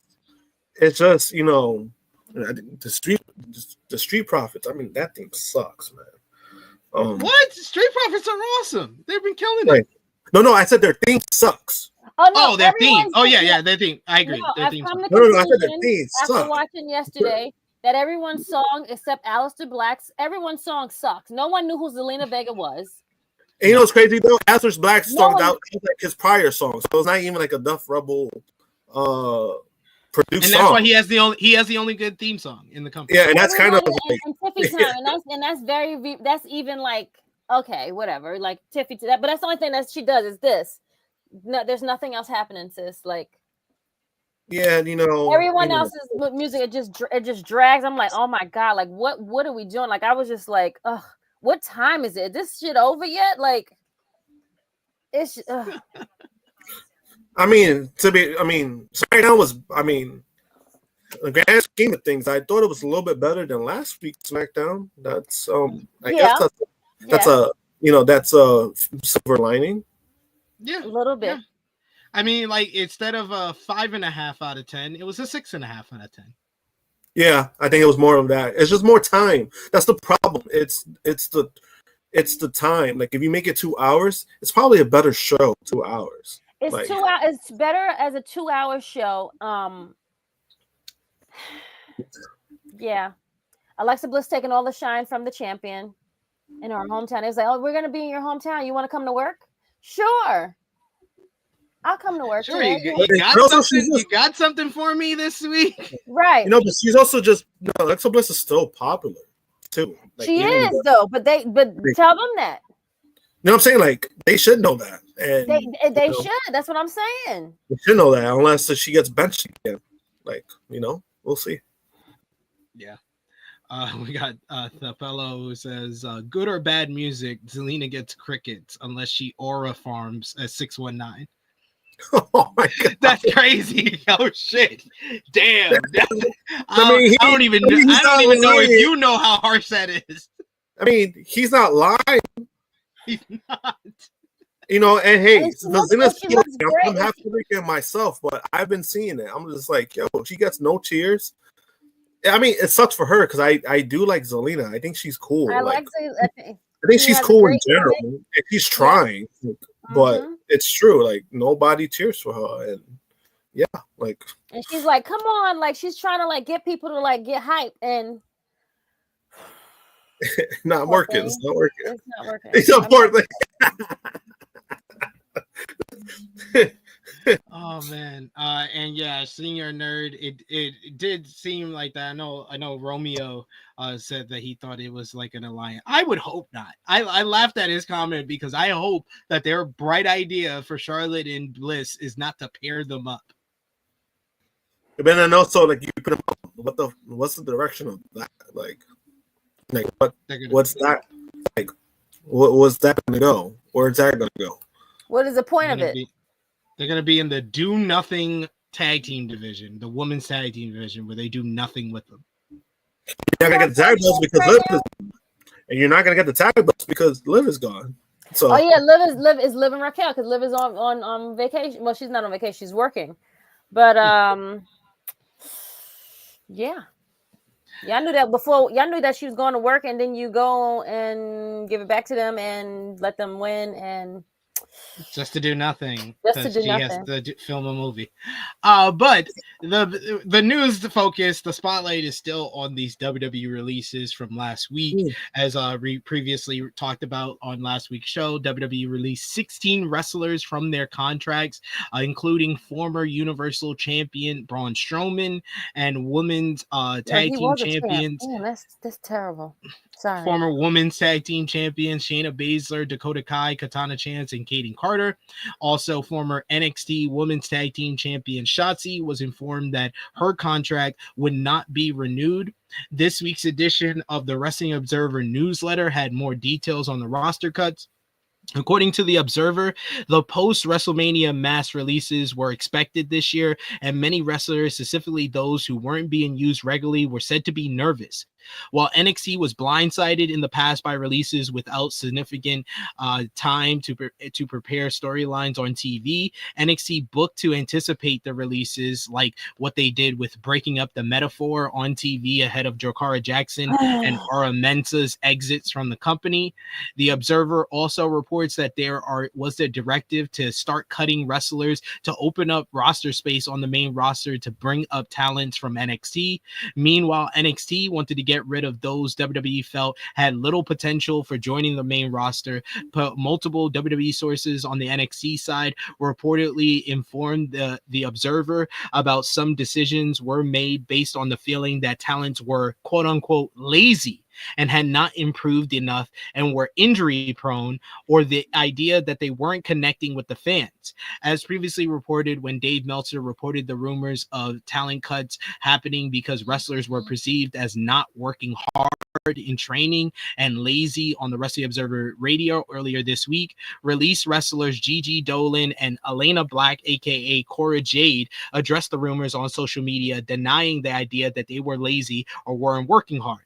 the Street Profits. I mean, that thing sucks, man. What? Street Profits are awesome. They've been killing it. No, I said their theme sucks. Oh, their theme. Oh yeah, their theme. I agree. No, their theme. No, I said their theme sucks. After watching yesterday, that everyone's song except Aleister Black's, everyone's song sucks. No one knew who Zelina Vega was. And you know what's crazy though? Aleister Black's song that was like his prior song, so it's not even like a Duff Rebel produced and that's song. why he has the only good theme song in the company. Yeah, and that's kind of like, and Tiffy time, and that's very that's even like okay, whatever, like Tiffy to that, but that's the only thing that she does is this. No, there's nothing else happening, sis. Like, yeah, everyone else's music, it just drags. I'm like, oh my god, like what are we doing? Like, I was just like, ugh, what time is it? Is this shit over yet? Like, it's. I mean, SmackDown was. I mean, the grand scheme of things, I thought it was a little bit better than last week's SmackDown. That's I guess that's a silver lining. Yeah, a little bit. Yeah. I mean, like, instead of a 5.5 out of 10, it was a 6.5 out of 10. Yeah, I think it was more of that. It's just more time. That's the problem. It's the time. Like, if you make it 2 hours, it's probably a better show. 2 hours. It's like, 2 hours. It's better as a 2 hour show. Yeah, Alexa Bliss taking all the shine from the champion in her hometown. It was like, oh, we're gonna be in your hometown. You want to come to work? Sure. I'll come to work. Sure, you got something for me this week, right? But she's also just Alexa Bliss is still popular too. Like, she is though, but tell them that. know what I'm saying? Like, they should know that. And They should. That's what I'm saying. They should know that, unless she gets benched again. Like, we'll see. Yeah. We got the fellow who says, good or bad music, Zelina gets crickets unless she aura farms at 619. Oh my god, that's crazy! Oh shit! Damn! I don't even know if you know how harsh that is. I mean, he's not lying. He's not. And hey, great. I'm half Puerto myself, but I've been seeing it. I'm just like, yo, she gets no cheers. I mean, it sucks for her because I do like Zelina. I think she's cool. I think she's cool in general. And she's trying, but it's true. Like, nobody cheers for her, and and she's like, come on, like she's trying to like get people to like get hype, and not working. It's not working. It's not working. It's important. Oh man, and yeah, Senior Nerd. It did seem like that. I know. Romeo said that he thought it was like an alliance. I would hope not. I laughed at his comment because I hope that their bright idea for Charlotte and Bliss is not to pair them up. But then also, like, you put them up, what's the direction of that? Like what's that? Like, what's that going to go? Where's that going to go? What is the point of it? They're going to be in the do nothing tag team division, the women's tag team division, where they do nothing with them. You're not going to get the tag belts because Liv is, and you're not going to get the tag belts because Liv is gone. So, Liv is Liv and Raquel because Liv is on vacation. Well, she's not on vacation; she's working. But yeah. Y'all knew that before. Y'all knew that she was going to work, and then you go and give it back to them and let them win, and just to do nothing. Just to do nothing. Has to film a movie. But the news, the focus, the spotlight is still on these WWE releases from last week. As we previously talked about on last week's show, WWE released 16 wrestlers from their contracts, including former Universal Champion Braun Strowman and women's tag team champions. Damn, that's terrible. Sorry. Former women's tag team champions Shayna Baszler, Dakota Kai, Katana Chance, and Kaden Carter. Also, former NXT women's tag team champion Shotzi was informed that her contract would not be renewed. This week's edition of the Wrestling Observer newsletter had more details on the roster cuts. According to the Observer, the post-WrestleMania mass releases were expected this year, and many wrestlers, specifically those who weren't being used regularly, were said to be nervous. While NXT was blindsided in the past by releases without significant time to prepare storylines on TV, NXT booked to anticipate the releases, like what they did with breaking up the Metaphor on TV ahead of Jokara Jackson and Ara Mensah's exits from the company. The Observer also reports that there was a directive to start cutting wrestlers to open up roster space on the main roster to bring up talents from NXT. Meanwhile, NXT wanted to get rid of those WWE felt had little potential for joining the main roster. But multiple WWE sources on the NXT side reportedly informed the Observer about some decisions were made based on the feeling that talents were quote unquote lazy and had not improved enough and were injury prone, or the idea that they weren't connecting with the fans. As previously reported, when Dave Meltzer reported the rumors of talent cuts happening because wrestlers were perceived as not working hard in training and lazy on the Wrestling Observer radio earlier this week, released wrestlers Gigi Dolan and Elena Black, aka Cora Jade, addressed the rumors on social media, denying the idea that they were lazy or weren't working hard.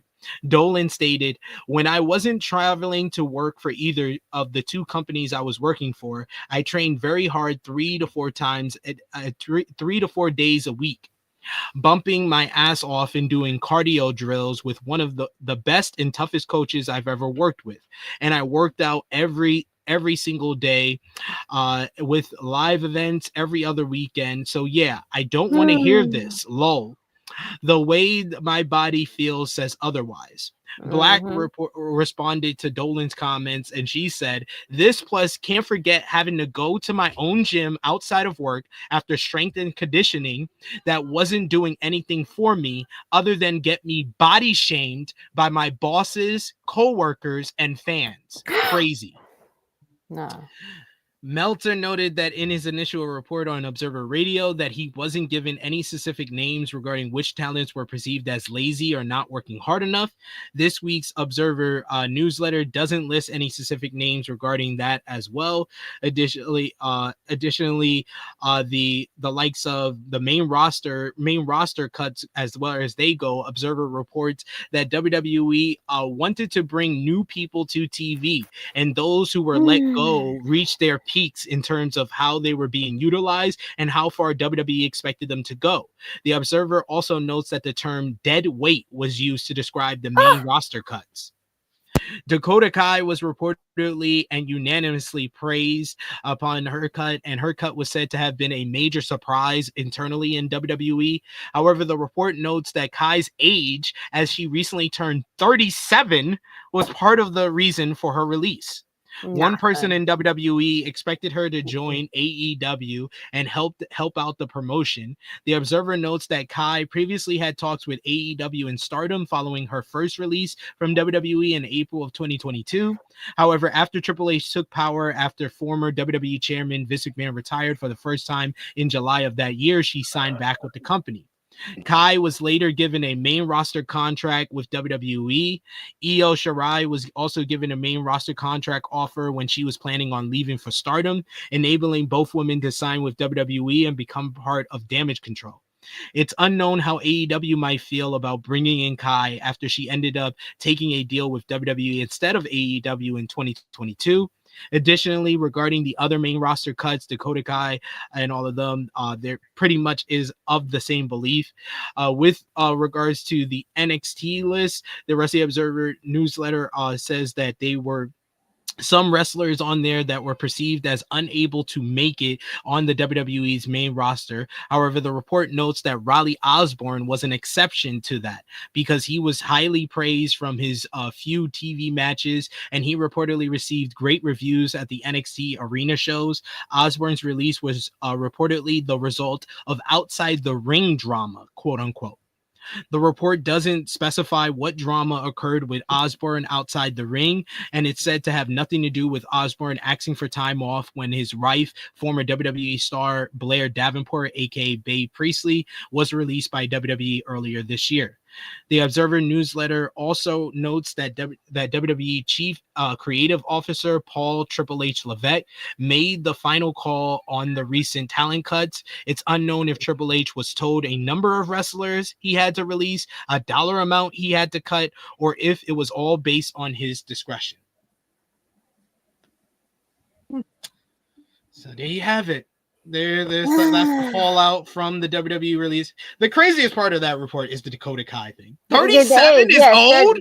Dolan stated, "When I wasn't traveling to work for either of the two companies I was working for, I trained very hard 3 to 4 times, 3 to 4 days a week, bumping my ass off and doing cardio drills with one of the best and toughest coaches I've ever worked with. And I worked out every single day with live events every other weekend. So yeah, I don't want to hear this. Lol. The way my body feels says otherwise." Black responded to Dolan's comments, and she said, "This plus can't forget having to go to my own gym outside of work after strength and conditioning that wasn't doing anything for me other than get me body shamed by my bosses, co-workers, and fans. Crazy." No. Meltzer noted that in his initial report on Observer Radio that he wasn't given any specific names regarding which talents were perceived as lazy or not working hard enough. This week's Observer newsletter doesn't list any specific names regarding that as well. Additionally, the likes of the main roster cuts as well as they go. Observer reports that WWE wanted to bring new people to TV, and those who were let go reached their peaks in terms of how they were being utilized and how far WWE expected them to go. The Observer also notes that the term dead weight was used to describe the main roster cuts. Dakota Kai was reportedly and unanimously praised upon her cut, and her cut was said to have been a major surprise internally in WWE. However, the report notes that Kai's age, as she recently turned 37, was part of the reason for her release. One person in WWE expected her to join AEW and help out the promotion. The Observer notes that Kai previously had talks with AEW and Stardom following her first release from WWE in April of 2022. However, after Triple H took power after former WWE chairman Vince McMahon retired for the first time in July of that year, she signed back with the company. Kai was later given a main roster contract with WWE. Io Shirai was also given a main roster contract offer when she was planning on leaving for Stardom, enabling both women to sign with WWE and become part of Damage Control. It's unknown how AEW might feel about bringing in Kai after she ended up taking a deal with WWE instead of AEW in 2022. Additionally, regarding the other main roster cuts, Dakota Kai and all of them, they're pretty much is of the same belief. With regards to the NXT list, the Wrestling Observer newsletter says that they were some wrestlers on there that were perceived as unable to make it on the WWE's main roster. However, the report notes that Riley Osborne was an exception to that because he was highly praised from his few TV matches, and he reportedly received great reviews at the NXT arena shows. Osborne's release was reportedly the result of outside the ring drama, quote unquote. The report doesn't specify what drama occurred with Osborne outside the ring, and it's said to have nothing to do with Osborne asking for time off when his wife, former WWE star Blair Davenport, aka Babe Priestley, was released by WWE earlier this year. The Observer newsletter also notes that WWE Chief Creative Officer Paul Triple H Levesque made the final call on the recent talent cuts. It's unknown if Triple H was told a number of wrestlers he had to release, a dollar amount he had to cut, or if it was all based on his discretion. So there you have it. That's the fallout from the WWE release. The craziest part of that report is the Dakota Kai thing. 37 is old?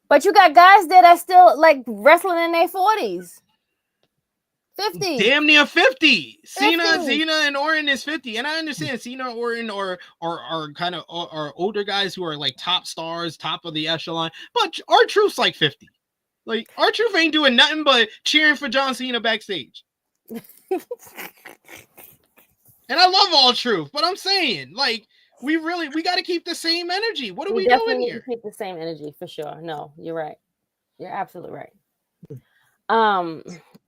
But you got guys there that still like wrestling in their 40s. 50. Damn near 50. Cena and Orton is 50. And I understand Cena and Orton are kind of are older guys who are like top stars, top of the echelon. But R-Truth's like 50. Like R-Truth ain't doing nothing but cheering for John Cena backstage. And I love R-Truth, but I'm saying, like, we got to keep the same energy. What are we doing here? Keep the same energy for sure. No, you're right. You're absolutely right.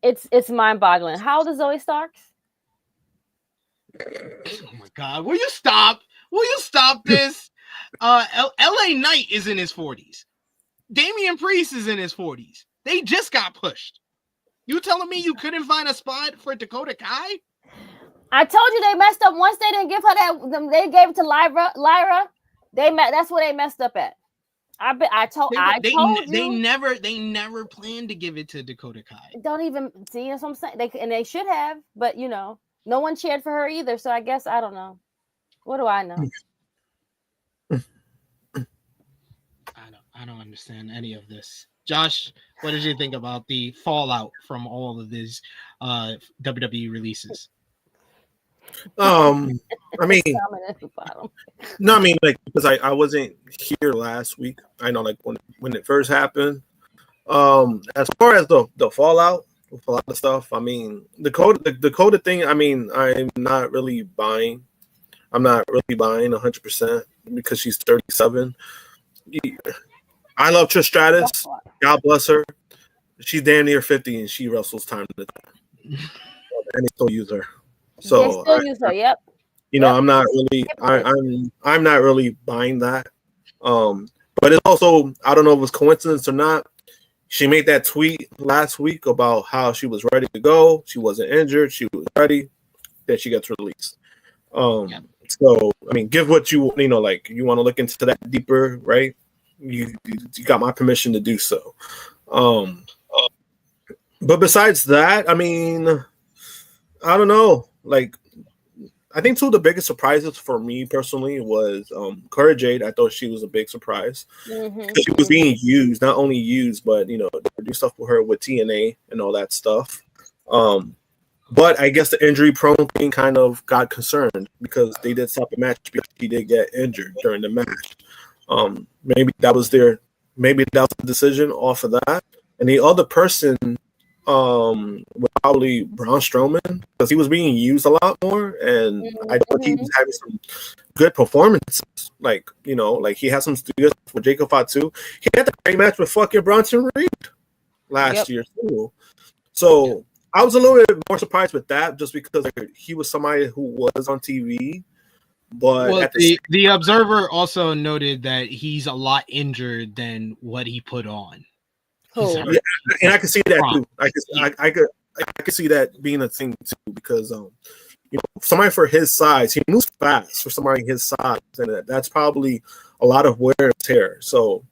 It's mind-boggling. How old is Zoe Starks? Oh my God! Will you stop? Will you stop this? LA Knight is in his 40s. Damian Priest is in his 40s. They just got pushed. You telling me you couldn't find a spot for Dakota Kai? I told you they messed up. Once they didn't give her that, they gave it to Lyra. That's where they messed up at. I told you. They never planned to give it to Dakota Kai. Don't even see. That's what I'm saying. They should have, but no one cheered for her either. So I guess I don't know. What do I know? I don't understand any of this. Josh, what did you think about the fallout from all of these WWE releases? I mean, no, I mean, like, because I wasn't here last week. I know, like, when it first happened. As far as the fallout with a lot of stuff, I mean, the Dakota thing, I mean, I'm not really buying 100% because she's 37. I love Trish Stratus. God bless her. she's damn near 50 and she wrestles time to time. And they still use her. So they still use her. Yep. I'm not really I'm not really buying that. But it's also, I don't know if it was coincidence or not. She made that tweet last week about how she was ready to go. She wasn't injured. She was ready. Then she gets released. So, I mean, give what you like. You want to look into that deeper, right? You got my permission to do so. But besides that, I mean, I don't know. Like, I think two of the biggest surprises for me personally was Cora Jade. I thought she was a big surprise because she was being used, not only used, but they do stuff with her with TNA and all that stuff. But I guess the injury prone thing kind of got concerned because they did stop the match because she did get injured during the match. Maybe that was the decision off of that. And the other person was probably Braun Strowman because he was being used a lot more, and I thought he was having some good performances. Like he had some studios with Jacob Fatu. He had the great match with fucking Bronson Reed last year too. So I was a little bit more surprised with that, just because he was somebody who was on TV. But the Observer also noted that he's a lot injured than what he put on. Oh. Yeah, and I can see that too. I could see that being a thing too, because somebody for his size, he moves fast for somebody his size, and that's probably a lot of wear and tear. So,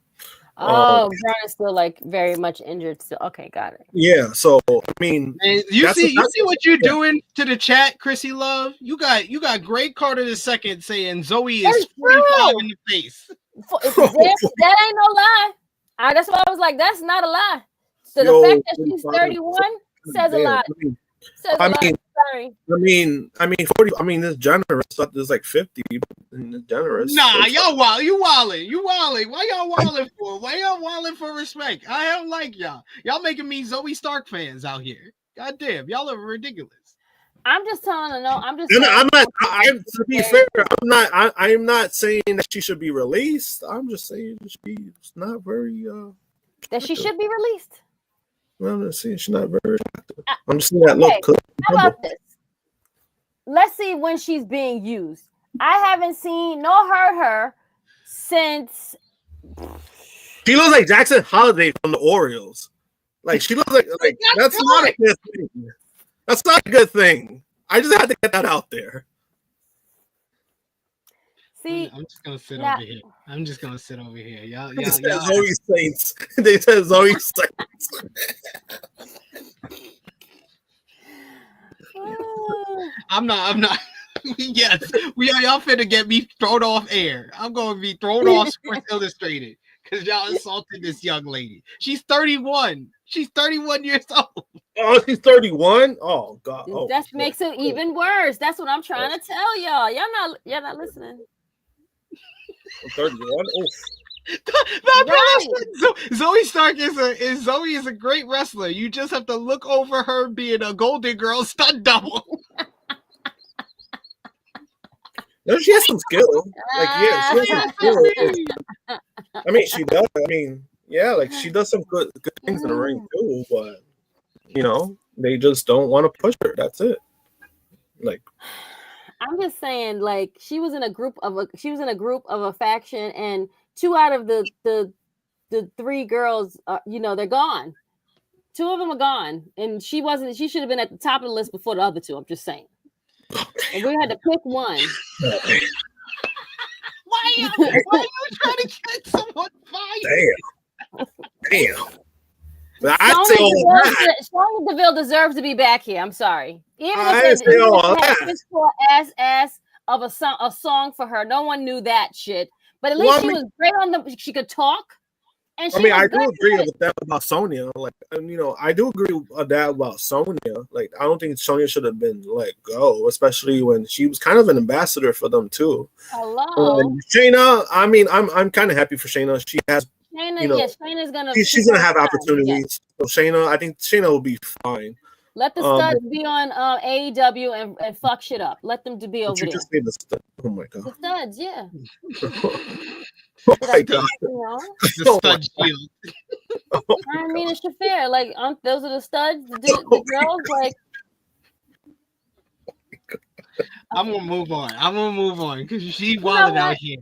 Braun is still very much injured. Still, okay, got it. Yeah. So I mean, you see what you're doing to the chat, Krssi Love. You got Greg Carter II saying Zoe is 45 in the face. That ain't no lie. That's why I was like, that's not a lie. So the fact that she's 31 says a lot. Sorry. I mean, 40. I mean, this generous stuff is like 50. It's generous. Nah, y'all wild. You wilding. Why y'all wilding for? Why y'all wilding for respect? I don't like y'all. Y'all making me Zoe Stark fans out here. God damn, y'all are ridiculous. I'm just telling her no. I'm just. To be fair, I'm not saying that she should be released. I'm just saying she's not very. That she should be released. Well, I'm just saying she's not very active. I'm just saying that look. How about this? Let's see when she's being used. I haven't seen nor heard her since. She looks like Jackson Holiday from the Orioles. Like she looks like that's not a good thing. That's not a good thing. I just had to get that out there. See, I'm just gonna sit over here. I'm just gonna sit over here. Y'all. Zoe Saints. They said Zoe Saints. I'm not. Yes, y'all finna get me thrown off air. I'm gonna be thrown off Sports Illustrated because y'all insulted this young lady. She's 31. She's 31 years old. Oh, she's 31. Oh God. Oh, that makes it even worse. That's what I'm trying to tell y'all. Y'all not listening. 31. Zoe Stark is a great wrestler. You just have to look over her being a Golden Girl stunt double. No, she has some skill. She has some skill. I mean, she does. I mean, yeah, she does some good things in the ring too. But they just don't want to push her. That's it. I'm just saying, she was in a group of a faction, and 2 out of the 3 girls, they're gone. 2 of them are gone, and she wasn't. She should have been at the top of the list before the other 2. I'm just saying. And we had to pick one. Why are you trying to get someone fired? Damn. I'd say all that. Sonya Deville deserves to be back here. I'm sorry. Even if they ass of a song for her, no one knew that shit. But at least she was great she could talk. And I do agree with that about Sonya. I do agree with that about Sonya. I don't think Sonya should have been let go, especially when she was kind of an ambassador for them too. Hello, Shayna. I mean, I'm kind of happy for Shayna. She has. Shayna's gonna. She's gonna have opportunities. Yes. So I think Shayna will be fine. Let the studs be on AEW and fuck shit up. Let them be over there. Just say the studs. Oh my God. The studs, yeah. Oh my God. The stud shield. I mean, it's fair. Like, those are the studs, the girls. Like, I'm gonna move on because she know wilding out what? here.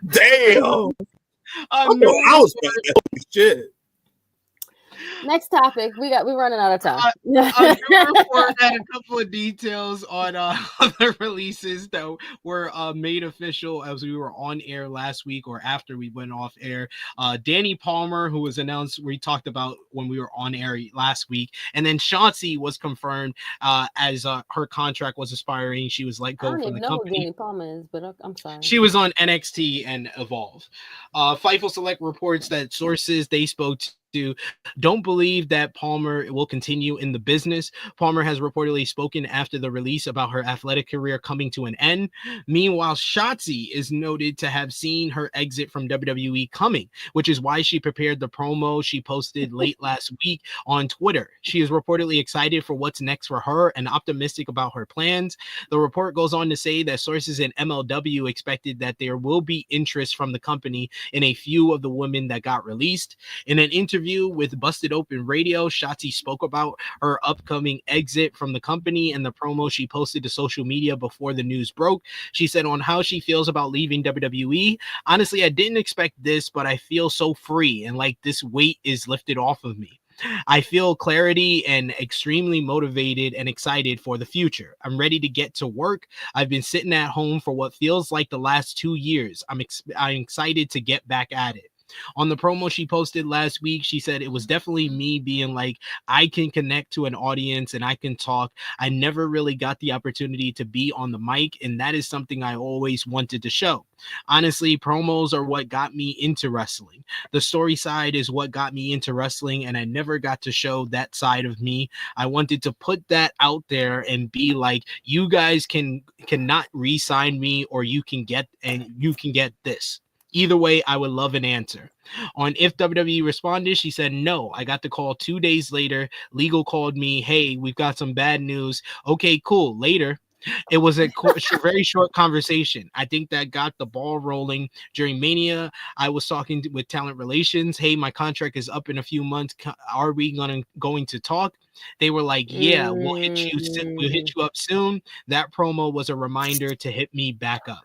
Damn. I I was bad. Holy shit. Next topic. We're running out of time. Report had a couple of details on the releases that were made official as we were on air last week or after we went off air. Danny Palmer, who was announced, we talked about when we were on air last week, and then Shotzi was confirmed as her contract was expiring. She was let go from the company. I don't even know who Danny Palmer is, but I'm sorry. She was on NXT and Evolve. Fightful Select reports that sources they spoke to don't believe that Palmer will continue in the business. Palmer has reportedly spoken after the release about her athletic career coming to an end. Meanwhile, Shotzi is noted to have seen her exit from WWE coming, which is why she prepared the promo she posted late last week on Twitter. She is reportedly excited for what's next for her and optimistic about her plans. The report goes on to say that sources in MLW expected that there will be interest from the company in a few of the women that got released. In an interview with Busted Open Radio, Shotzi spoke about her upcoming exit from the company and the promo she posted to social media before the news broke. She said on how she feels about leaving WWE. Honestly, I didn't expect this, but I feel so free and like this weight is lifted off of me. I feel clarity and extremely motivated and excited for the future. I'm ready to get to work. I've been sitting at home for what feels like the last 2 years. I'm excited to get back at it. On the promo she posted last week, she said it was definitely me being like, I can connect to an audience and I can talk. I never really got the opportunity to be on the mic, and that is something I always wanted to show. Honestly, promos are what got me into wrestling. The story side is what got me into wrestling, and I never got to show that side of me. I wanted to put that out there and be like, you guys cannot re-sign me, or you can get this. Either way, I would love an answer. On if WWE responded, she said, no, I got the call 2 days later. Legal called me. Hey, we've got some bad news. Okay, cool. Later. It was a very short conversation. I think that got the ball rolling. During Mania, I was talking with talent relations. Hey, my contract is up in a few months. Are we going to talk? They were like, yeah, we'll hit you up soon. That promo was a reminder to hit me back up.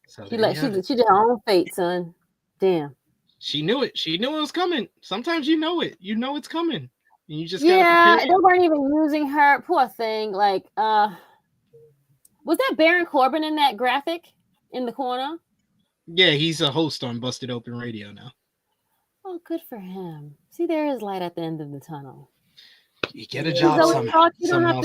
So she did her own fate, son. Damn. She knew it. She knew it was coming. Sometimes you know it. You know it's coming. And you just they weren't even using her. Poor thing. Like, was that Baron Corbin in that graphic in the corner? Yeah, he's a host on Busted Open Radio now. Oh, good for him. See, there is light at the end of the tunnel. You get a job somehow.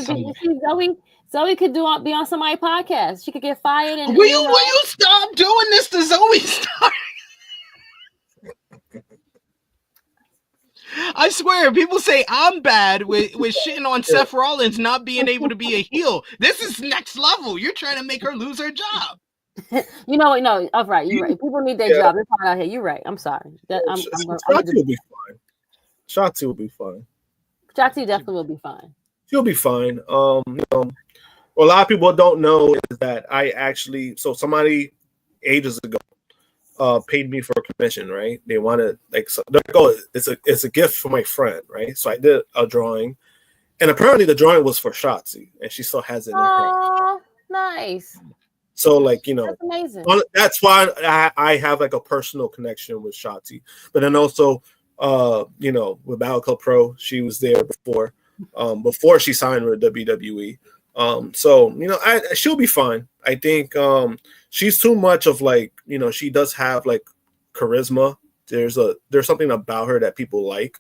Zoe could be on somebody's podcast. She could get fired. And will you stop doing this to Zoe Stark? I swear, people say I'm bad with shitting on Seth Rollins not being able to be a heel. This is next level. You're trying to make her lose her job. You know what? No, all right. You're right. People need their job. They're fine out here. You're right. I'm sorry. Shotzi will be fine. Shotzi will be fine. Shotzi definitely will be fine. She'll be fine. What a lot of people don't know is that somebody ages ago paid me for a commission, right? They wanted it's a gift for my friend, right? So I did a drawing, and apparently the drawing was for Shotzi, and she still has it in her hand. Nice. So that's amazing. That's why I have like a personal connection with Shotzi. But then also, with Battle Club Pro, she was there before she signed with WWE. She'll be fine. I think she's too much of she does have like charisma. There's something about her that people like.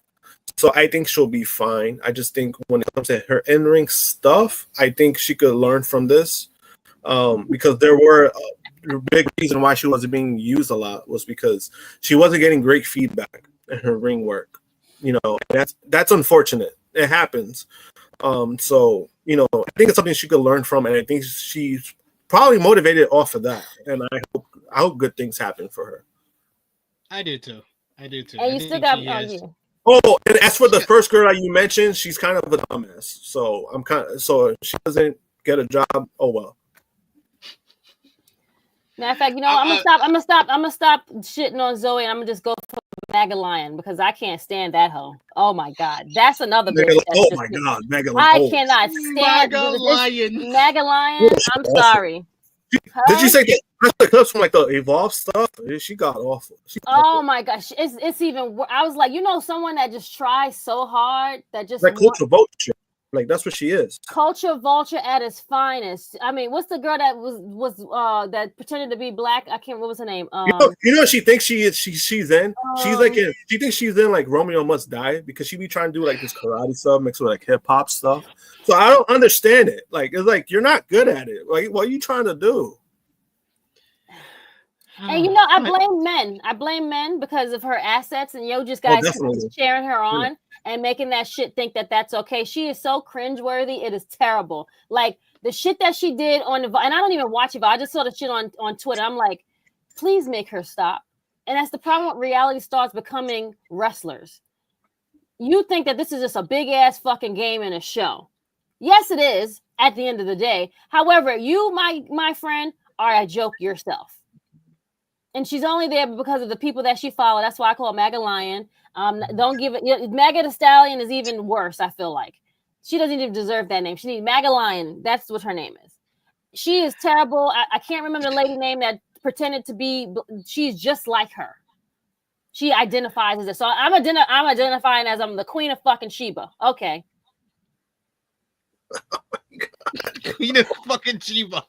So I think she'll be fine. I just think when it comes to her in-ring stuff, I think she could learn from this. Because there were a big reason why she wasn't being used a lot was because she wasn't getting great feedback in her ring work. That's unfortunate. It happens. I think it's something she could learn from, and I think she's probably motivated off of that. And I hope good things happen for her. I do too. And you still got Oh, and as for the first girl that you mentioned, she's kind of a dumbass. So if she doesn't get a job, oh well. Matter of fact, you know, I'm gonna stop shitting on Zoe, and I'm gonna just go for Mega Lion because I can't stand that hoe. Oh my god, that's another bitch. Oh my god, Mega Lion. I cannot stand Mega Lion. Mega Lion. I'm sorry. Did you say that? That's the clips from like the Evolve stuff. She got awful. Oh my gosh, it's even. I was like, you know, someone that just tries so hard that just like culture vulture. Like that's what she is. Culture vulture at its finest. I mean, what's the girl that was that pretended to be black? I can't. What was her name? You know, she thinks she is. She's in. She's like in. She thinks she's in like Romeo Must Die because she be trying to do like this karate stuff mixed with like hip hop stuff. So I don't understand it. Like it's like you're not good at it. Like what are you trying to do? And you know, I blame men. I blame men because of her assets, and just guys cheering her on and making that shit think that that's okay. She is so cringeworthy. It is terrible. Like the shit that she did on the, and I don't even watch it, but I just saw the shit on Twitter. I'm like, please make her stop. And that's the problem with reality stars becoming wrestlers. You think that this is just a big ass fucking game and a show. Yes, it is at the end of the day. However, you, my friend, are a joke yourself. And she's only there because of the people that she followed. That's why I call her Mega Lion. Don't give it. Mega the Stallion is even worse, I feel like. She doesn't even deserve that name. She needs Mega Lion. That's what her name is. She is terrible. I can't remember the lady name that pretended to be. She's just like her. She identifies as it. So I'm identifying as I'm the queen of fucking Sheba. Okay. Queen of fucking Sheba.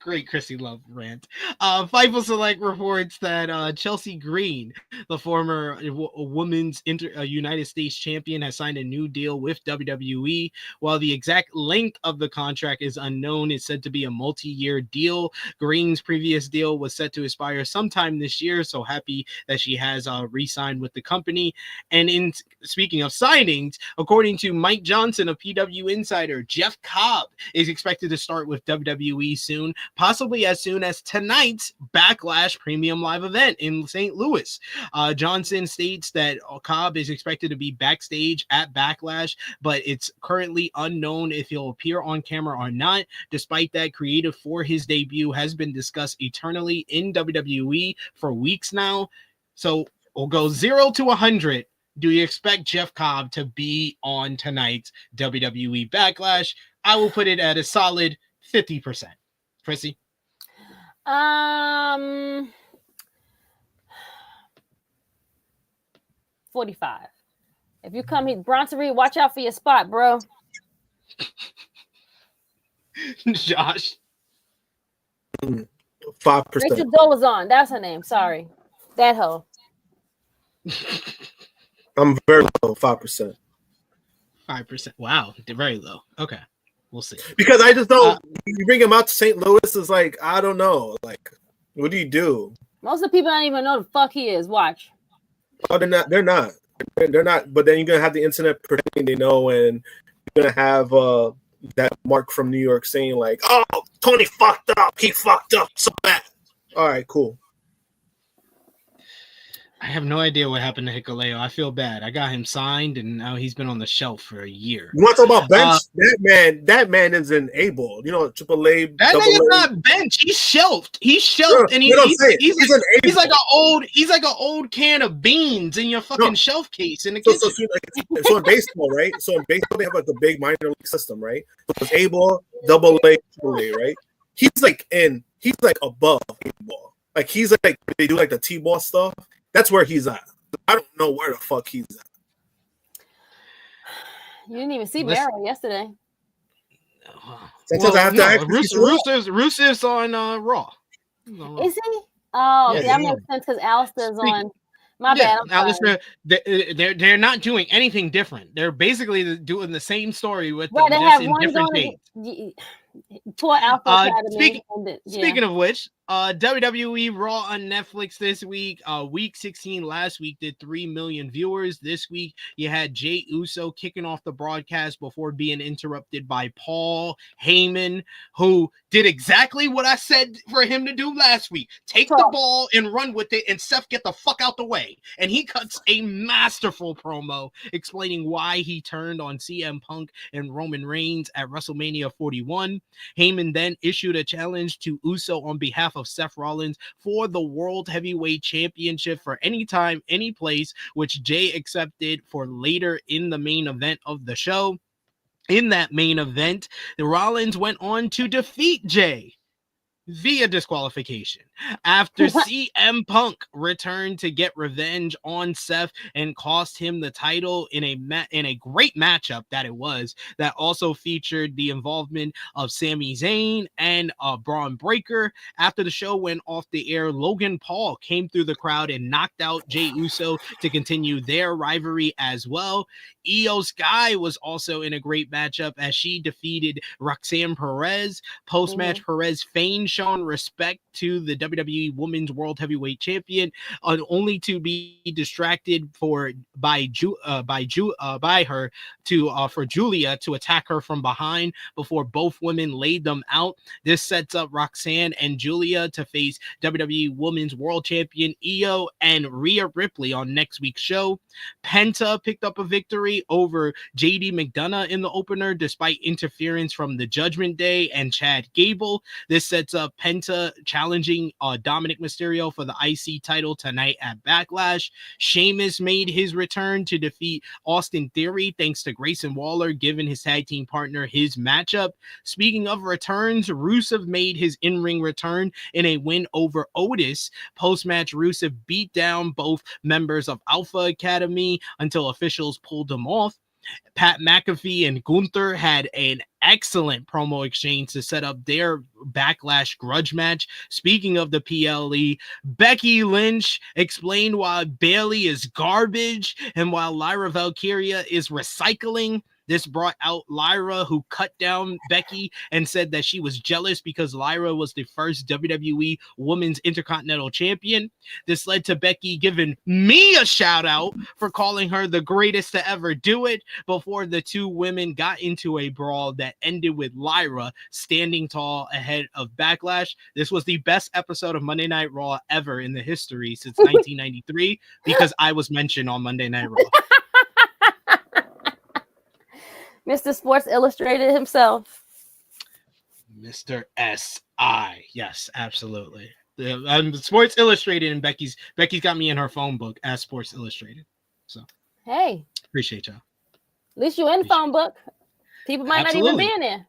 Great Krssi Love rant. Fightful Select reports that Chelsea Green, the former women's United States champion, has signed a new deal with WWE. While the exact length of the contract is unknown, it's said to be a multi-year deal. Green's previous deal was set to expire sometime this year, so happy that she has re-signed with the company. And speaking of signings, according to Mike Johnson of PW Insider, Jeff Cobb is expected to start with WWE soon, possibly as soon as tonight's Backlash Premium Live event in St. Louis. Johnson states that Cobb is expected to be backstage at Backlash, but it's currently unknown if he'll appear on camera or not. Despite that, creative for his debut has been discussed eternally in WWE for weeks now. So we'll go 0 to 100. Do you expect Jeff Cobb to be on tonight's WWE Backlash? I will put it at a solid 50%. Krssi? 45. If you come here, Bronson Reed, watch out for your spot, bro. Josh? 5%. Rachel Doe was on. That's her name. Sorry. That hoe. I'm very low, 5%. 5%. Wow, very low. Okay. We'll see. Because I just don't. You bring him out to St. Louis is like I don't know. Like, what do you do? Most of the people don't even know the fuck he is. Watch. Oh, they're not. They're not. But then you're gonna have the internet pretending they know, and you're gonna have that Mark from New York saying like, "Oh, Tony fucked up. He fucked up so bad." All right, cool. I have no idea what happened to Hikuleo. I feel bad. I got him signed, and now he's been on the shelf for a year. You want to talk about bench? That man is an able. You know, Triple A. That nigga's not bench. He's shelved. He's shelved, and he's like an old can of beans in your fucking shelf case in the kitchen. So in baseball, right? So in baseball, they have like the big minor league system, right? So it's able, Double A, Triple A, right? He's like above baseball. Like he's like they do like the T-ball stuff. That's where he's at. I don't know where the fuck he's at. You didn't even see Barrow yesterday. Rusev's on Raw. Is he? Oh, yeah, that makes sense because Alistair's on. My bad. Alistair, they're not doing anything different. They're basically doing the same story with them just in different dates. Poor Alpha Academy. Speaking of which, WWE Raw on Netflix this week. Week 16 last week did 3 million viewers. This week, you had Jey Uso kicking off the broadcast before being interrupted by Paul Heyman, who did exactly what I said for him to do last week. Take the ball and run with it, and Seth, get the fuck out the way. And he cuts a masterful promo explaining why he turned on CM Punk and Roman Reigns at WrestleMania 41. Heyman then issued a challenge to Uso on behalf of Seth Rollins for the World Heavyweight Championship for any time, any place, which Jay accepted for later in the main event of the show. In that main event, the Rollins went on to defeat Jay via disqualification after CM Punk returned to get revenge on Seth and cost him the title in a great matchup that it was, that also featured the involvement of Sami Zayn and Braun Breaker. After the show went off the air, Logan Paul came through the crowd and knocked out Jey Uso to continue their rivalry as well. Io Sky was also in a great matchup as she defeated Roxanne Perez. Post-match, Perez feigned showing respect to the WWE Women's World Heavyweight Champion, only to be distracted by her for Giulia to attack her from behind before both women laid them out. This sets up Roxanne and Giulia to face WWE Women's World Champion Io and Rhea Ripley on next week's show. Penta picked up a victory over JD McDonough in the opener despite interference from the Judgment Day and Chad Gable. This sets up Penta challenging Dominic Mysterio for the IC title tonight at Backlash. Sheamus made his return to defeat Austin Theory thanks to Grayson Waller giving his tag team partner his matchup. Speaking of returns, Rusev made his in-ring return in a win over Otis. Post-match, Rusev beat down both members of Alpha Academy until officials pulled them off. Pat McAfee and Gunther had an excellent promo exchange to set up their Backlash grudge match. Speaking of the PLE, Becky Lynch explained why Bayley is garbage and while Lyra Valkyria is recycling. This brought out Lyra, who cut down Becky and said that she was jealous because Lyra was the first WWE Women's Intercontinental Champion. This led to Becky giving me a shout out for calling her the greatest to ever do it before the two women got into a brawl that ended with Lyra standing tall ahead of Backlash. This was the best episode of Monday Night Raw ever in the history since 1993 because I was mentioned on Monday Night Raw. Mr. Sports Illustrated himself. Mr. S.I. Yes, absolutely. Sports Illustrated and Becky's got me in her phone book as Sports Illustrated. So hey, appreciate y'all. At least you in the phone book. People might Absolutely. not even be in there.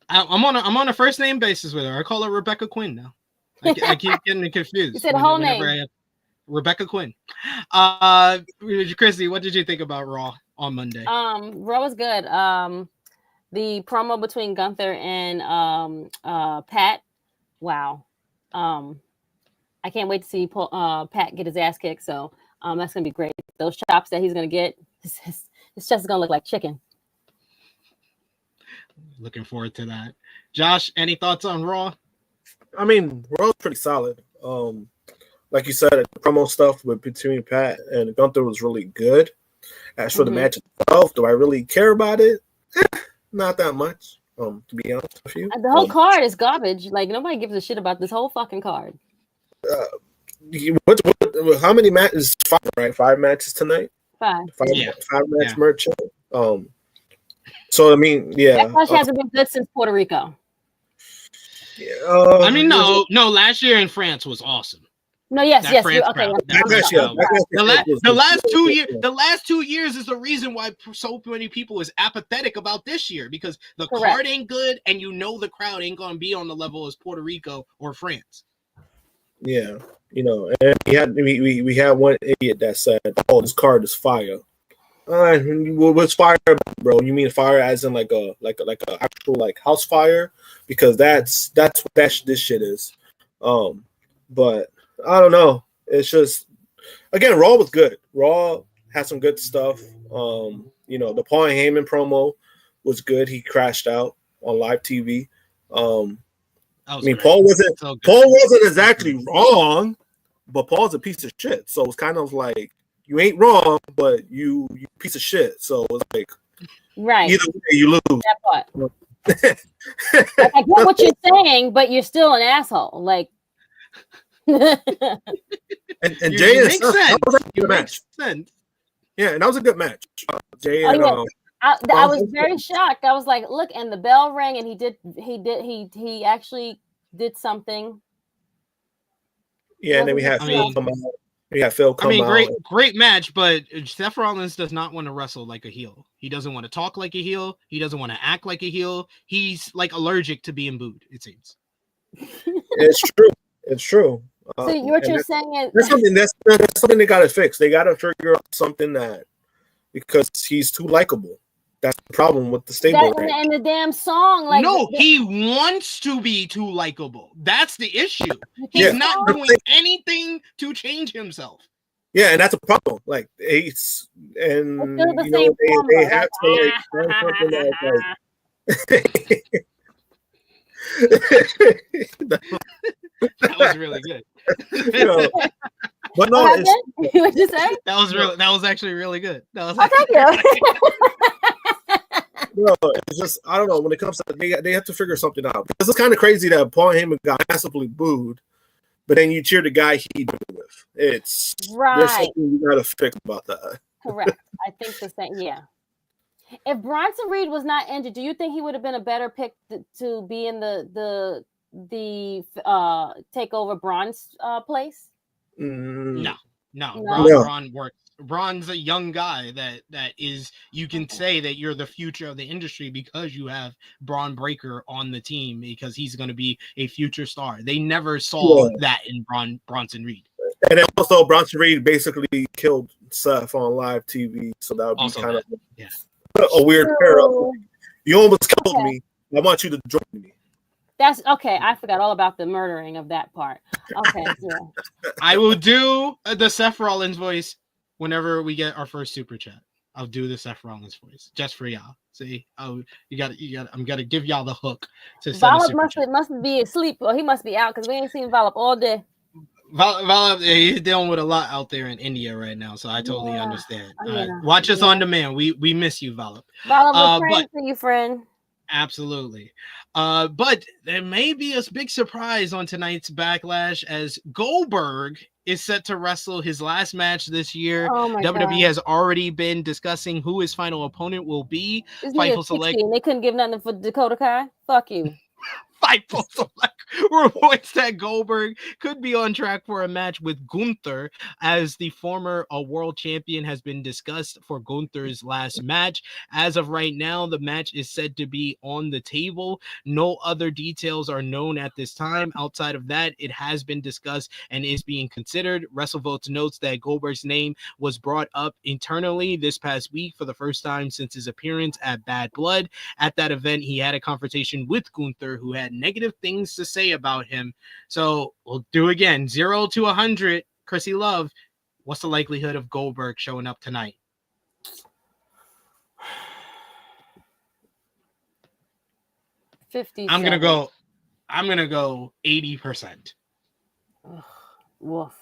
I'm on a first name basis with her. I call her Rebecca Quinn now. I keep getting confused. You said the whole name. Rebecca Quinn. Krssi, what did you think about Raw on Monday? Raw was good. The promo between Gunther and Pat. Wow. I can't wait to see Pat get his ass kicked. So that's gonna be great. Those chops that he's gonna get, his chest is gonna look like chicken. Looking forward to that. Josh, any thoughts on Raw? I mean, Raw's pretty solid. Like you said, the promo stuff between Pat and Gunther was really good. As for the match itself, do I really care about it? Not that much. To be honest with you, the whole card is garbage. Like nobody gives a shit about this whole fucking card. How many matches? 5, right? 5 matches tonight. 5. 5 match merch. So I mean, yeah. Backlash hasn't been good since Puerto Rico. I mean, no. Last year in France was awesome. No, yes. Okay. The last 2 years is the reason why so many people is apathetic about this year because the card ain't good, and the crowd ain't gonna be on the level as Puerto Rico or France. Yeah, and we had one idiot that said, "Oh, this card is fire." What's fire, bro? You mean fire as in like a actual like house fire? Because that's what this shit is. But I don't know. It's just again, Raw was good. Raw had some good stuff. The Paul and Heyman promo was good. He crashed out on live TV. Great. Paul wasn't exactly wrong, but Paul's a piece of shit. So it's kind of like you ain't wrong, but you piece of shit. So it's like either way you lose. That part. Like, I get what you're saying, but you're still an asshole. Like and Jay and Seth, that was a good match. Sense. Yeah, and that was a good match. Jay and I was very shocked. I was like, look, and the bell rang, and he actually did something. Yeah, and then we had Phil come out. We had Phil come out. Great match, but Seth Rollins does not want to wrestle like a heel. He doesn't want to talk like a heel. He doesn't want to act like a heel. He's like allergic to being booed, it seems. It's true. It's true. So what you're saying is that's something they got to fix. They got to figure out something because he's too likable. That's the problem with the stable. And the damn song, like he wants to be too likable. That's the issue. He's not doing anything to change himself. Yeah, and that's a problem. Like they have to that was really good. But no, what'd you say? That was actually really good. Thank you. No, it's just I don't know. When it comes to they have to figure something out because it's kind of crazy that Paul Heyman got massively booed, but then you cheer the guy he did with. It's there's something you got to fix about that. Correct. I think the same. Yeah. If Bronson Reed was not injured, do you think he would have been a better pick to be in the takeover Braun's place? No. Braun works. Braun's a young guy that is, you can say that you're the future of the industry because you have Braun Breaker on the team because he's going to be a future star. They never saw that in Bronson Reed. And then also Bronson Reed basically killed Seth on live TV, so that would be also kind of a weird pair up. You almost killed me. I want you to join me. That's okay. I forgot all about the murdering of that part. Okay, yeah. I will do the Seth Rollins voice whenever we get our first super chat. I'll do the Seth Rollins voice just for y'all. See, you got. I'm gonna give y'all the hook to send a super chat. Must be asleep, or he must be out because we ain't seen Volop all day. Volop, he's dealing with a lot out there in India right now, so I totally understand. Watch us on demand. We miss you, Volop. Volop, we're praying for you, friend. Absolutely. But there may be a big surprise on tonight's Backlash as Goldberg is set to wrestle his last match this year. WWE has already been discussing who his final opponent will be. Fightful Select. They couldn't give nothing for Dakota Kai. Fuck you. Fightful Select reports that Goldberg could be on track for a match with Gunther, as the former world champion has been discussed for Gunther's last match. As of right now, the match is said to be on the table. No other details are known at this time. Outside of that, it has been discussed and is being considered. WrestleVotes notes that Goldberg's name was brought up internally this past week for the first time since his appearance at Bad Blood. At that event, he had a conversation with Gunther, who had negative things to say about him. So we'll do again 0 to 100. Krssi Love, what's the likelihood of Goldberg showing up tonight? 50. I'm gonna go 80%. Woof.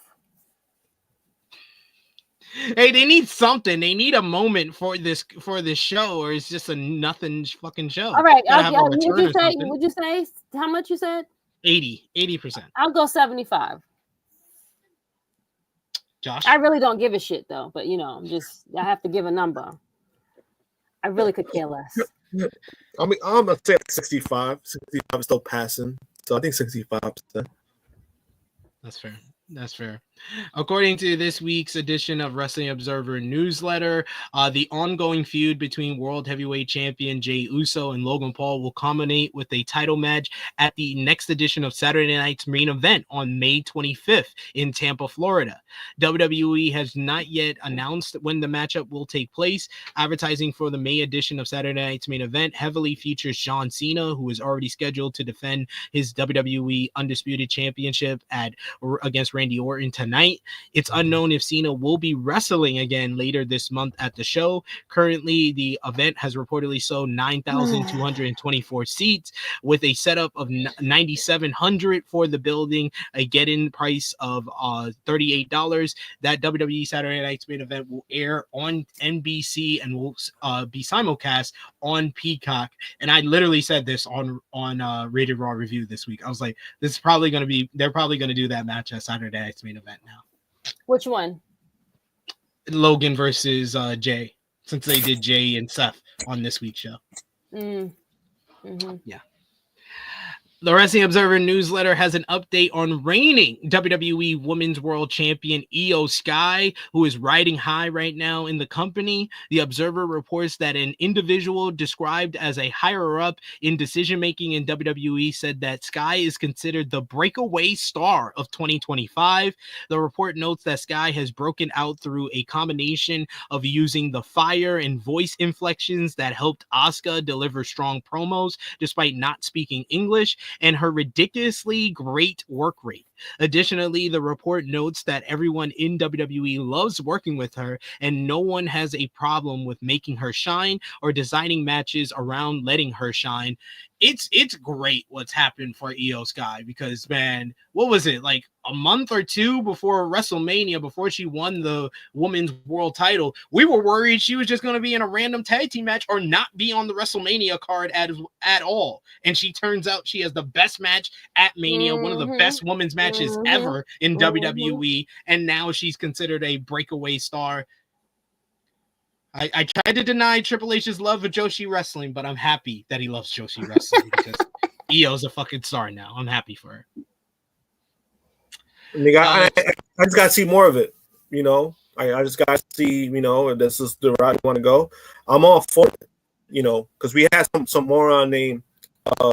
Hey, they need something. They need a moment for this show, or it's just a nothing fucking show. All right. Would you say how much you said? 80%. I'll go 75. Josh? I really don't give a shit though, but I have to give a number. I really could care less. I mean, I'm gonna say 65. 65 is still passing, so I think 65%. That's fair. According to this week's edition of Wrestling Observer newsletter, the ongoing feud between World Heavyweight Champion Jey Uso and Logan Paul will culminate with a title match at the next edition of Saturday Night's Main Event on May 25th in Tampa, Florida. WWE has not yet announced when the matchup will take place. Advertising for the May edition of Saturday Night's Main Event heavily features John Cena, who is already scheduled to defend his WWE Undisputed Championship against Randy Orton tonight. It's unknown if Cena will be wrestling again later this month at the show. Currently, the event has reportedly sold 9,224 seats with a setup of 9,700 for the building, a get-in price of $38. That WWE Saturday Night's Main Event will air on NBC and will be simulcast on Peacock. And I literally said this on Rated Raw Review this week. I was like, this is probably going to be, they're probably going to do that match at Saturday Night's Main Event now. Which one? Logan versus Jay. since they did Jay and Seth on this week's show. Mm-hmm. Yeah. The Wrestling Observer newsletter has an update on reigning WWE Women's World Champion Io Sky, who is riding high right now in the company. The Observer reports that an individual described as a higher-up in decision-making in WWE said that Sky is considered the breakaway star of 2025. The report notes that Sky has broken out through a combination of using the fire and voice inflections that helped Asuka deliver strong promos despite not speaking English, and her ridiculously great work rate. Additionally, the report notes that everyone in WWE loves working with her, and no one has a problem with making her shine or designing matches around letting her shine. It's great what's happened for Io Sky, because, man, what was it, like a month or two before WrestleMania, before she won the women's world title, we were worried she was just going to be in a random tag team match or not be on the WrestleMania card at all. And she turns out she has the best match at Mania, one of the best women's matches ever in WWE, and now she's considered a breakaway star. I tried to deny Triple H's love of Joshi wrestling, but I'm happy that he loves Joshi wrestling because Io's a fucking star now. I'm happy for her. I just got to see more of it, you know. I just got to see, you know, if this is the route you want to go. I'm all for it, you know, because we had some moron named,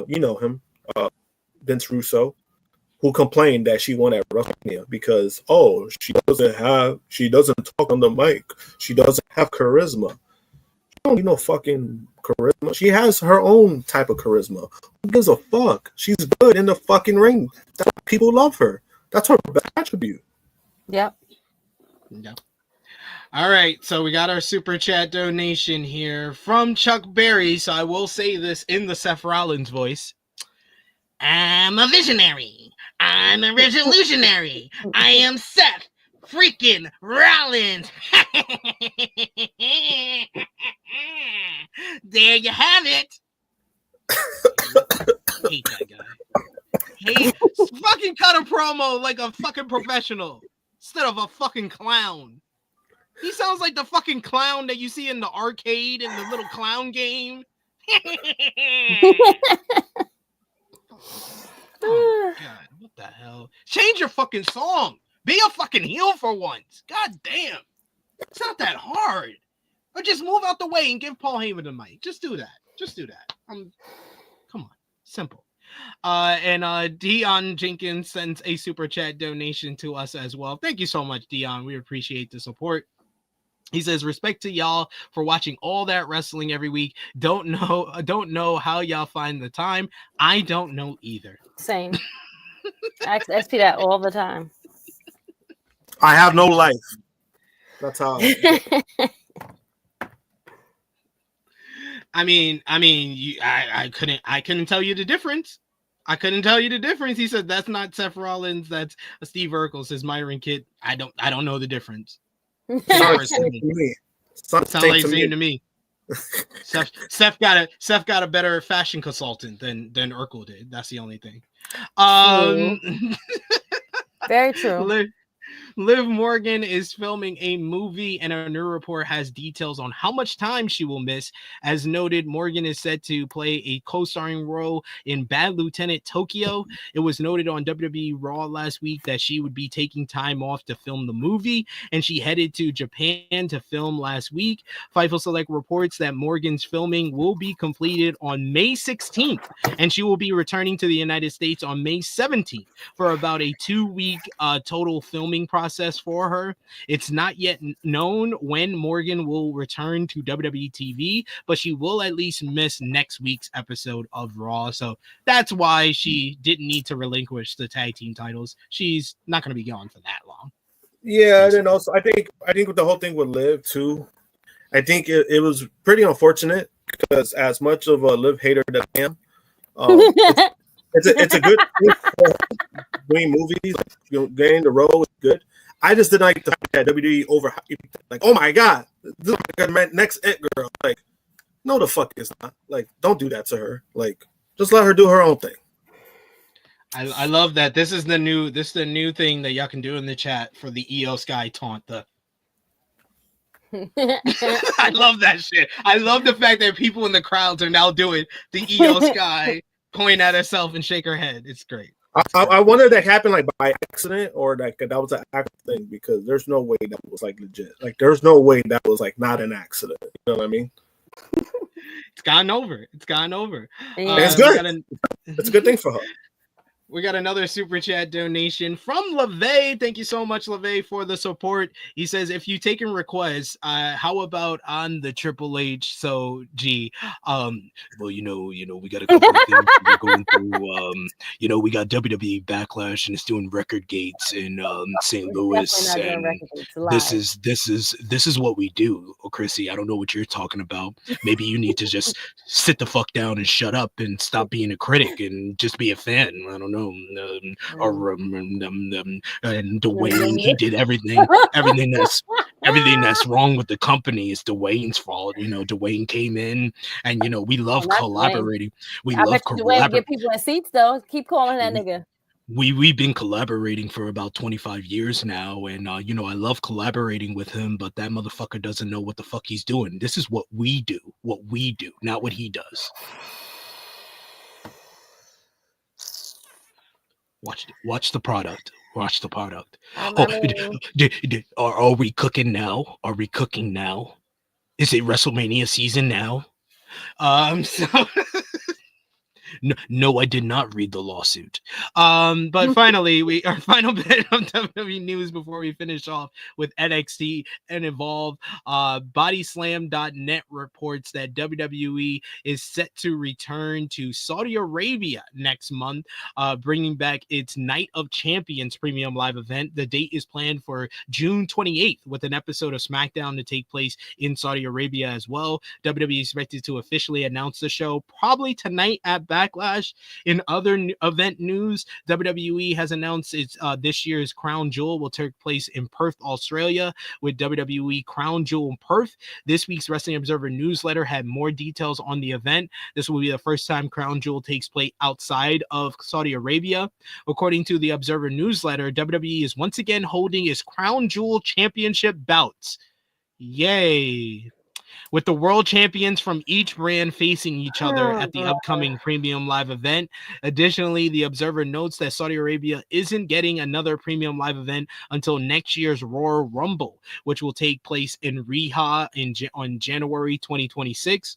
you know him, Vince Russo, who complained that she won at WrestleMania because, she doesn't talk on the mic. She doesn't have charisma. She don't need no fucking charisma. She has her own type of charisma. Who gives a fuck? She's good in the fucking ring. That's why people love her. That's her best attribute. Yep. All right, so we got our super chat donation here from Chuck Berry. So I will say this in the Seth Rollins voice. I'm a visionary. I'm a revolutionary. I am Seth freaking Rollins. There you have it. I hate that guy. Fucking cut a promo like a fucking professional instead of a fucking clown. He sounds like the fucking clown that you see in the arcade in the little clown game. Oh, God, what the hell? Change your fucking song. Be a fucking heel for once. God damn. It's not that hard. Or just move out the way and give Paul Heyman the mic. Just do that. Come on. Simple. And Dion Jenkins sends a super chat donation to us as well. Thank you so much, Dion. We appreciate the support. He says, respect to y'all for watching all that wrestling every week. Don't know how y'all find the time. I don't know either. Same. I ask SP that all the time. I have no life. That's how. I mean, I couldn't tell you the difference. He said that's not Seth Rollins, that's Steve Urkel. Says Myron Kidd. I don't know the difference. Sounds like the same to me. Seth got a better fashion consultant than Urkel did. That's the only thing. Very true. Liv Morgan is filming a movie, and a new report has details on how much time she will miss. As noted, Morgan is set to play a co-starring role in Bad Lieutenant Tokyo. It was noted on WWE Raw last week that she would be taking time off to film the movie, and she headed to Japan to film last week. Fightful Select reports that Morgan's filming will be completed on May 16th, and she will be returning to the United States on May 17th for about a 2-week total filming process for her. It's not yet known when Morgan will return to WWE TV, but she will at least miss next week's episode of Raw. So that's why she didn't need to relinquish the tag team titles. She's not going to be gone for that long. Yeah, and then also I think with the whole thing with Liv too, I think it was pretty unfortunate because as much of a Liv hater that I am, it's a good thing for doing movies. Getting the role is good. I just didn't like the fact that WWE over, like, oh my God, this is my next it girl. Like, no, the fuck is not. Like, don't do that to her. Like, just let her do her own thing. I love that. This is the new thing that y'all can do in the chat for the Io Sky taunt. I love that shit. I love the fact that people in the crowds are now doing the EO Sky, point at herself and shake her head. It's great. I wonder if that happened like by accident or like that was an accident thing, because there's no way that was like legit. Like there's no way that was like not an accident. You know what I mean? It's gone over. It's gone over. It's good. It's a good thing for her. We got another super chat donation from LeVay. Thank you so much, LeVay, for the support. He says, if you taking requests, how about on the Triple H? So, well, you know, we got a couple of things we're going through. We got WWE Backlash, and it's doing record gates in St. Louis. And this is what we do, Krssi. I don't know what you're talking about. Maybe you need to just sit the fuck down and shut up and stop being a critic and just be a fan. I don't know. And Dwayne, he did everything that's wrong with the company is Dwayne's fault. Dwayne came in, and we love collaborating. I bet Dwayne get people in seats though. Keep calling that nigga. We've been collaborating for about 25 years now, and I love collaborating with him, but that motherfucker doesn't know what the fuck he's doing. This is what we do, not what he does. Watch the product. Watch the product. Are we cooking now? Are we cooking now? Is it WrestleMania season now? So No, I did not read the lawsuit. But finally, our final bit of WWE news before we finish off with NXT and Evolve. Bodyslam.net reports that WWE is set to return to Saudi Arabia next month, bringing back its Night of Champions premium live event. The date is planned for June 28th, with an episode of SmackDown to take place in Saudi Arabia as well. WWE is expected to officially announce the show probably tonight at Backlash. In other event news, WWE has announced its this year's Crown Jewel will take place in Perth, Australia, with WWE Crown Jewel in Perth. This week's Wrestling Observer newsletter had more details on the event. This will be the first time Crown Jewel takes place outside of Saudi Arabia. According to the Observer newsletter, WWE is once again holding its Crown Jewel Championship bouts. Yay! With the world champions from each brand facing each other at the upcoming premium live event. Additionally, the Observer notes that Saudi Arabia isn't getting another premium live event until next year's Royal Rumble, which will take place in Riyadh on January 2026.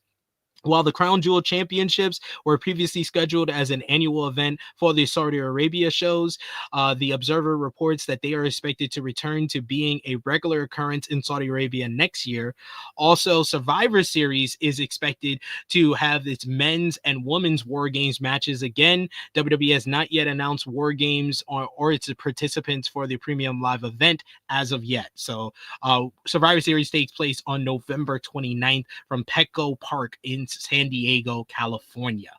While the Crown Jewel Championships were previously scheduled as an annual event for the Saudi Arabia shows, the Observer reports that they are expected to return to being a regular occurrence in Saudi Arabia next year. Also, Survivor Series is expected to have its men's and women's War Games matches again. WWE has not yet announced War Games or its participants for the premium live event as of yet. So Survivor Series takes place on November 29th from Petco Park in San Diego, California.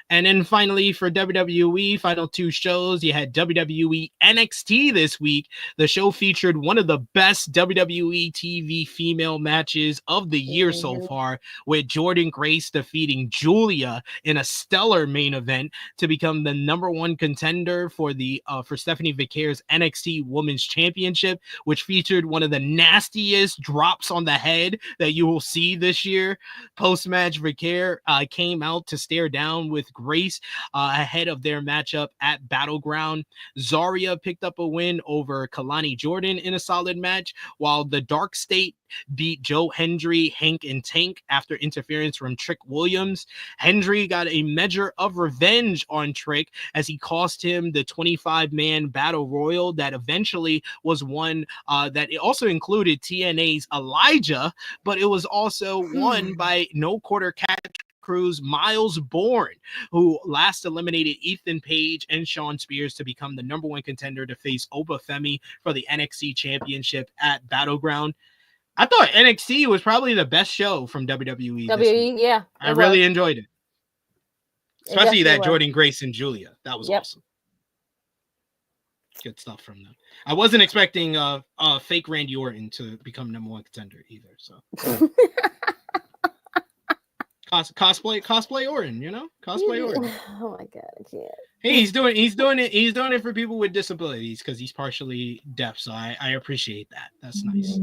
And then finally, for WWE, final two shows, you had WWE NXT this week. The show featured one of the best WWE TV female matches of the year so far, with Jordynne Grace defeating Giulia in a stellar main event to become the number one contender for Stephanie Vicare's NXT Women's Championship, which featured one of the nastiest drops on the head that you will see this year. Post-match, Vicare came out to stare down with Grace ahead of their matchup at Battleground. Zarya picked up a win over Kalani Jordan in a solid match, while the Dark State beat Joe Hendry, Hank, and Tank after interference from Trick Williams. Hendry got a measure of revenge on Trick as he cost him the 25-man battle royal that eventually was won. That it also included TNA's Elijah, but it was also won by No Quarter Catch Crew's Miles Bourne, who last eliminated Ethan Page and Shawn Spears to become the number one contender to face Oba Femi for the NXT Championship at Battleground. I thought NXT was probably the best show from WWE. WWE, yeah. I really enjoyed it. Especially that Jordynne Grace and Giulia. That was awesome. Good stuff from them. I wasn't expecting fake Randy Orton to become number one contender either. So cosplay Orton, cosplay Orton. Oh my god, I can't. Hey, he's doing it for people with disabilities because he's partially deaf. So I appreciate that. That's nice.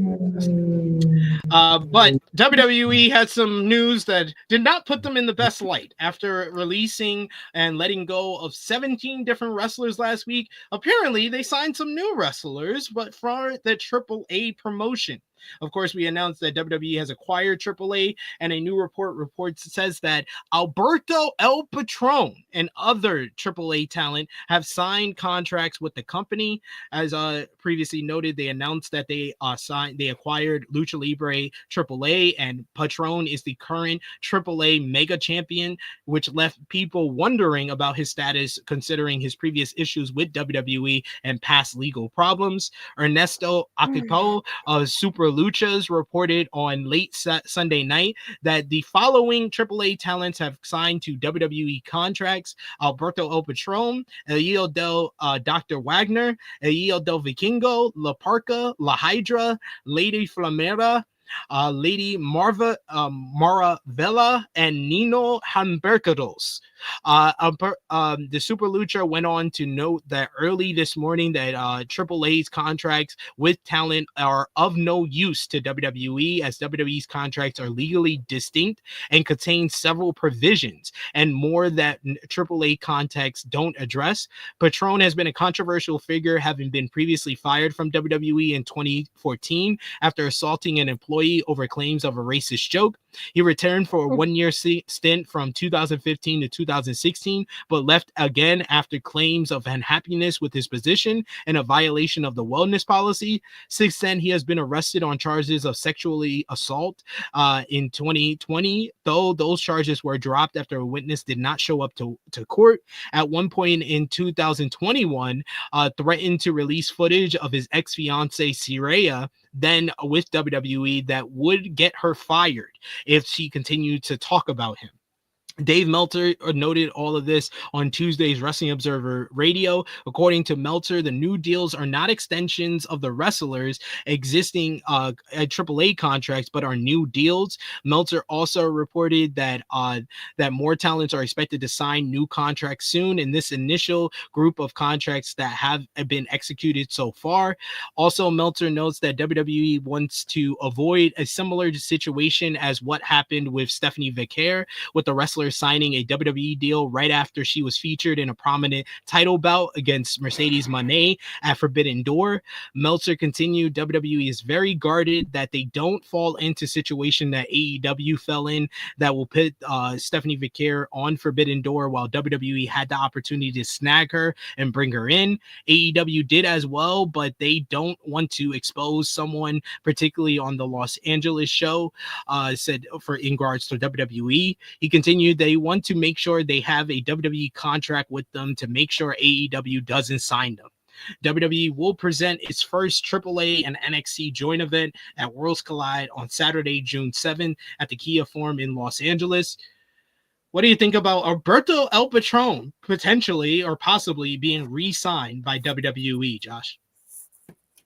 But WWE had some news that did not put them in the best light after releasing and letting go of 17 different wrestlers last week. Apparently, they signed some new wrestlers, but for the AAA promotion. Of course, we announced that WWE has acquired AAA, and a new report says that Alberto El Patron and other AAA talent have signed contracts with the company. As previously noted, they announced that they acquired Lucha Libre AAA, and Patron is the current AAA Mega Champion, which left people wondering about his status considering his previous issues with WWE and past legal problems. Ernesto Akipo of Super Luchas reported on late Sunday night that the following AAA talents have signed to WWE contracts: Alberto El Patron, Elio del Dr. Wagner, Elio del Vikingo, La Parca, La Hydra, Lady Flamera, Lady Maravella, and Nino Hamburgeros. The Super Lucha went on to note that early this morning that AAA's contracts with talent are of no use to WWE, as WWE's contracts are legally distinct and contain several provisions and more that AAA contacts don't address. Patron has been a controversial figure, having been previously fired from WWE in 2014 after assaulting an employee over claims of a racist joke. He returned for a one-year stint from 2015 to 2016, but left again after claims of unhappiness with his position and a violation of the wellness policy. Since then, he has been arrested on charges of sexually assault in 2020, though those charges were dropped after a witness did not show up to court. At one point in 2021, threatened to release footage of his ex-fiancée Saraya, then with WWE, that would get her fired if she continued to talk about him. Dave Meltzer noted all of this on Tuesday's Wrestling Observer Radio. According to Meltzer, the new deals are not extensions of the wrestlers' existing AAA contracts, but are new deals. Meltzer also reported that that more talents are expected to sign new contracts soon in this initial group of contracts that have been executed so far. Also, Meltzer notes that WWE wants to avoid a similar situation as what happened with Stephanie Vicaire, with the wrestler signing a WWE deal right after she was featured in a prominent title bout against Mercedes Moné at Forbidden Door. Meltzer continued, WWE is very guarded that they don't fall into situation that AEW fell in, that will put Stephanie Vicaire on Forbidden Door while WWE had the opportunity to snag her and bring her in. AEW did as well, but they don't want to expose someone, particularly on the Los Angeles show, said for in regards to WWE. He continued, they want to make sure they have a WWE contract with them to make sure AEW doesn't sign them. WWE will present its first AAA and NXT joint event at Worlds Collide on Saturday, June 7th at the Kia Forum in Los Angeles. What do you think about Alberto El Patron potentially or possibly being re-signed by WWE, Josh?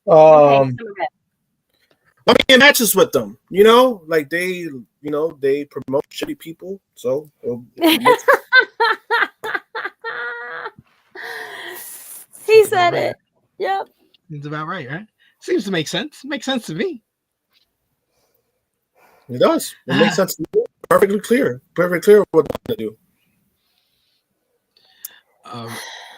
I mean, it matches with them, like they promote shitty people. So he said it. Yep. It's about right? Seems to make sense. Makes sense to me. It does. It makes sense to me. Perfectly clear what to do.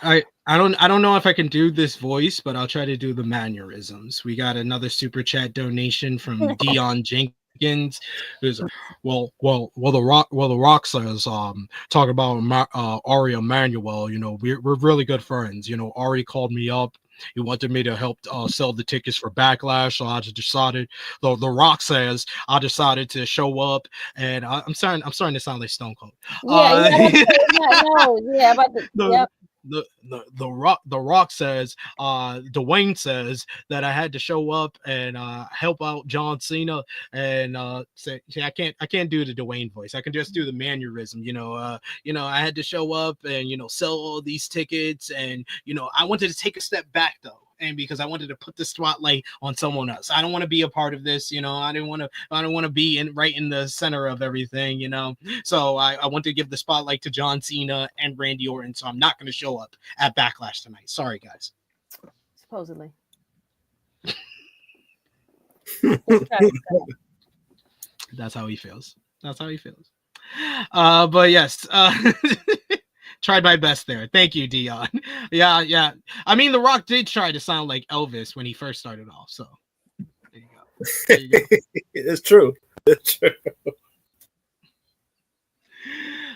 I don't know if I can do this voice, but I'll try to do the mannerisms. We got another super chat donation from Dion Jenkins. Who's well the Rock says talk about Ari Emanuel. We're really good friends. Ari called me up. He wanted me to help sell the tickets for Backlash, so I just decided. The Rock says I decided to show up, and I'm starting to sound like Stone Cold. The Rock says, Dwayne says that I had to show up and help out John Cena, and say I can't do the Dwayne voice. I can just do the mannerism. I had to show up and sell all these tickets, and I wanted to take a step back though and because I wanted to put the spotlight on someone else. I don't want to be a part of this, you know. I don't want to be right in the center of everything, you know. So I want to give the spotlight to John Cena and Randy Orton. So I'm not going to show up at Backlash tonight. Sorry, guys. Supposedly. That's how he feels. But yes, tried my best there. Thank you, Dion. Yeah. I mean, The Rock did try to sound like Elvis when he first started off. So there you go. It's true.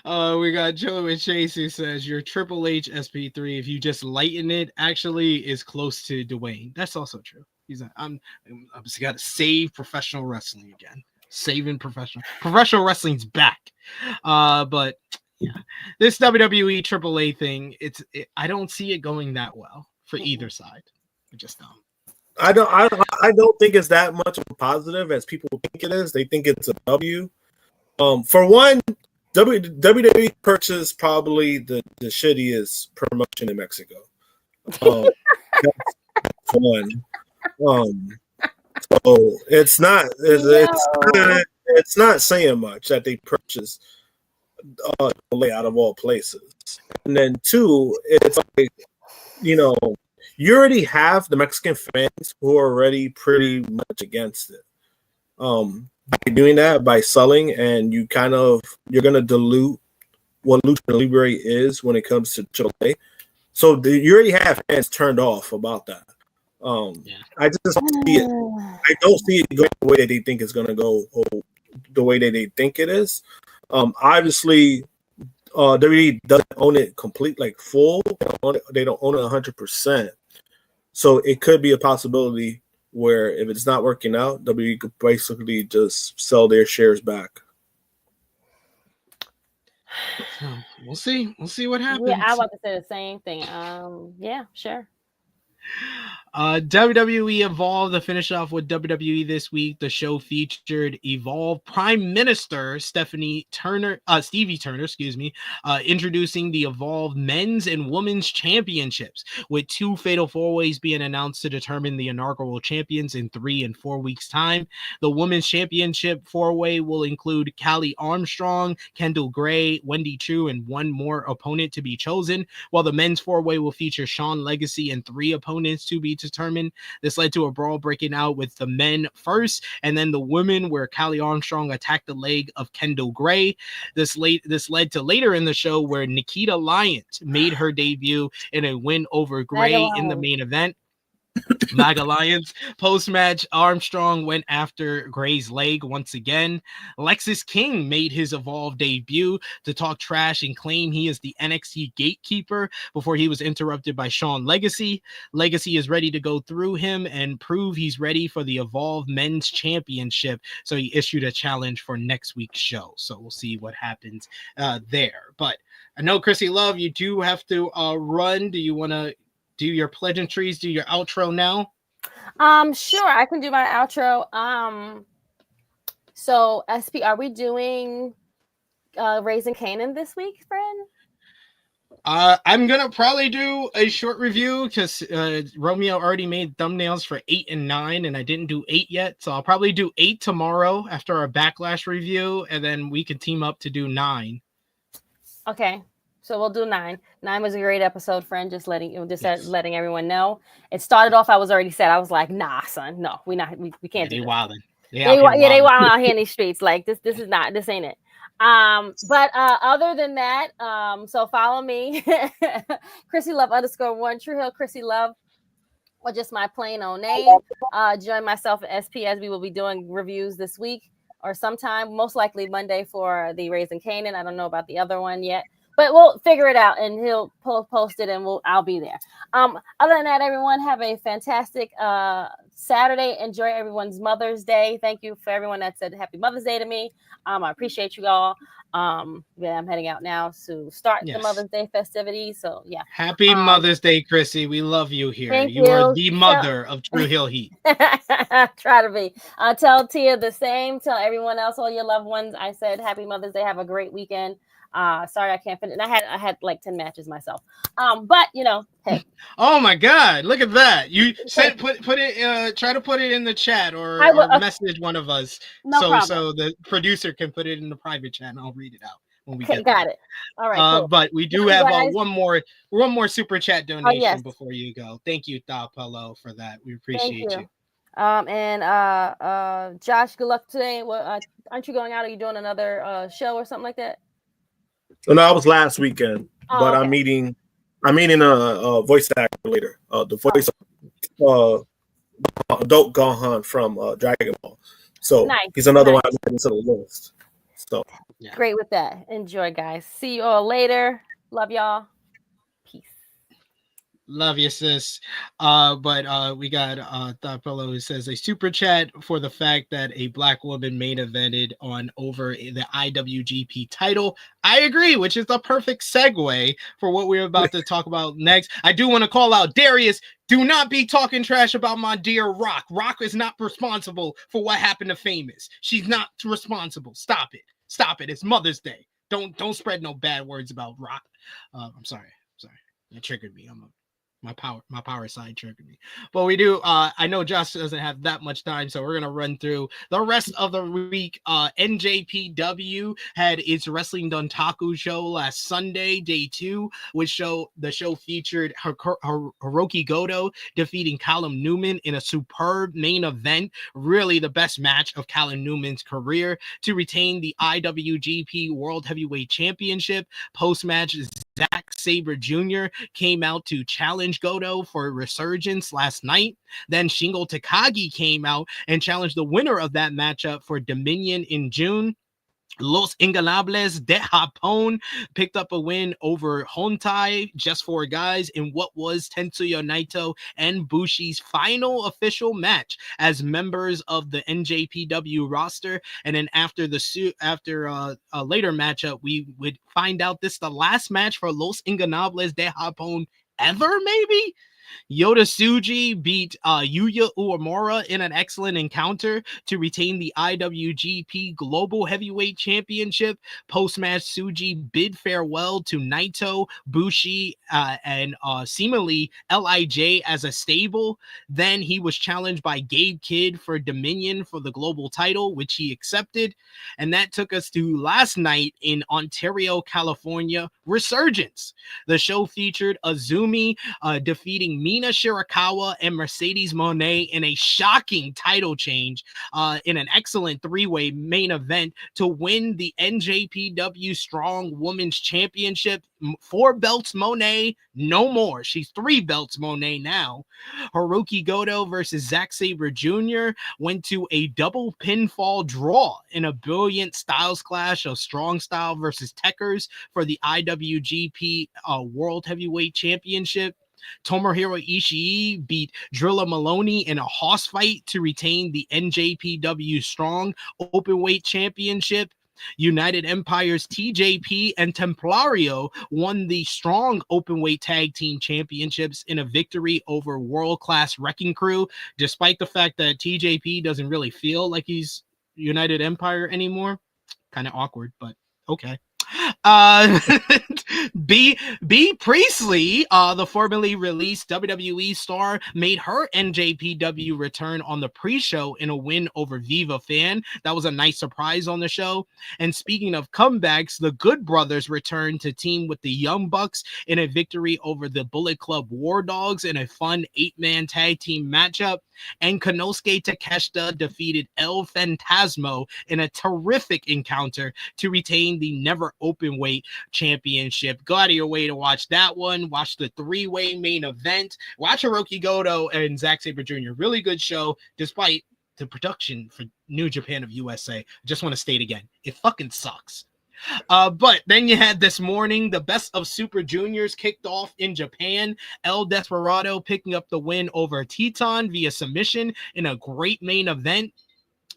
We got Joe and Chase who says your Triple H SP3, if you just lighten it, actually is close to Dwayne. That's also true. He's like, I'm just got to save professional wrestling again. Saving professional wrestling's back. But yeah, this WWE AAA thing, I don't see it going that well for either side. I just don't. I don't think it's that much of a positive as people think it is. They think it's a W. For one, WWE purchased probably the shittiest promotion in Mexico. That's one. So it's not saying much that they purchased out of all places. And then two, it's like, you know, you already have the Mexican fans who are already pretty much against it. By doing that, by selling, and you're gonna dilute what Lucha Libre is when it comes to AAA. So you already have fans turned off about that. I just don't see it. I don't see it going the way that they think it's going to go, or the way that they think it is. Obviously, WWE doesn't own it complete, like full. They don't own it 100%. So it could be a possibility where if it's not working out, WWE could basically just sell their shares back. We'll see. We'll see what happens. Yeah, I was about to say the same thing. Yeah, sure. WWE Evolve to finish off with WWE this week. The show featured Evolve Prime Minister Stevie Turner, introducing the Evolve Men's and Women's Championships, with 2 Fatal 4-Ways being announced to determine the inaugural champions in 3 and 4 weeks' time. The Women's Championship 4-Way will include Callie Armstrong, Kendall Gray, Wendy Choo, and 1 more opponent to be chosen, while the Men's 4-Way will feature Shawn Legacy and 3 opponents to be determined. This led to a brawl breaking out with the men first, and then the women, where Callie Armstrong attacked the leg of Kendall Gray. This led to later in the show where Nikita Lyons made her debut in a win over Gray in the main event. MAGA Lions. Post-match, Armstrong went after Gray's leg once again. Lexis King made his Evolve debut to talk trash and claim he is the NXT gatekeeper before he was interrupted by Shawn Legacy. Legacy is ready to go through him and prove he's ready for the Evolve Men's Championship, so he issued a challenge for next week's show. So we'll see what happens there. But I know, Krssi Love, you do have to run. Do you want to do your pleasantries, do your outro now? Sure, I can do my outro. So SP, are we doing Raising Kanan this week, friend? I'm gonna probably do a short review because Romeo already made thumbnails for 8 and 9, and I didn't do 8 yet, so I'll probably do 8 tomorrow after our Backlash review, and then we can team up to do 9. Okay. So we'll do 9. 9 was a great episode, friend. Just letting everyone know. It started off, I was already set. I was like, nah, son, no, we can't do this. Wilding. They wild out here in these streets. Like this ain't it. But other than that, so follow me, Krssi Love _1, Tru Heel Krssi Love, or just my plain old name. Join myself at SP as we will be doing reviews this week or sometime, most likely Monday for the Raising Kanan. I don't know about the other one yet. But we'll figure it out, and he'll post it, and I'll be there. Other than that, everyone have a fantastic Saturday. Enjoy everyone's Mother's Day. Thank you for everyone that said Happy Mother's Day to me. I appreciate you all. I'm heading out now to start the Mother's Day festivities. So yeah, Happy Mother's Day, Krssi. We love you here. Thank you are the mother of Tru Heel Heat. Try to be. Tell Tia the same. Tell everyone else, all your loved ones. I said Happy Mother's Day. Have a great weekend. Sorry, I can't finish. And I had like 10 matches myself. But you know, hey. Oh my God! Look at that. You said put it. Try to put it in the chat or message one of us. No problem. So the producer can put it in the private chat and I'll read it out when we get got it. All right. Cool. But we do have one more super chat donation before you go. Thank you, Thapelo, for that. We appreciate you. And Josh, good luck today. Aren't you going out? Are you doing another show or something like that? No, I was last weekend, but okay. I'm meeting a voice actor later. The voice of Adult Gohan from Dragon Ball. So he's another one I'm adding to the list. So great with that. Enjoy, guys. See you all later. Love y'all. Love you, sis. But we got Thapelo who says a super chat for the fact that a black woman main evented on over the IWGP title. I agree, which is the perfect segue for what we're about to talk about next. I do want to call out Darius. Do not be talking trash about my dear Rock. Rock is not responsible for what happened to Famous. She's not responsible. Stop it. Stop it. It's Mother's Day. Don't spread no bad words about Rock. I'm sorry. It triggered me. My power side triggered me. But we do. I know Josh doesn't have that much time, so we're gonna run through the rest of the week. NJPW had its Wrestling Dontaku show last Sunday, day 2, the show featured Hiroki Goto defeating Callum Newman in a superb main event. Really the best match of Callum Newman's career to retain the IWGP World Heavyweight Championship. Post-match, Zack Sabre Jr. came out to challenge Goto for Resurgence last night. Then Shingo Takagi came out and challenged the winner of that matchup for Dominion in June. Los Ingobernables de Japón picked up a win over Hontai, Just 4 Guys, in what was Tetsuya Naito and Bushi's final official match as members of the NJPW roster. And then after a later matchup, we would find out this is the last match for Los Ingobernables de Japón ever, maybe? Yota Tsuji beat Yuya Uemura in an excellent encounter to retain the IWGP Global Heavyweight Championship. Post-match, Tsuji bid farewell to Naito, Bushi, and seemingly LIJ as a stable. Then he was challenged by Gabe Kidd for Dominion for the global title, which he accepted. And that took us to last night in Ontario, California, Resurgence. The show featured Azumi defeating Mina Shirakawa and Mercedes Moné in a shocking title change in an excellent 3-way main event to win the NJPW Strong Women's Championship. 4 belts Moné, no more. She's 3 belts Moné now. Hiroki Goto versus Zack Sabre Jr. went to a double pinfall draw in a brilliant styles clash of Strong Style versus Techers for the IWGP World Heavyweight Championship. Tomohiro Ishii beat Drilla Maloney in a hoss fight to retain the NJPW Strong Openweight Championship. United Empire's TJP and Templario won the Strong Openweight Tag Team Championships in a victory over World Class Wrecking Crew, despite the fact that TJP doesn't really feel like he's United Empire anymore. Kind of awkward, but okay. B Priestley, the formerly released WWE star, made her NJPW return on the pre-show in a win over Viva Fan. That was a nice surprise on the show. And speaking of comebacks, the Good Brothers returned to team with the Young Bucks in a victory over the Bullet Club War Dogs in a fun 8-man tag team matchup. And Konosuke Takeshita defeated El Fantasmo in a terrific encounter to retain the Never Openweight Championship. Go out of your way to watch that one. Watch the 3-way main event. Watch Hiroki Goto and Zack Sabre Jr. Really good show, despite the production for New Japan of USA. I just want to state again, it fucking sucks. But then you had this morning, the Best of Super Juniors kicked off in Japan. El Desperado picking up the win over Teton via submission in a great main event.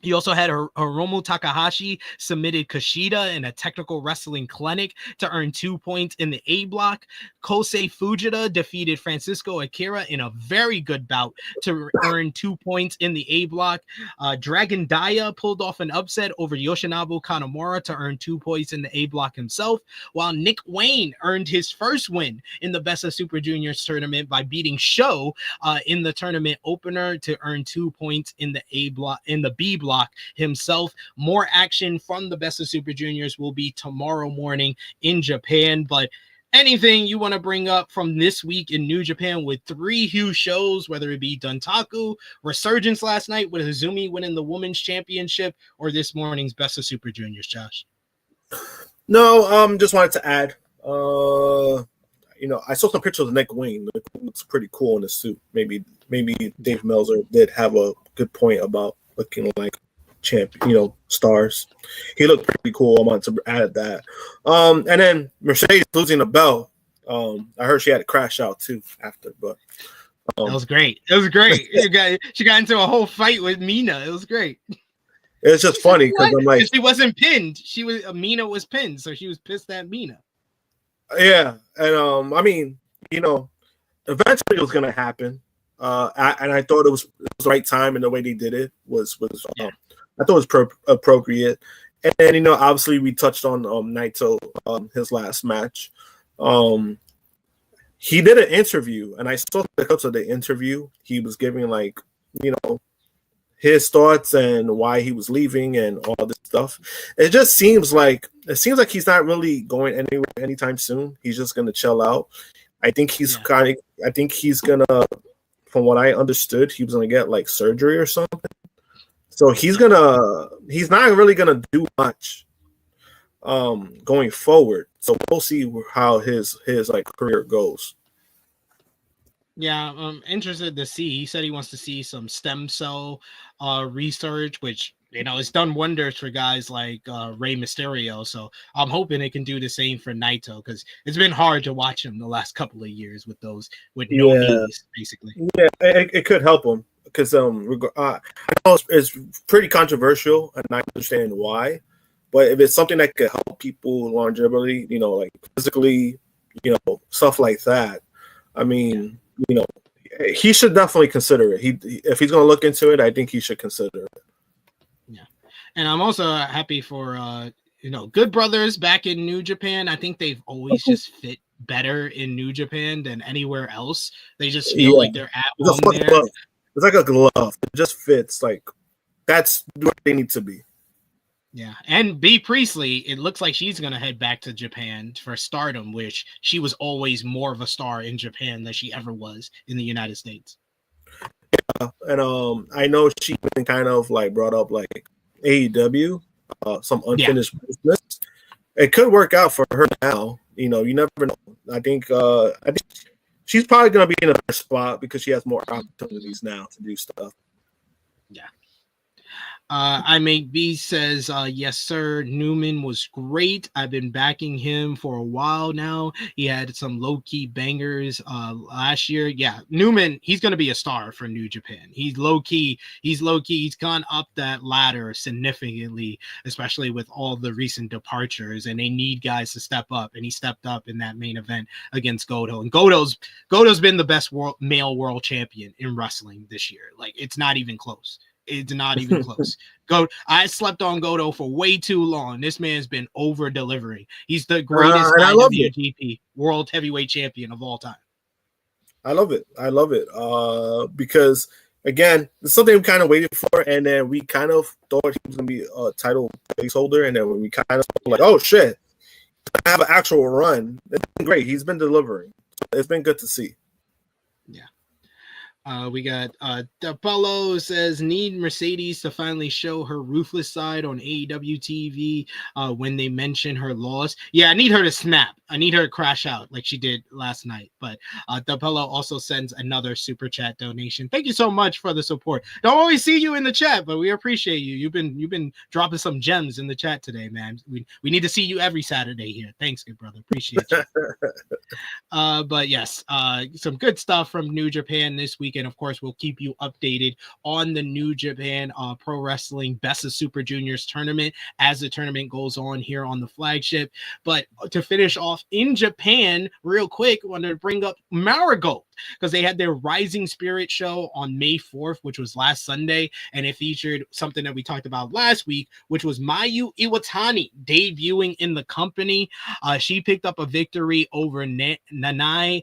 You also had Hiromu Takahashi submitted Kushida in a technical wrestling clinic to earn 2 points in the A block. Kosei Fujita defeated Francisco Akira in a very good bout to earn 2 points in the A block. Dragon Daya pulled off an upset over Yoshinobu Kanemaru to earn 2 points in the A block himself, while Nick Wayne earned his first win in the Best of Super Juniors tournament by beating Sho in the tournament opener to earn 2 points in the A block, in the B block himself. More action from the Best of Super Juniors will be tomorrow morning in Japan. But anything you want to bring up from this week in New Japan with 3 huge shows, whether it be Dontaku, Resurgence last night with Izumi winning the Women's Championship, or this morning's Best of Super Juniors, Josh? No, just wanted to add, I saw some pictures of Nick Wayne. Nick looks pretty cool in the suit. Maybe Dave Meltzer did have a good point about looking like stars. He looked pretty cool. I want to add that. And then Mercedes losing the belt. I heard she had to crash out too after, but that was great. It was great. She got into a whole fight with Mina. It was great. It's just funny because I'm like, she wasn't pinned. Mina was pinned, so she was pissed at Mina. Yeah, and I mean, eventually it was gonna happen. And I thought it was the right time, and the way they did it was I thought it was appropriate. And then obviously we touched on Naito, his last match. He did an interview, and I saw the clips of the interview. He was giving his thoughts and why he was leaving and all this stuff. It seems like he's not really going anywhere anytime soon. He's just gonna chill out. I think he's gonna. From what I understood, he was going to get surgery or something. So he's not really going to do much going forward. So we'll see how his career goes. Yeah, I'm interested to see. He said he wants to see some stem cell research, which it's done wonders for guys like Rey Mysterio. So I'm hoping it can do the same for Naito, because it's been hard to watch him the last couple of years with no knees, basically. Yeah, it could help him because I know it's pretty controversial, and I understand why. But if it's something that could help people longevity, physically, stuff like that, I mean, he should definitely consider it. If he's going to look into it, I think he should consider it. Yeah, and I'm also happy for Good Brothers back in New Japan. I think they've always just fit better in New Japan than anywhere else. They just feel like they're at home there. Glove. It's like a glove. It just fits. That's where they need to be. Yeah, and B. Priestley, it looks like she's going to head back to Japan for Stardom, which she was always more of a star in Japan than she ever was in the United States. Yeah, and I know she's been kind of brought up AEW, some unfinished business. It could work out for her now. You never know. I think she's probably going to be in a better spot because she has more opportunities now to do stuff. Yeah. I Make B says, yes, sir. Newman was great. I've been backing him for a while now. He had some low-key bangers last year. Yeah, Newman, he's going to be a star for New Japan. He's low-key. He's gone up that ladder significantly, especially with all the recent departures, and they need guys to step up, and he stepped up in that main event against Goto. And Goto's been the best male world champion in wrestling this year. It's not even close. It's not even close. I slept on Goto for way too long. This man's been over delivering. He's the greatest IWGP World Heavyweight Champion of all time. I love it. Because again, it's something we kind of waited for, and then we kind of thought he was going to be a title placeholder, and then we kind of oh shit, I have an actual run. It's been great. He's been delivering. It's been good to see. Yeah. We got DePello says, need Mercedes to finally show her ruthless side on AEW TV when they mention her loss. Yeah, I need her to snap. I need her to crash out like she did last night. But DePello also sends another super chat donation. Thank you so much for the support. Don't always see you in the chat, but we appreciate you. You've been dropping some gems in the chat today, man. We need to see you every Saturday here. Thanks, good brother. Appreciate you. But yes, some good stuff from New Japan this weekend. And of course, we'll keep you updated on the New Japan Pro Wrestling Best of Super Juniors tournament as the tournament goes on here on the flagship. But to finish off in Japan, real quick, I wanted to bring up Marigold because they had their Rising Spirit show on May 4th, which was last Sunday, and it featured something that we talked about last week, which was Mayu Iwatani debuting in the company. She picked up a victory over Nanai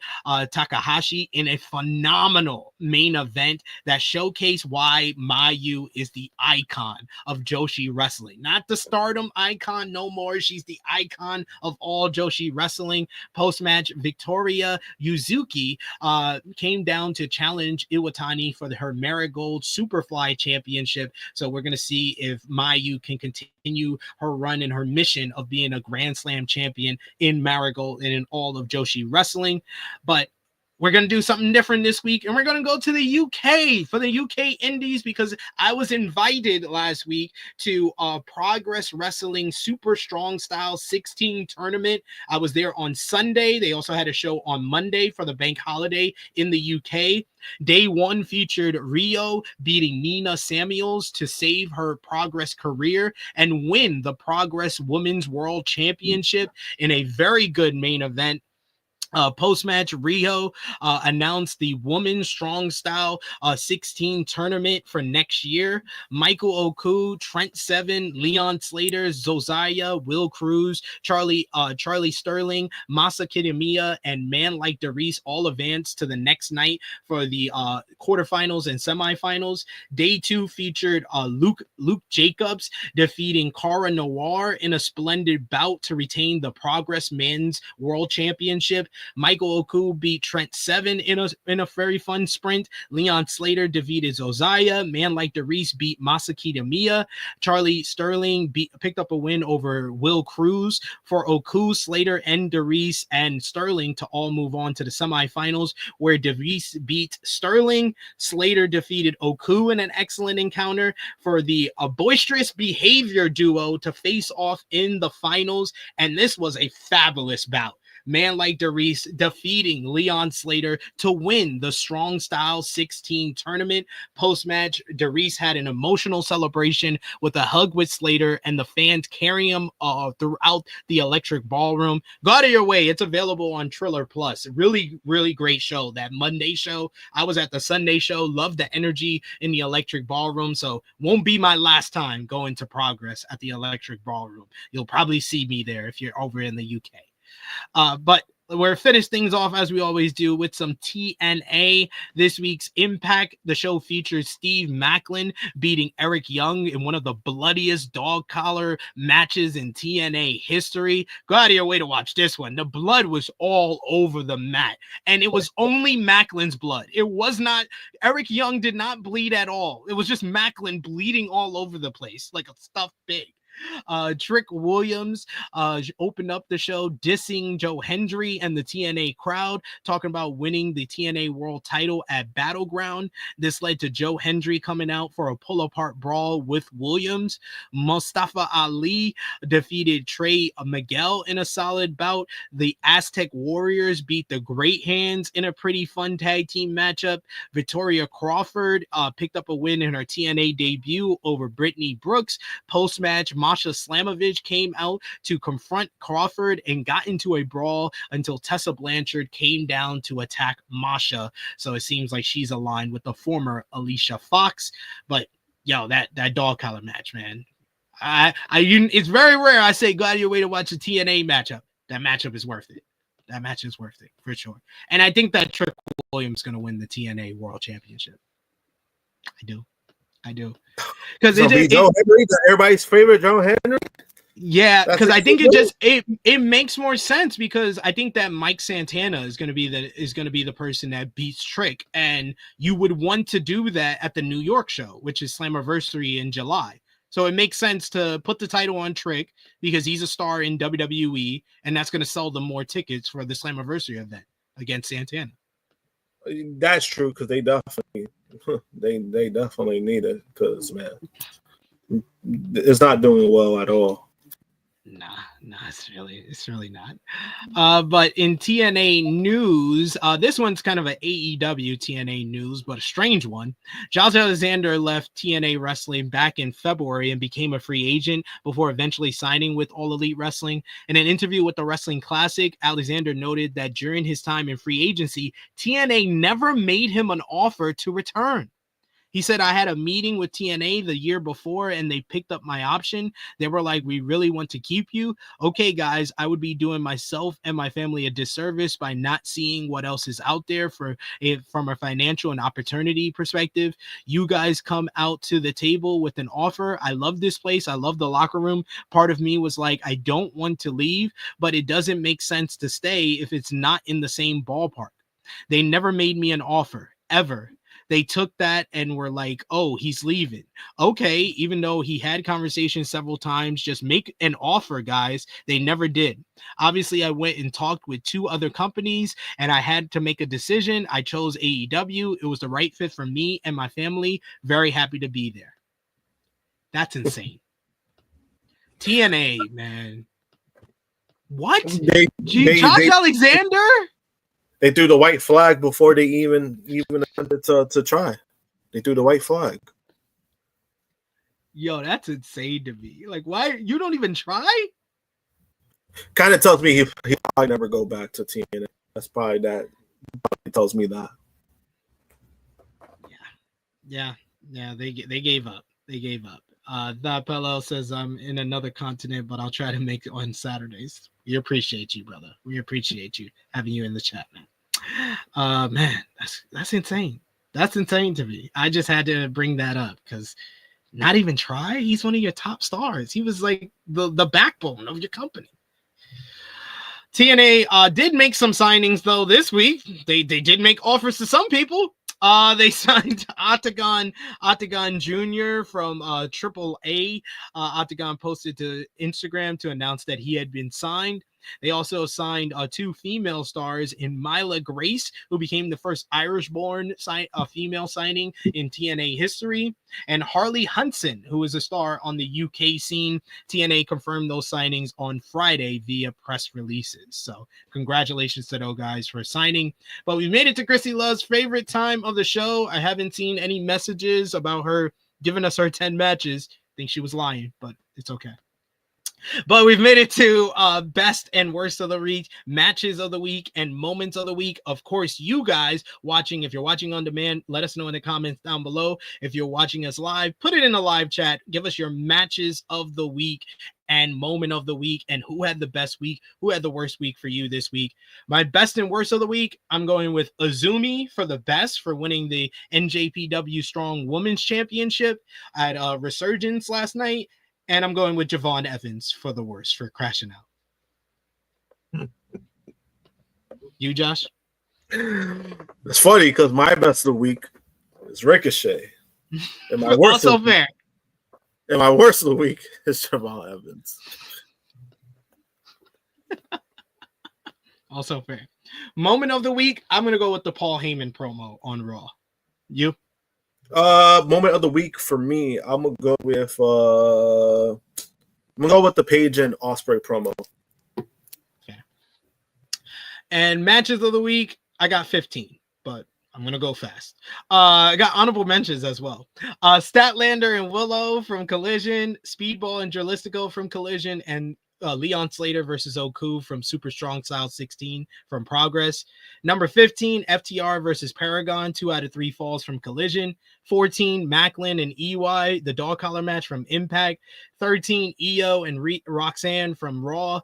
Takahashi in a phenomenal main event that showcased why Mayu is the icon of Joshi wrestling. Not the Stardom icon no more. She's the icon of all Joshi wrestling. Post-match, Victoria Yuzuki came down to challenge Iwatani for her Marigold Superfly Championship. So we're going to see if Mayu can continue her run and her mission of being a Grand Slam champion in Marigold and in all of Joshi wrestling. But we're going to do something different this week, and we're going to go to the UK for the UK Indies because I was invited last week to Progress Wrestling Super Strong Style 16 tournament. I was there on Sunday. They also had a show on Monday for the bank holiday in the UK. Day one featured Rio beating Nina Samuels to save her Progress career and win the Progress Women's World Championship in a very good main event. Post-match, Rio announced the Women's Strong Style 16 tournament for next year. Michael Oku, Trent Seven, Leon Slater, Zozaya, Will Cruz, Charlie Sterling, Masa Kitamiya, and Man Like Darius all advanced to the next night for the quarterfinals and semifinals. Day two featured Luke Jacobs defeating Cara Noir in a splendid bout to retain the Progress Men's World Championship. Michael Oku beat Trent Seven in a very fun sprint. Leon Slater defeated Zozaya. Man Like Darius beat Masaki Tamiya. Charlie Sterling picked up a win over Will Cruz. For Oku, Slater, and Darius and Sterling to all move on to the semifinals, where Darius beat Sterling. Slater defeated Oku in an excellent encounter for the boisterous behavior duo to face off in the finals, and this was a fabulous bout. Man Like Darius defeating Leon Slater to win the Strong Style 16 tournament. Post-match, Darius had an emotional celebration with a hug with Slater and the fans carrying him throughout the Electric Ballroom. Go out of your way. It's available on Triller Plus. Really, really great show. That Monday show. I was at the Sunday show. Loved the energy in the Electric Ballroom. So won't be my last time going to Progress at the Electric Ballroom. You'll probably see me there if you're over in the UK. But we're finish things off as we always do with some TNA. This week's Impact, the show features Steve Macklin beating Eric Young in one of the bloodiest dog collar matches in TNA history. Go out of your way to watch this one. The blood was all over the mat, and it was only Macklin's blood. It was not, Eric Young did not bleed at all. It was just Macklin bleeding all over the place like a stuffed pig. Trick Williams opened up the show dissing Joe Hendry and the TNA crowd, talking about winning the TNA World title at Battleground. This led to Joe Hendry coming out for a pull-apart brawl with Williams. Mustafa Ali defeated Trey Miguel in a solid bout. The Aztec Warriors beat the Great Hands in a pretty fun tag team matchup. Victoria Crawford picked up a win in her TNA debut over Brittany Brooks. Post-match, Masha Slamovich came out to confront Crawford and got into a brawl until Tessa Blanchard came down to attack Masha. So it seems like she's aligned with the former Alicia Fox. But yo, that dog collar match, man. It's very rare I say go out of your way to watch a TNA matchup. That matchup is worth it. That match is worth it for sure. And I think that Trick Williams is going to win the TNA World Championship. I do. Because everybody's favorite Joe Hendry. Yeah, because I think it makes more sense, because I think that Mike Santana is going to be the person that beats Trick, and you would want to do that at the New York show, which is Slammiversary in July. So it makes sense to put the title on Trick because he's a star in WWE, and that's going to sell them more tickets for the Slammiversary event against Santana. That's true, because they definitely need it, because man, it's not doing well at all. Nah, it's really not. But in TNA news, this one's kind of an AEW TNA news, but a strange one. Giles Alexander left TNA Wrestling back in February and became a free agent before eventually signing with All Elite Wrestling. In an interview with the Wrestling Classic, Alexander noted that during his time in free agency, TNA never made him an offer to return. He said, I had a meeting with TNA the year before and they picked up my option. They were like, we really want to keep you. Okay, guys, I would be doing myself and my family a disservice by not seeing what else is out there from a financial and opportunity perspective. You guys come out to the table with an offer. I love this place. I love the locker room. Part of me was like, I don't want to leave, but it doesn't make sense to stay if it's not in the same ballpark. They never made me an offer, ever. They took that and were like, oh, he's leaving. Okay, even though he had conversations several times, just make an offer, guys. They never did. Obviously, I went and talked with 2 other companies and I had to make a decision. I chose AEW. It was the right fit for me and my family. Very happy to be there. That's insane. TNA, man. What? Josh Alexander? They threw the white flag before they even attempted to try. They threw the white flag. Yo, that's insane to me. Like, why? You don't even try? Kind of tells me he probably never go back to TNA. That's probably that. He tells me that. Yeah. They gave up. They gave up. That Pello says I'm in another continent, but I'll try to make it on Saturdays. We appreciate you, brother. We appreciate you having you in the chat, man. Man, that's insane. That's insane to me. I just had to bring that up because not even try. He's one of your top stars. He was like the backbone of your company. TNA did make some signings though this week. They did make offers to some people. They signed Octagon Jr. from AAA. Octagon posted to Instagram to announce that he had been signed. They also signed 2 female stars in Mila Grace, who became the first Irish-born female signing in TNA history, and Harley Hudson, who is a star on the UK scene. TNA confirmed those signings on Friday via press releases. So congratulations to those guys for signing. But we made it to Krssi Love's favorite time of the show. I haven't seen any messages about her giving us her 10 matches. I think she was lying, but it's okay. But we've made it to best and worst of the week, matches of the week, and moments of the week. Of course, you guys watching, if you're watching on demand, let us know in the comments down below. If you're watching us live, put it in the live chat. Give us your matches of the week and moment of the week and who had the best week, who had the worst week for you this week. My best and worst of the week, I'm going with Azumi for the best for winning the NJPW Strong Women's Championship at Resurgence last night. And I'm going with Javon Evans for the worst, for crashing out. You, Josh? It's funny because my best of the week is Ricochet. And my worst also fair. And my worst of the week is Javon Evans. Also fair. Moment of the week, I'm going to go with the Paul Heyman promo on Raw. You? Moment of the week for me, I'm gonna go with the Page and Ospreay promo. Okay. And matches of the week, I got 15, but I'm gonna go fast. I got honorable mentions as well. Statlander and Willow from Collision, Speedball and Jurlistico from Collision, and Leon Slater versus Oku from Super Strong Style 16 from Progress. Number 15, FTR versus Paragon, 2 out of 3 falls from Collision. 14, Macklin and EY, the dog collar match from Impact. 13, EO and Roxanne from Raw.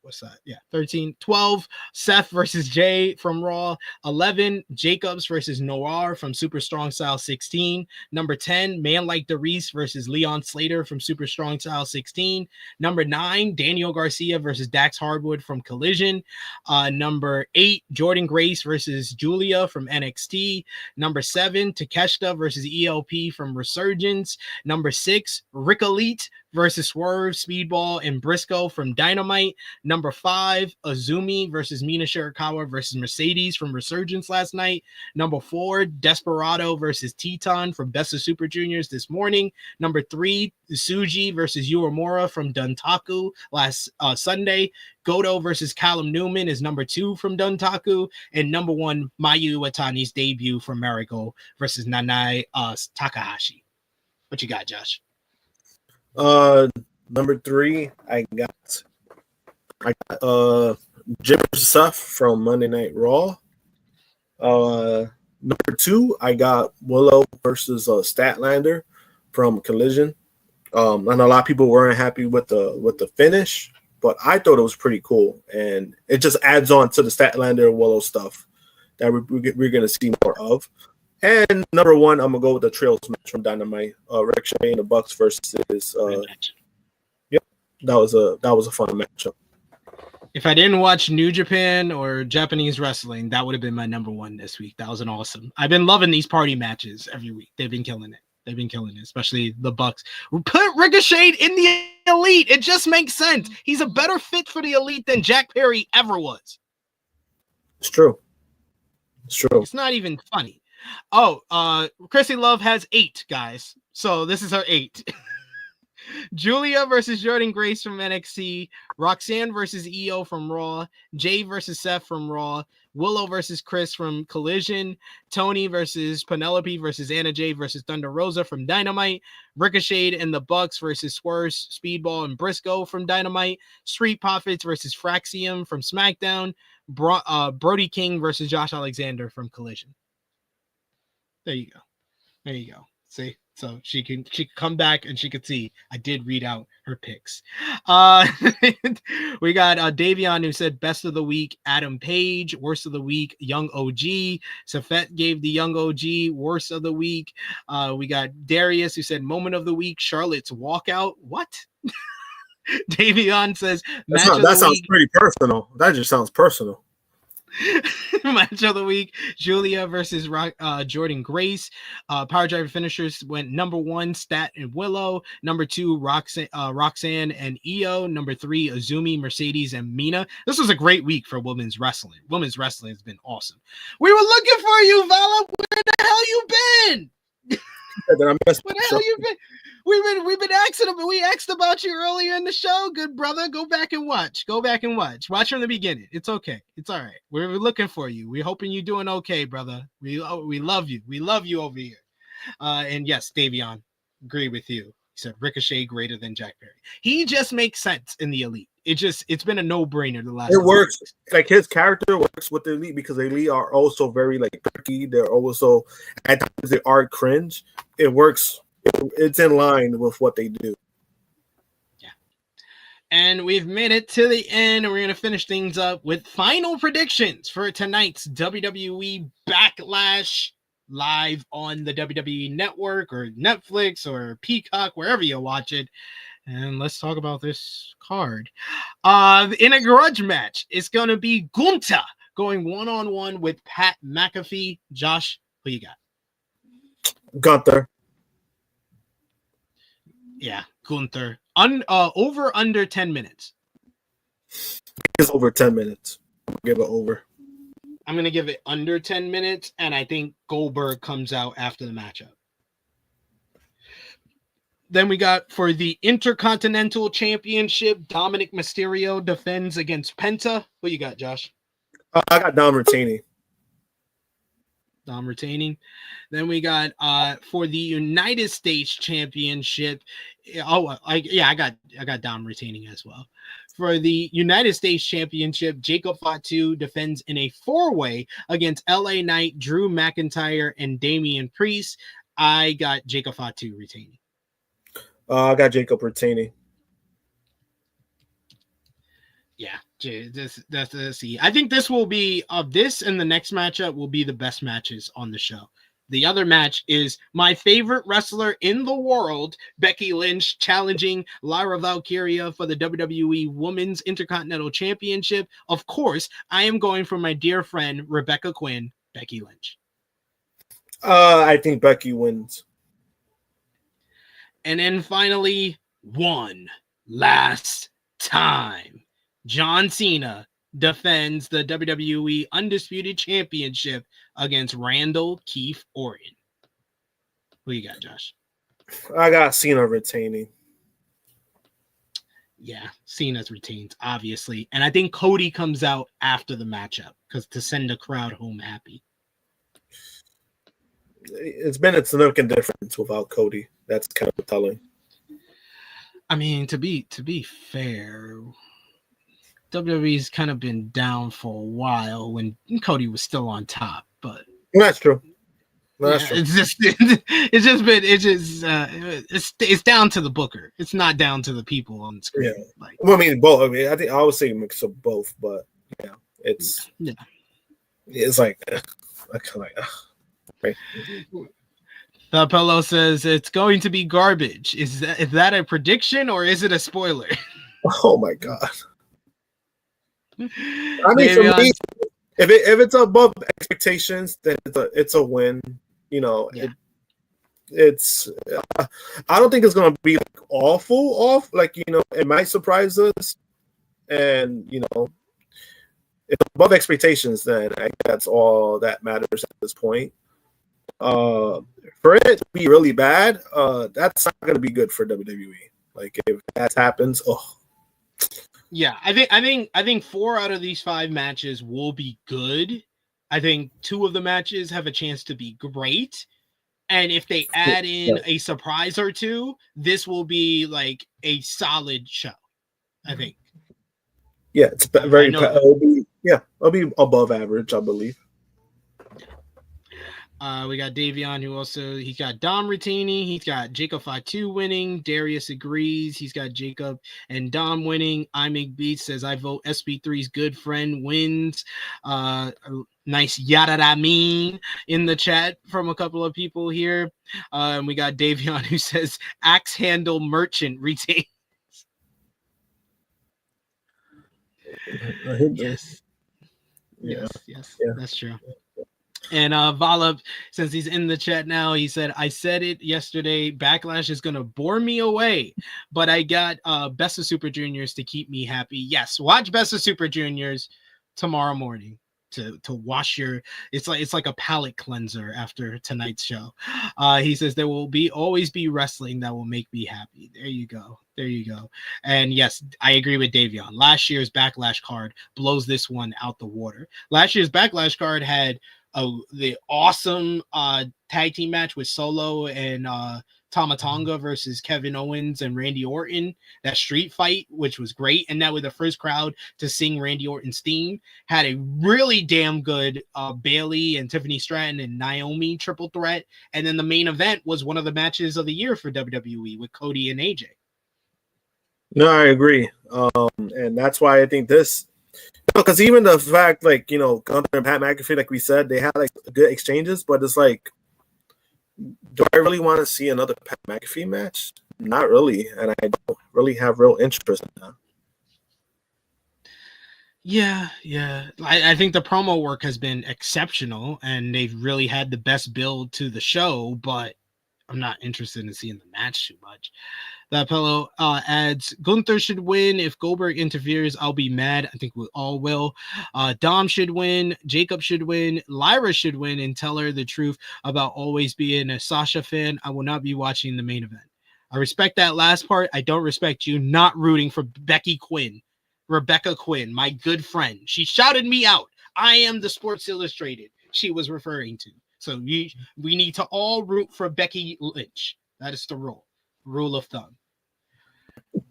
What's that? Yeah, 13. 12, Seth versus Jay from Raw. 11, Jacobs versus Noir from Super Strong Style 16. Number 10, Man Like DeReese versus Leon Slater from Super Strong Style 16. Number 9, Daniel Garcia versus Dax Hardwood from Collision. Number 8, Jordynne Grace versus Giulia from NXT. Number 7, Takeshita versus ELP from Resurgence. Number 6, Rick Elite versus Swerve, Speedball, and Briscoe from Dynamite. Number 5, Azumi versus Mina Shirakawa versus Mercedes from Resurgence last night. Number 4, Desperado versus Teton from Best of Super Juniors this morning. Number 3, Tsuji versus Uemura from Dontaku last Sunday. Goto versus Callum Newman is number 2 from Dontaku. And number 1, Mayu Iwatani's debut from Miracle versus Nanae Takahashi. What you got, Josh? Number 3, I got Jim versus Seth from Monday Night Raw. Number 2, I got Willow versus Statlander from Collision. I know a lot of people weren't happy with the finish, but I thought it was pretty cool, and it just adds on to the Statlander and Willow stuff that we're going to see more of. And number 1, I'm gonna go with the Trails match from Dynamite. Ricochet and the Bucks versus yep, that was a fun matchup. If I didn't watch New Japan or Japanese wrestling, that would have been my number 1 this week. That was an awesome. I've been loving these party matches every week. They've been killing it, especially the Bucks. Put Ricochet in the Elite. It just makes sense. He's a better fit for the Elite than Jack Perry ever was. It's true. It's not even funny. Oh, Krssi Love has 8, guys. So this is her 8. Giulia versus Jordynne Grace from NXT. Roxanne versus EO from Raw. Jay versus Seth from Raw. Willow versus Chris from Collision. Tony versus Penelope versus Anna Jay versus Thunder Rosa from Dynamite. Ricochet and the Bucks versus Swerve, Speedball, and Briscoe from Dynamite. Street Profits versus Fraxium from SmackDown. Brody King versus Josh Alexander from Collision. There you go. See, so she can come back and she could see I did read out her picks. We got Davion, who said best of the week, Adam Page. Worst of the week, Young OG. Safet gave the Young OG worst of the week. We got Darius, who said moment of the week, Charlotte's walkout. What? Davion says that sounds pretty personal. That just sounds personal. Match of the week, Giulia versus Jordynne Grace. Power Driver finishers went number 1, Stat and Willow. Number 2, Roxanne and EO. Number 3, Azumi, Mercedes, and Mina. This was a great week for women's wrestling. Women's wrestling has been awesome. We were looking for you, Vala. Where the hell you been? Where the hell you been? We've been asking about. We asked about you earlier in the show, good brother. Go back and watch. Watch from the beginning. It's okay. It's all right. We're looking for you. We're hoping you're doing okay, brother. We love you. We love you over here. And yes, Davion, agree with you. He said Ricochet greater than Jack Perry. He just makes sense in the Elite. It's been a no-brainer the last. It works. Like his character works with the Elite because the Elite are also very like tricky. They're also at times they are cringe. It works. It's in line with what they do. Yeah. And we've made it to the end, and we're going to finish things up with final predictions for tonight's WWE Backlash live on the WWE Network or Netflix or Peacock, wherever you watch it. And let's talk about this card. In a grudge match, it's going to be Gunther going one-on-one with Pat McAfee. Josh, who you got? Gunther. Yeah, Gunther. Over under 10 minutes. It's over 10 minutes. Give it over. I'm going to give it under 10 minutes, and I think Goldberg comes out after the matchup. Then we got for the Intercontinental Championship, Dominic Mysterio defends against Penta. What you got, Josh? I got Dom retaining. Dom retaining. Then we got for the United States Championship. I got Dom retaining as well. For the United States Championship, Jacob Fatu defends in a 4-way against LA Knight, Drew McIntyre, and Damian Priest. I got Jacob Fatu retaining. I got Jacob retaining. Yeah, let's see. I think this will be this and the next matchup will be the best matches on the show. The other match is my favorite wrestler in the world, Becky Lynch, challenging Lyra Valkyria for the WWE Women's Intercontinental Championship. Of course, I am going for my dear friend Rebecca Quinn, Becky Lynch. I think Becky wins. And then finally, one last time. John Cena defends the WWE Undisputed Championship against Randall Keith Orton. Who you got, Josh? I got Cena retaining. Yeah, Cena's retained, obviously. And I think Cody comes out after the matchup because to send the crowd home happy. It's been a significant difference without Cody. That's kind of telling. I mean, to be fair, WWE's kind of been down for a while when Cody was still on top, but that's true. It's down to the booker. It's not down to the people on the screen. Yeah. Like, well, I mean, both. I mean, I think I would say a mix of both, but yeah, it's like I kind of like. Right. The Pello says it's going to be garbage. Is that a prediction or is it a spoiler? Oh my god! I mean, for me, if it's above expectations, then it's a win. You know, it's. I don't think it's going to be like awful off. Like, you know, it might surprise us, and you know, if it's above expectations, then I think that's all that matters at this point. For it to be really bad, that's not going to be good for WWE. Like, if that happens, yeah, I think 4 out of these 5 matches will be good. I think 2 of the matches have a chance to be great, and if they add in a surprise or 2, this will be like a solid show. I think. Yeah, it's very. It'll be above average, I believe. We got Davion, who also, he's got Dom retaining. He's got Jacob Fatu winning. Darius agrees. He's got Jacob and Dom winning. I Make Beats says, I vote SP3's good friend wins. Nice yada da mean in the chat from a couple of people here. And we got Davion, who says, Axe Handle Merchant retains. Yes. Yeah. Yes, that's true. And Valab, since he's in the chat now, he said, I said it yesterday, Backlash is going to bore me away, but I got Best of Super Juniors to keep me happy. Yes, watch Best of Super Juniors tomorrow morning to wash your, it's like a palate cleanser after tonight's show. He says, there will always be wrestling that will make me happy. There you go. And yes, I agree with Davion. Last year's Backlash card blows this one out the water. Last year's Backlash card had the awesome tag team match with Solo and Tama Tonga versus Kevin Owens and Randy Orton, that street fight, which was great. And that was the first crowd to sing Randy Orton's theme. Had a really damn good Bayley and Tiffany Stratton and Naomi triple threat. And then the main event was one of the matches of the year for WWE with Cody and AJ. No, I agree. And that's why I think this, because even the fact, like, you know, Gunther and Pat McAfee, like we said, they had like good exchanges, but it's like, do I really want to see another Pat McAfee match? Not really, and I don't really have real interest in that. Yeah. I think the promo work has been exceptional, and they've really had the best build to the show, but I'm not interested in seeing the match too much. That fellow adds, Gunther should win. If Goldberg interferes, I'll be mad. I think we all will. Dom should win. Jacob should win. Lyra should win and tell her the truth about always being a Sasha fan. I will not be watching the main event. I respect that last part. I don't respect you not rooting for Rebecca Quinn, my good friend. She shouted me out. I am the Sports Illustrated she was referring to. So we need to all root for Becky Lynch. That is the rule of thumb.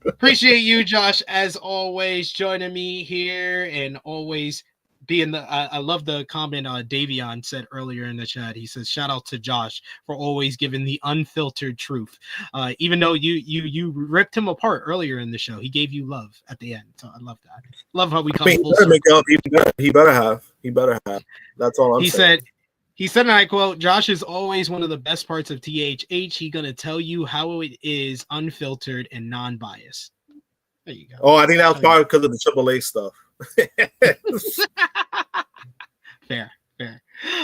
Appreciate you, Josh, as always, joining me here and always being I love the comment Davion said earlier in the chat. He says, shout out to Josh for always giving the unfiltered truth. Even though you ripped him apart earlier in the show, he gave you love at the end. So I love that. Love how we come full circle. He better have. That's all I'm saying. He said, and I quote, Josh is always one of the best parts of THH. He's going to tell you how it is unfiltered and non-biased. There you go. Oh, I think that was probably because of the AAA stuff. Fair.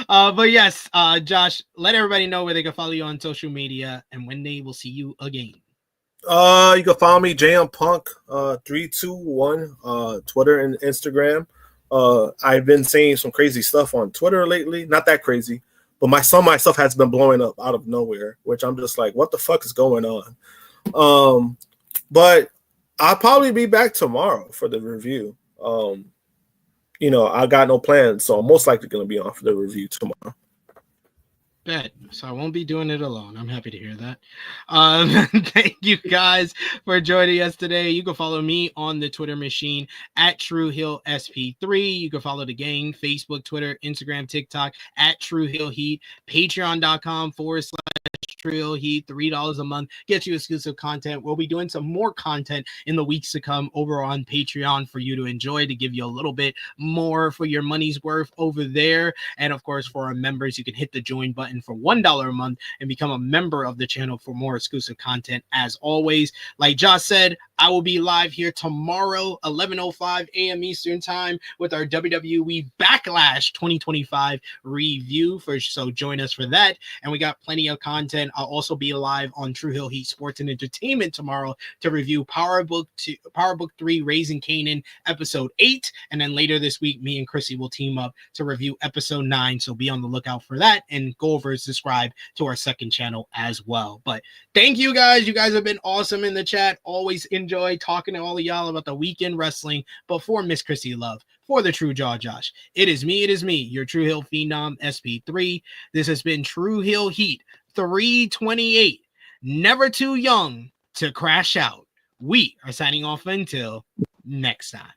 But yes, Josh, let everybody know where they can follow you on social media and when they will see you again. You can follow me, JM Punk 321, Twitter and Instagram. I've been saying some crazy stuff on Twitter lately. Not that crazy, but my stuff has been blowing up out of nowhere, which I'm just like, what the fuck is going on? But I'll probably be back tomorrow for the review. I got no plans, so I'm most likely going to be on for the review tomorrow. Bet. So I won't be doing it alone. I'm happy to hear that. Thank you guys for joining us today. You can follow me on the Twitter machine at Tru Heel SP3. You can follow the gang, Facebook, Twitter, Instagram, TikTok at Tru Heel Heat, patreon.com/Tru Heel Heat, $3 a month gets you exclusive content. We'll be doing some more content in the weeks to come over on Patreon for you to enjoy, to give you a little bit more for your money's worth over there. And of course, for our members, you can hit the join button for $1 a month and become a member of the channel for more exclusive content. As always, like Josh said, I will be live here tomorrow, 11:05 a.m. Eastern time, with our WWE Backlash 2025 review. So join us for that. And we got plenty of content. I'll also be live on Tru Heel Heat Sports and Entertainment tomorrow to review Power Book 3 Raising Kanan episode 8. And then later this week, me and Krssi will team up to review episode 9. So be on the lookout for that, and go over and subscribe to our second channel as well. But thank you guys. You guys have been awesome in the chat. Always enjoy talking to all of y'all about the weekend wrestling. But for Miss Krssi Love, for the True Jaw Josh, it is me, your Tru Heel Phenom SP3. This has been Tru Heel Heat 328. Never too young to crash out. We are signing off until next time.